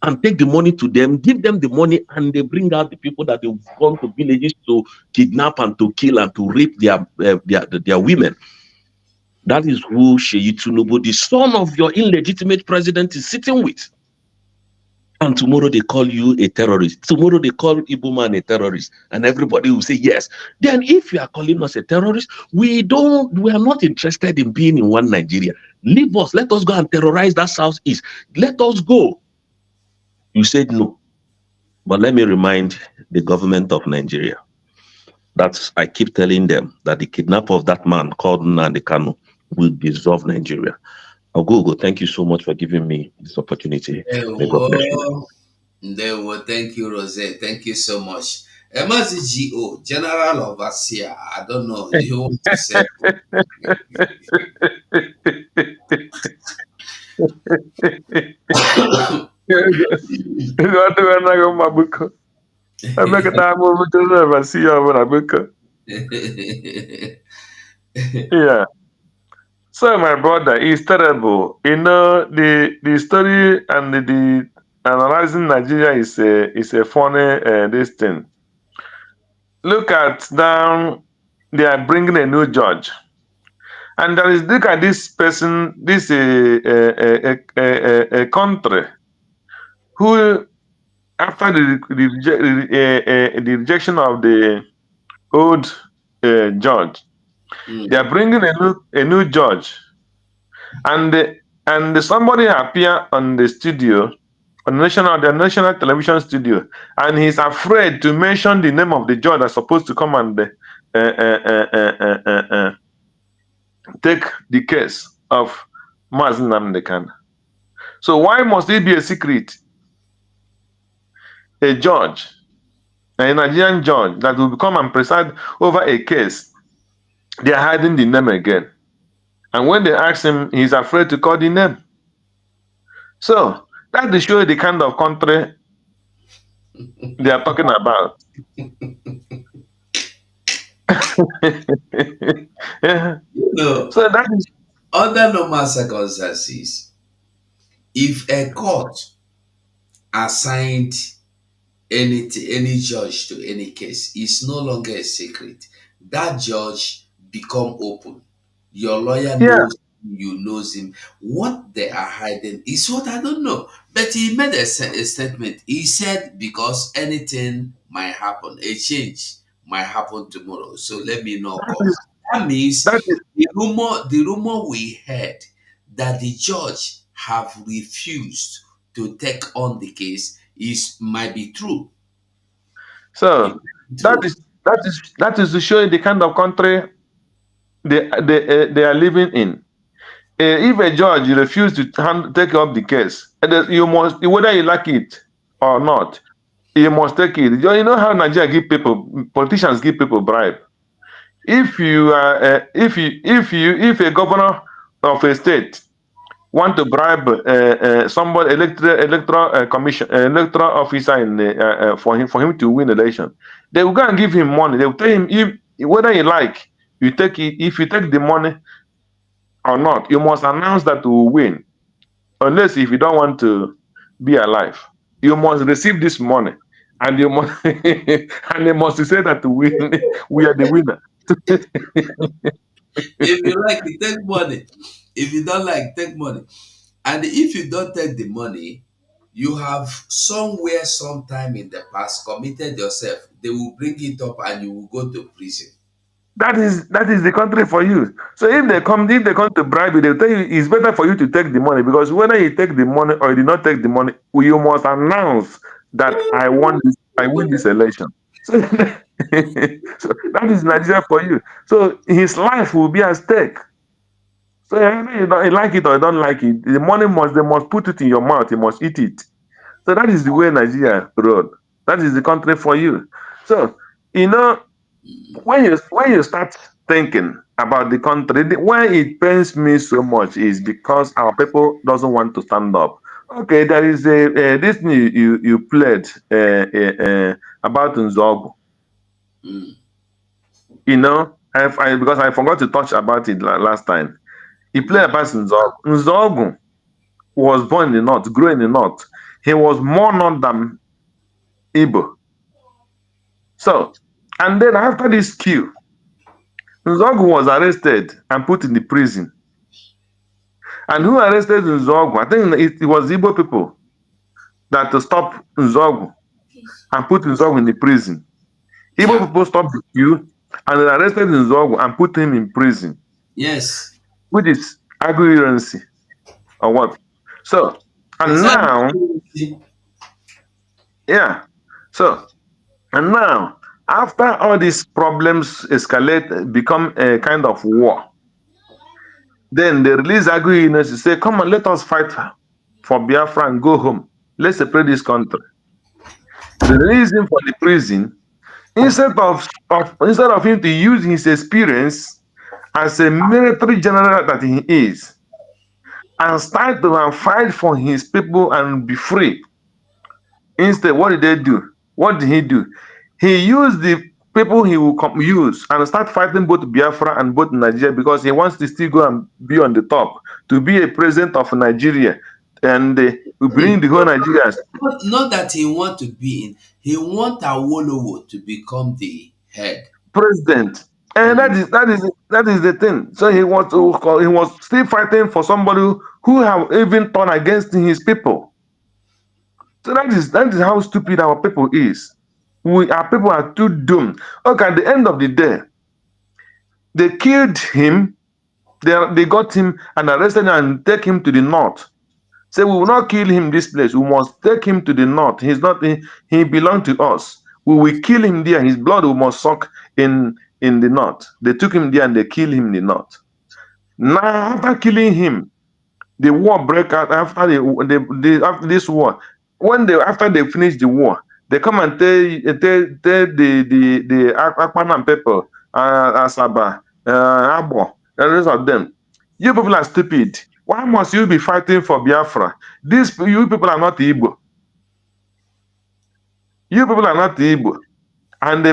and take the money to them, give them the money, and they bring out the people that they've gone to villages to kidnap and to kill and to rape their women. That is who Sheyi Tinubu, the son of your illegitimate president, is sitting with. And tomorrow they call you a terrorist. Tomorrow they call Igbo man a terrorist. And everybody will say yes. Then if you are calling us a terrorist, we are not interested in being in one Nigeria. Leave us. Let us go and terrorize that southeast. Let us go. You said no. But let me remind the government of Nigeria that I keep telling them that the kidnap of that man called Nnamdi Kanu will dissolve Nigeria. Ogogo, thank you so much for giving me this opportunity. May God bless you. Thank you, Rose. Thank you so much. Mazi G.O., General Overseer, I don't know, do you want to say? Yeah. So my brother, it's terrible. The story and the analyzing Nigeria is a funny this thing. Look at now, they are bringing a new judge, and look at this person, this a country who, after the rejection of the old judge, they are bringing a new judge, and somebody appear on the studio, on the national television studio, and he's afraid to mention the name of the judge that's supposed to come and take the case of Mazi Nnamdi Kanu. So why must it be a secret? A judge, a Nigerian judge that will come and preside over a case, they are hiding the name again. And when they ask him, he's afraid to call the name. So that will show the kind of country they are talking about. Yeah. So that is under normal circumstances. If a court assigned any judge to any case, it's no longer a secret. That judge become open. Your lawyer knows you knows him. What they are hiding is what I don't know. But he made a statement. He said because anything might happen, a change might happen tomorrow. So let me know. That means the rumor we heard that the judge have refused to take on the case might be true. So that is to show the kind of country they are living in. If a judge refuses to take up the case, you must, whether you like it or not, you must take it. You know how Nigeria give people, politicians give people bribe. if you if a governor of a state want to bribe somebody electoral commission electoral officer in for him to win election, they will go and give him money. They will tell him if whether you like you take it. If you take the money or not, you must announce that you will win. Unless if you don't want to be alive, you must receive this money, and you must and they must say that we are the winner. If you like, you take money. If you don't like, take money. And if you don't take the money, you have somewhere, sometime in the past, committed yourself. They will bring it up and you will go to prison. That is the country for you. So if they come to bribe you, they'll tell you it's better for you to take the money, because whether you take the money or you did not take the money, you must announce that I win this election. So, so that is Nigeria for you. So his life will be at stake. So either you like it or you don't like it, the money they must put it in your mouth, you must eat it. So that is the way Nigeria road. That is the country for you. So you know, when you start thinking about the country, why it pains me so much is because our people doesn't want to stand up. Okay, there is this thing you played about Nzogu. You know, because I forgot to touch about it last time. He played about Nzogu. Nzogu was born in the north, grew in the north. He was more north than Igbo. So, and then after this coup, Nzogu was arrested and put in the prison. And who arrested Nzogu? I think it was Igbo people that stopped Nzogu and put Nzogu in the prison. Igbo people stopped the coup and arrested Nzogu and put him in prison. Yes. Which is aggravacy or what? So, and now, yeah. So, and now, after all these problems escalate, become a kind of war, then they release agreements to say, come on, let us fight for Biafra and go home. Let's separate this country. They release him from the prison instead of him to use his experience as a military general that he is and start to fight for his people and be free. Instead, what did they do? What did he do? He used the people he will use and start fighting both Biafra and both Nigeria, because he wants to still go and be on the top, to be a president of Nigeria and bring the whole Nigeria. Not that he want to be in, he want Awolowo to become the head President. And that is the thing. So he was still fighting for somebody who have even turned against his people. So that is how stupid our people is. Our people are too doomed. Okay, at the end of the day, they killed him. They got him and arrested him and take him to the north. Say, we will not kill him this place. We must take him to the north. He belonged to us. We will kill him there. His blood we must suck in the north. They took him there and they killed him in the north. Now, after killing him, the war break out after after this war. After they finish the war, they come and tell the Akpan people, Asaba, Abo, the rest of them, you people are stupid. Why must you be fighting for Biafra? You people are not Igbo. You people are not Igbo. And they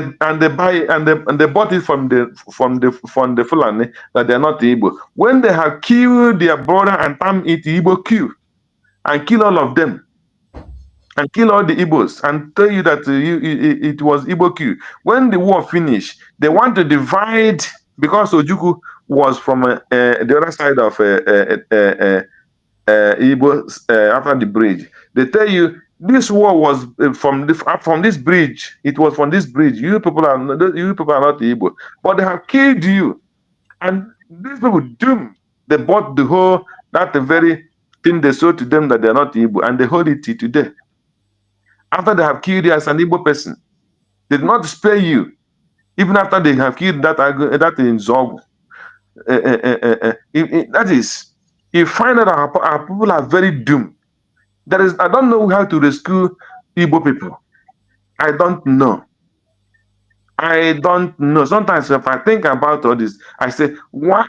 bought it from the Fulani that they're not Igbo. When they have killed their brother and term it Igbo kill and kill all of them and kill all the Igbos and tell you that it was Igbo kill. When the war finished, they want to divide, because Ojukwu was from the other side of Igbo after the bridge. They tell you this war was from this bridge. It was from this bridge. You people are not Igbo, but they have killed you, and these people doomed. They bought the very thing they sold to them that they are not Igbo, and they hold it till today. After they have killed you as an Igbo person, they did not spare you, even after they have killed that in Zogu. That is, you find that our people are very doomed. I don't know how to rescue Igbo people. I don't know. I don't know. Sometimes if I think about all this, I say, why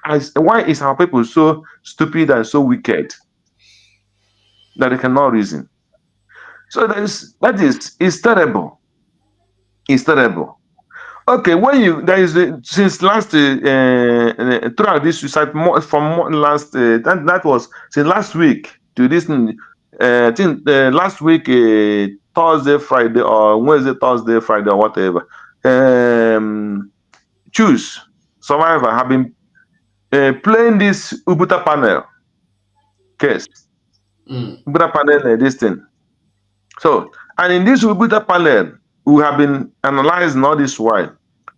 is our people so stupid and so wicked that they cannot reason? So it's terrible. It's terrible. Okay, when you there is since last throughout this suicide last that was since last week to this last week Thursday, Friday, or Wednesday, Thursday, Friday, or whatever. Choose Survivor have been playing this Ubuta panel case. Ubuta panel this thing. So, and in this Ubuta panel, we have been analyzing all this while.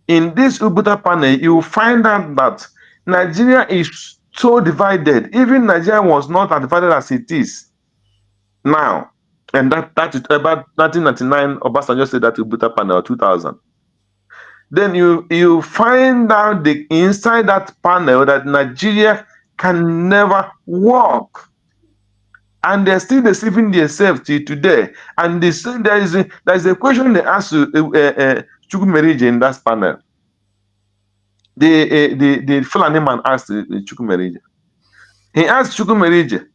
In this Ubuta panel, you find out that Nigeria is so divided. Even Nigeria was not as divided as it is now. And that is about 1999, Obasanjo said that Ubuta panel, 2000. Then you find out inside that panel that Nigeria can never work. And they're still deceiving themselves till today. And they say there is a question they asked Chukwumerije in that panel. The Fulani man asked Chukwumerije. He asked Chukwumerije,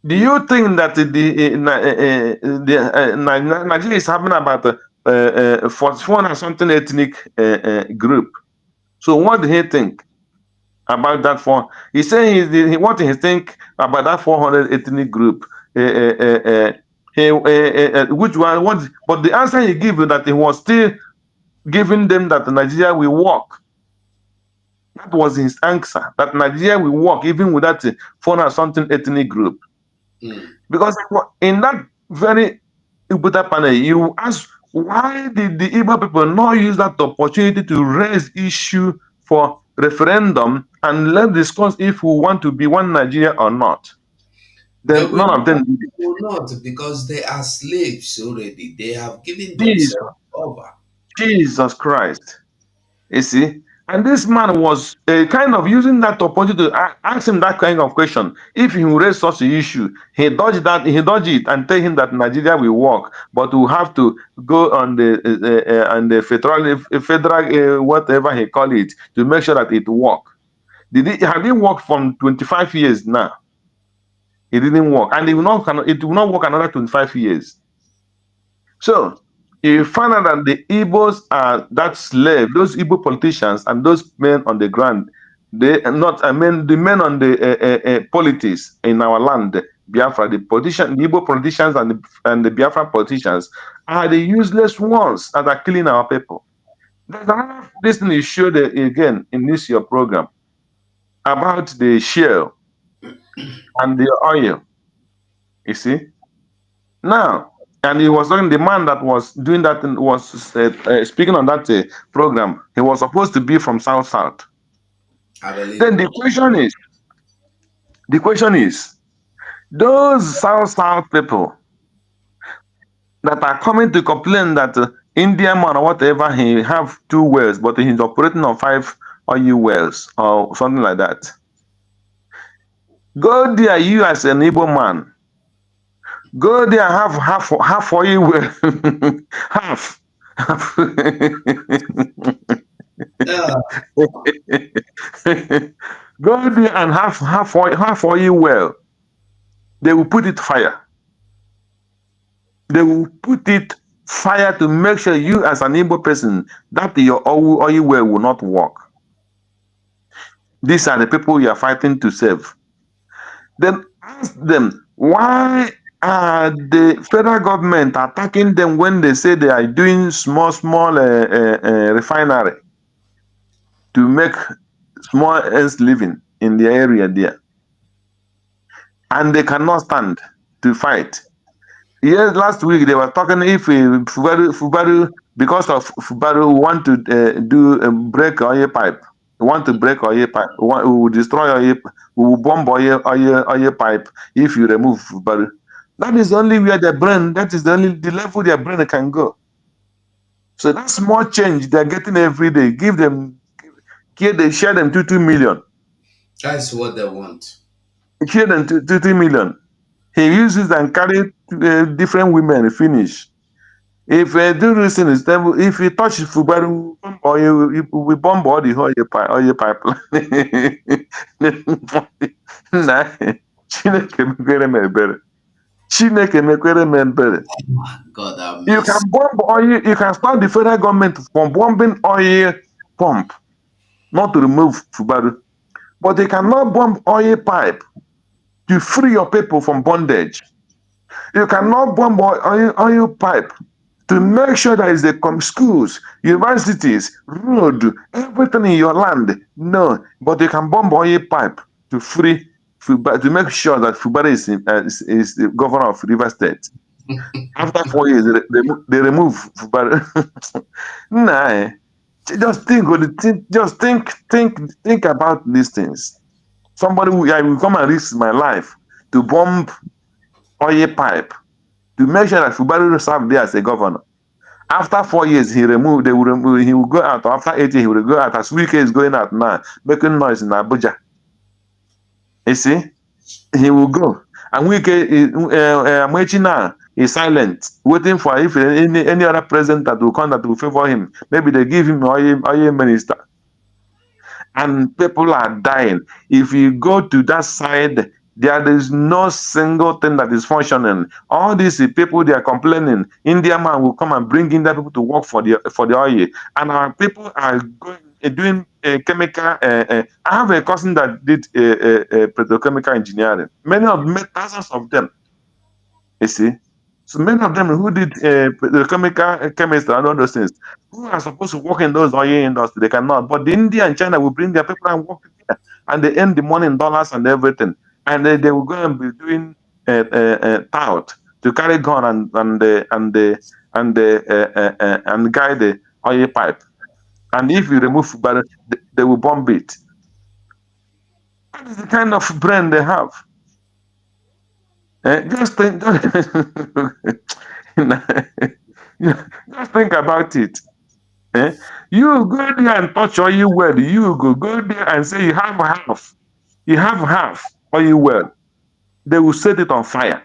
do you think that Nigeria is having about 44 and something ethnic group? So what do he think about that? He said what he think about that 400 ethnic group. Which one? What? But the answer he gave that he was still giving them that Nigeria will work. That was his answer. That Nigeria will work even with that 400 something ethnic group. Because in that very Ubuta panel, you ask, why did the Igbo people not use that opportunity to raise issue for referendum and let's discuss if we want to be one Nigeria or not? Then none of them did it. Will not, because they are slaves already. They have given themselves over. Jesus Christ. You see? And this man was kind of using that opportunity to ask him that kind of question. If he will raise such an issue, he dodged it and tell him that Nigeria will work, but we have to go on the federal whatever he call it to make sure that it work. Have it worked from 25 years now? It didn't work, and it will not work another 25 years. So you find out that the Igbos are that slave, those Igbo politicians and those men on the ground, the men on the politics in our land, Biafra, the Igbo politicians and the Biafra politicians are the useless ones that are killing our people. There's another thing you showed again in this your program about the shale and the oil. You see? Now, and he was talking, the man that was doing that was speaking on that program. He was supposed to be from South. Then the question is, those South people that are coming to complain that Indian man or whatever, he have 2 wells, but he's operating on 5 oil wells or something like that. Go there, you as an Igbo man. Go there, half oil well, half. Go there and half oil well. They will put it fire. They will put it fire to make sure you as an Igbo person that your oil well will not work. These are the people you are fighting to save. Then ask them, why are the federal government attacking them when they say they are doing small refinery to make small ends living in the area there? And they cannot stand to fight. Yes, last week they were talking if Fubaru, because of Fubaru, want to break oil pipe. We want to break oil pipe. We will destroy oil. We will bomb oil pipe if you remove Fubaru. That is only where their brain. That is the level their brain can go. So that small change they're getting every day. Share them 2 million. That's what they want. Share them 2 million. He uses and carry different women. Finish. If do this thing is devil, if you touch Fubaru or you we bomb all the oil pipeline. Nah, Chineke mekwere m ebere. Chineke mekwere m ebere. God have You mercy. can bomb oil, you can stop the federal government from bombing oil pump, not to remove Fubaru. But they cannot bomb oil pipe to free your people from bondage. You cannot bomb oil pipe to make sure there is the schools, universities, road, everything in your land. No, but you can bomb oil pipe to free to make sure that Fubara is the governor of River State. After 4 years, they remove Fubara. Nah, just think about these things. Somebody will come and risk my life to bomb oil pipe to make sure that Fubara will serve there as a governor. After 4 years, he will go out. After 8 years, he will go out. As Wike is going out now, making noise in Abuja. You see, he will go. And Wike, Amechi now is silent, waiting for if any other president that will come that will favor him. Maybe they give him oil minister. And people are dying. If you go to that side, there is no single thing that is functioning. All these people, they are complaining. India man will come and bring India people to work for the oil, and our people are doing chemical. I have a cousin that did petrochemical engineering. Thousands of them, you see. So many of them who did the chemistry and all those things, who are supposed to work in those oil industry, they cannot. But the India and China will bring their people and work there, and they earn the money in dollars and everything, and they will go and be doing tout to carry gun and guide the oil pipe. And if you remove Fubara, they will bomb it. That is the kind of brain they have. Just think. Just think about it. You go there and touch oil well. You go there and say you have half. You have half oil well. They will set it on fire.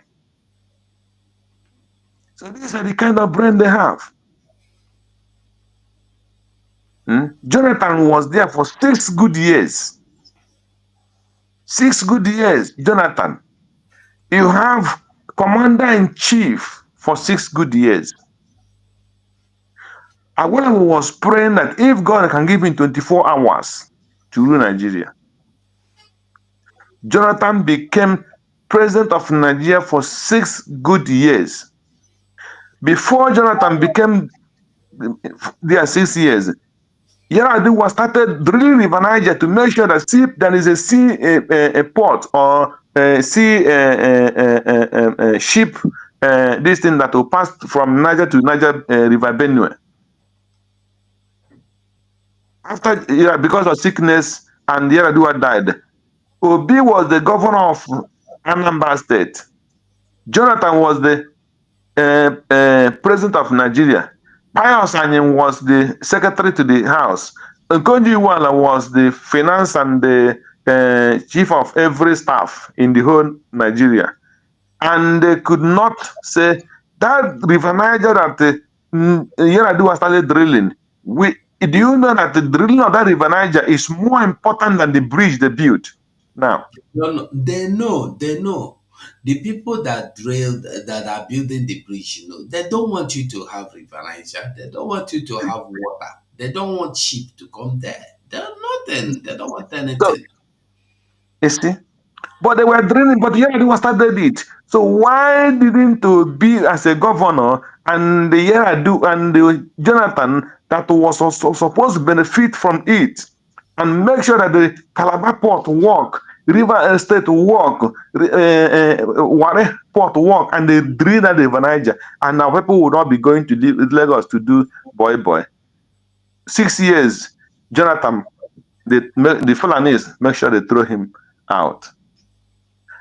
So these are the kind of brain they have. Jonathan was there for 6 good years. 6 good years, Jonathan. You have commander-in-chief for 6 good years. Awolowo was praying that if God can give him 24 hours to rule Nigeria, Jonathan became president of Nigeria for 6 good years. Before Jonathan became there 6 years, Yar'Adua started drilling River Niger to make sure that there is a port or ship, this thing that will pass from Niger to Niger River Benue. After, because of sickness, and Yar'Adua died, Obi was the governor of Anambra State. Jonathan was the president of Nigeria. Pius Anyim was the secretary to the house. Nkonjo-Iweala was the finance and the chief of every staff in the whole Nigeria. And they could not say that River Niger that Yar'Adua started drilling. Do you know that the drilling of that River Niger is more important than the bridge they built now? No, they know. The people that are building the bridge, they don't want you to have River Niger. They don't want you to have water. They don't want sheep to come there. They're nothing. They don't want anything. So, you see? But they were drilling, but Yar'Adua started it. So why didn't Obi as a governor and the Yar'Adua and the Jonathan that was also supposed to benefit from it and make sure that the Calabar port work, River State work, Ware port work, and they drill that River Niger, and now people would not be going to Lagos to do boy. 6 years, Jonathan, the Fulanis make sure they throw him out.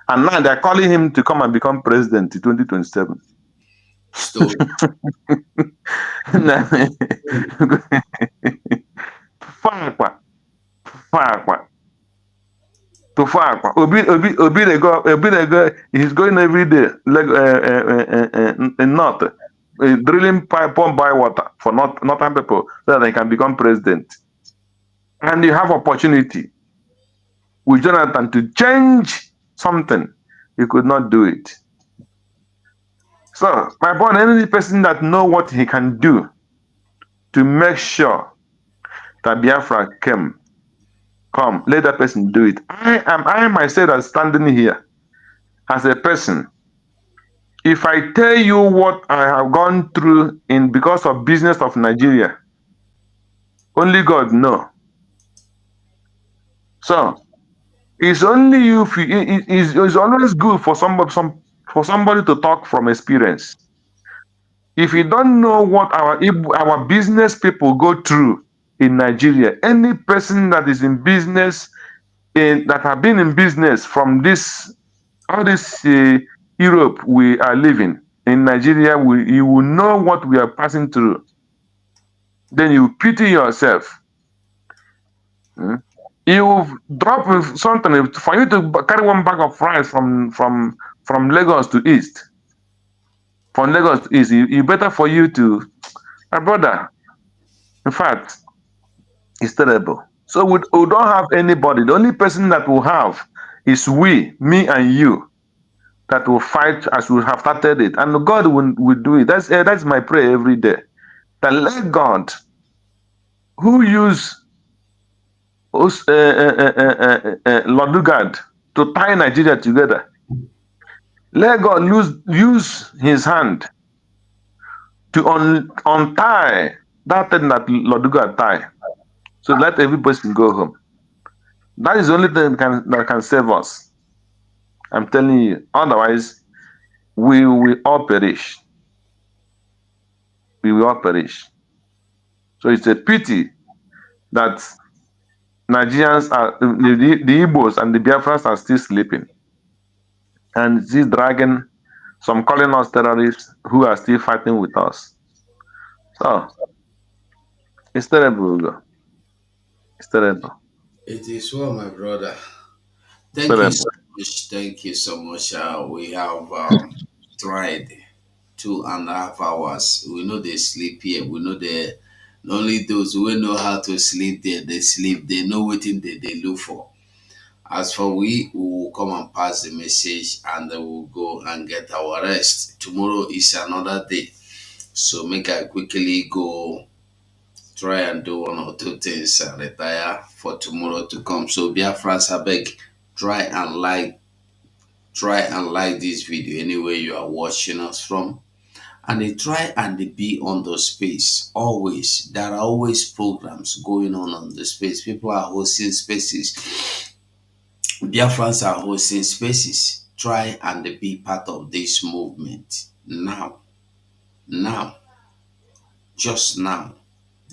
And now they're calling him to come and become president in 2027. Obi they go, he's going every day in north drilling pipe, pump by water for northern people so that they can become president. And you have opportunity with Jonathan to change something. You could not do it. So, my brother, any person that know what he can do to make sure that Biafra come, let that person do it. I myself as standing here as a person. If I tell you what I have gone through in because of business of Nigeria, only God know. So it's only you. It's always good for somebody to talk from experience. If you don't know what our business people go through in Nigeria, any person that is in business that have been in business from all this Europe we are living in Nigeria, you will know what we are passing through. Then you pity yourself. You drop something for you to carry one bag of rice from Lagos to East. From Lagos to East, it better for you to, my brother. In fact, it's terrible. So we don't have anybody. The only person that we have is me and you, that will fight as we have started it, and God will do it. That's my prayer every day. That let God, who use Lodugard to tie Nigeria together, let God use His hand to untie that thing that Lodugard tie. So let every person go home. That is the only thing that can save us. I'm telling you. Otherwise, we will all perish. We will all perish. So it's a pity that Nigerians the Igbos and the Biafrans are still sleeping, and still dragging some calling us terrorists who are still fighting with us. So it's terrible, Ugo. It's terrible. It is well, my brother. It's Thank you terrible. so much. Thank you so much. We have tried 2.5 hours. We know they sleep here. We know they only those who know how to sleep there, they sleep. They know what they look for. As for we will come and pass the message and then we'll go and get our rest. Tomorrow is another day. So make I quickly go try and do one or two things and retire for tomorrow to come. So Biafrans, I beg, try and like this video anywhere you are watching us from. And they try and they be on the space. Always. There are always programs going on the space. People are hosting spaces. Biafrans are hosting spaces. Try and be part of this movement. Now, just now,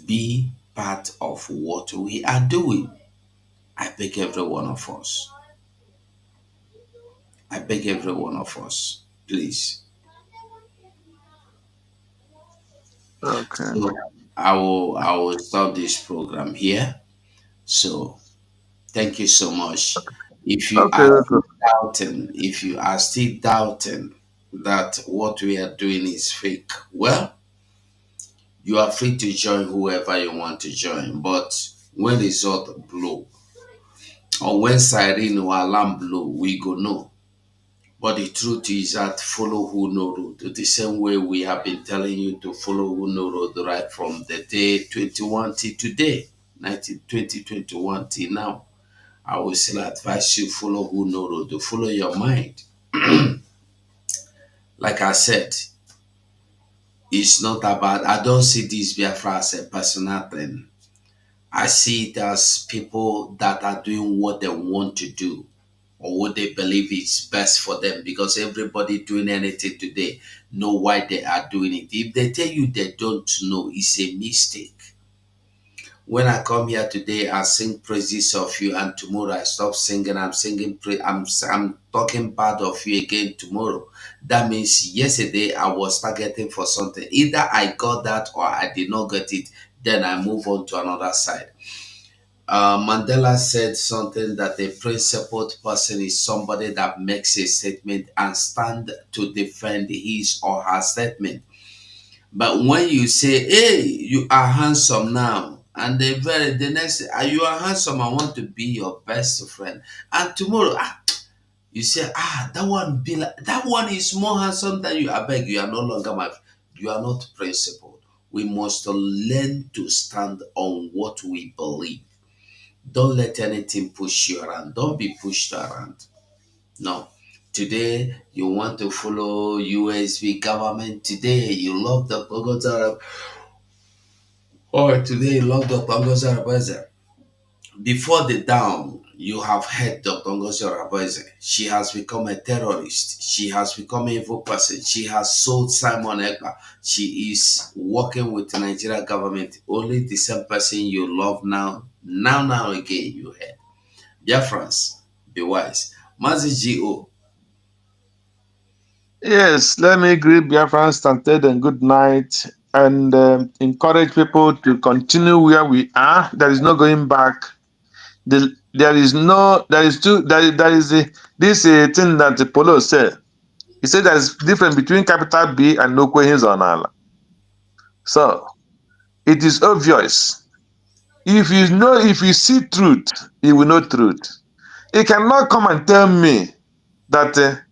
be part of what we are doing. I beg every one of us. I beg every one of us, please. Okay. So I will stop this program here. So thank you so much. If you Okay. are Okay. still doubting, that what we are doing is fake, well, you are free to join whoever you want to join. But when result blow or when siren or alarm blow, we go know. But the truth is that follow who know road. The same way we have been telling you to follow who know road right from the day 21 till today, 2021 till now. I will still advise you follow who know road, to follow your mind. Like I said, it's not about, I don't see this Biafra as a personal thing. I see it as people that are doing what they want to do or what they believe is best for them, because everybody doing anything today know why they are doing it. If they tell you they don't know, it's a mistake. When I come here today, I sing praises of you, and tomorrow I stop singing. I'm singing. I'm talking bad of you again tomorrow. That means yesterday I was targeting for something. Either I got that or I did not get it. Then I move on to another side. Mandela said something that a principled person is somebody that makes a statement and stand to defend his or her statement. But when you say, hey, you are handsome now, and the next, you are handsome, I want to be your best friend. And tomorrow, you say, that one be like, that one is more handsome than you. I beg you are no longer you are not principled. We must learn to stand on what we believe. Don't let anything push you around. Don't be pushed around. No. Today you want to follow USB government. Today you love the Bogota, or today you love the Bogota. Before the down, you have heard Dr. Ngozi Arabaze. She has become a terrorist. She has become an evil person. She has sold Simon Ekpa. She is working with the Nigerian government. Only the same person you love now again you heard. Dear friends, be wise. Mazi G.O. Yes, let me greet Biafrans and tell them good night and encourage people to continue where we are. There is no going back. There is this thing that the Polo said. He said there is difference between capital B and no questions on Allah. So it is obvious. If you see truth, you will know truth. You cannot come and tell me that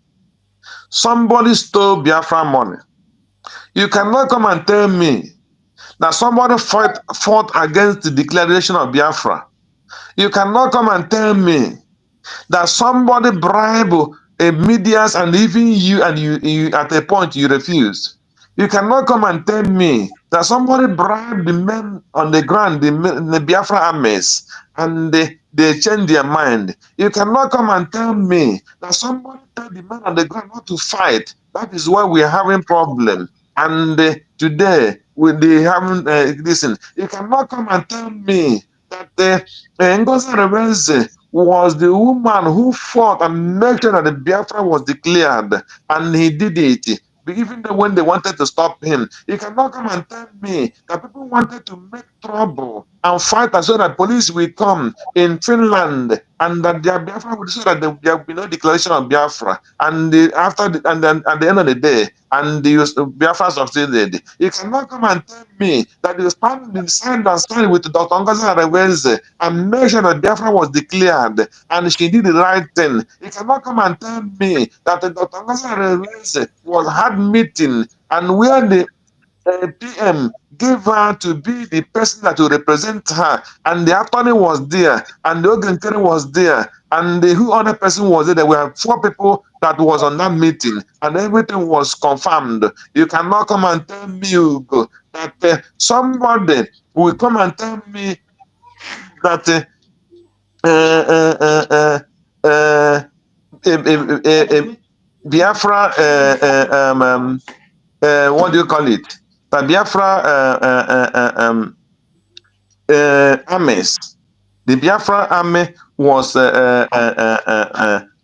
somebody stole Biafra money. You cannot come and tell me that somebody fought against the declaration of Biafra. You cannot come and tell me that somebody bribed medias and even you at a point you refused. You cannot come and tell me that somebody bribed the men on the ground, the Biafra armies, and they changed their mind. You cannot come and tell me that somebody told the men on the ground not to fight. That is why we are having problems. And today, they haven't listen. You cannot come and tell me that Ngozi Arabaze was the woman who fought and made sure that the Biafra was declared, and he did it. Even though when they wanted to stop him, you cannot come and tell me that people wanted to make trouble and fight so that police will come in Finland and that their Biafra would so that there will be no declaration of Biafra. And then at the end of the day, and the Biafra succeeded. You cannot come and tell me that you stand with Dr. Ngozi Arabaze and make sure that Biafra was declared and she did the right thing. You cannot come and tell me that Dr. Ngozi Arabaze had meeting and where the PM gave her to be the person that will represent her, and the attorney was there, and the Ogenkere was there, and who other person was there? There were 4 people that was on that meeting, and everything was confirmed. You cannot come and tell me that somebody will come and tell me that Biafra, what do you call it? The Biafra armies. The Biafra army was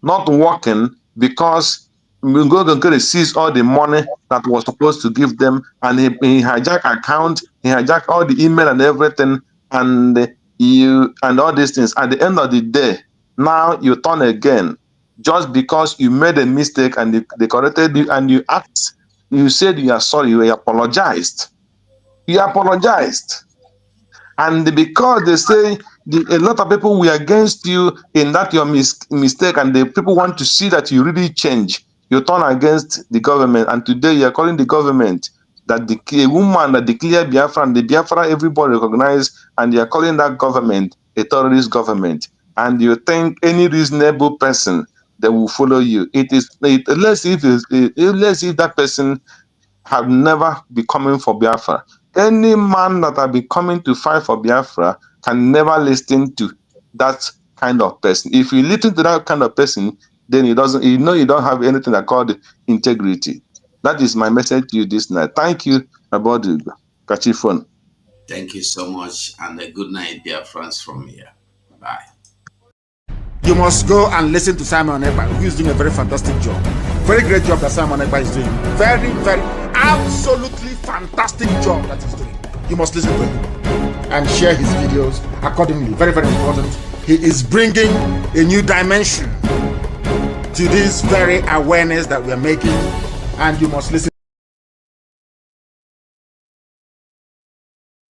not working because Ngozi seized all the money that was supposed to give them, and he hijacked account, he hijacked all the email and everything, and all these things. At the end of the day, now you turn again just because you made a mistake and they corrected you and you asked. You said you are sorry, you apologized. You apologized. And because they say a lot of people were against you in that your mistake, and the people want to see that you really change, you turn against the government. And today you are calling the government that a woman that declared Biafra, and the Biafra everybody recognize, and you are calling that government a terrorist government. And you think any reasonable person that will follow you. Let's see if that person have never been coming for Biafra. Any man that have been coming to fight for Biafra can never listen to that kind of person. If you listen to that kind of person, then you don't have anything that called integrity. That is my message to you this night. Thank you, about the Kachifon. Thank you so much, and a good night, dear friends from here. Bye. You must go and listen to Simon Ekpa, who is doing a very fantastic job. Very great job that Simon Ekpa is doing. Very, very, absolutely fantastic job that he's doing. You must listen to him and share his videos accordingly. Very, very important. He is bringing a new dimension to this very awareness that we are making, and you must listen.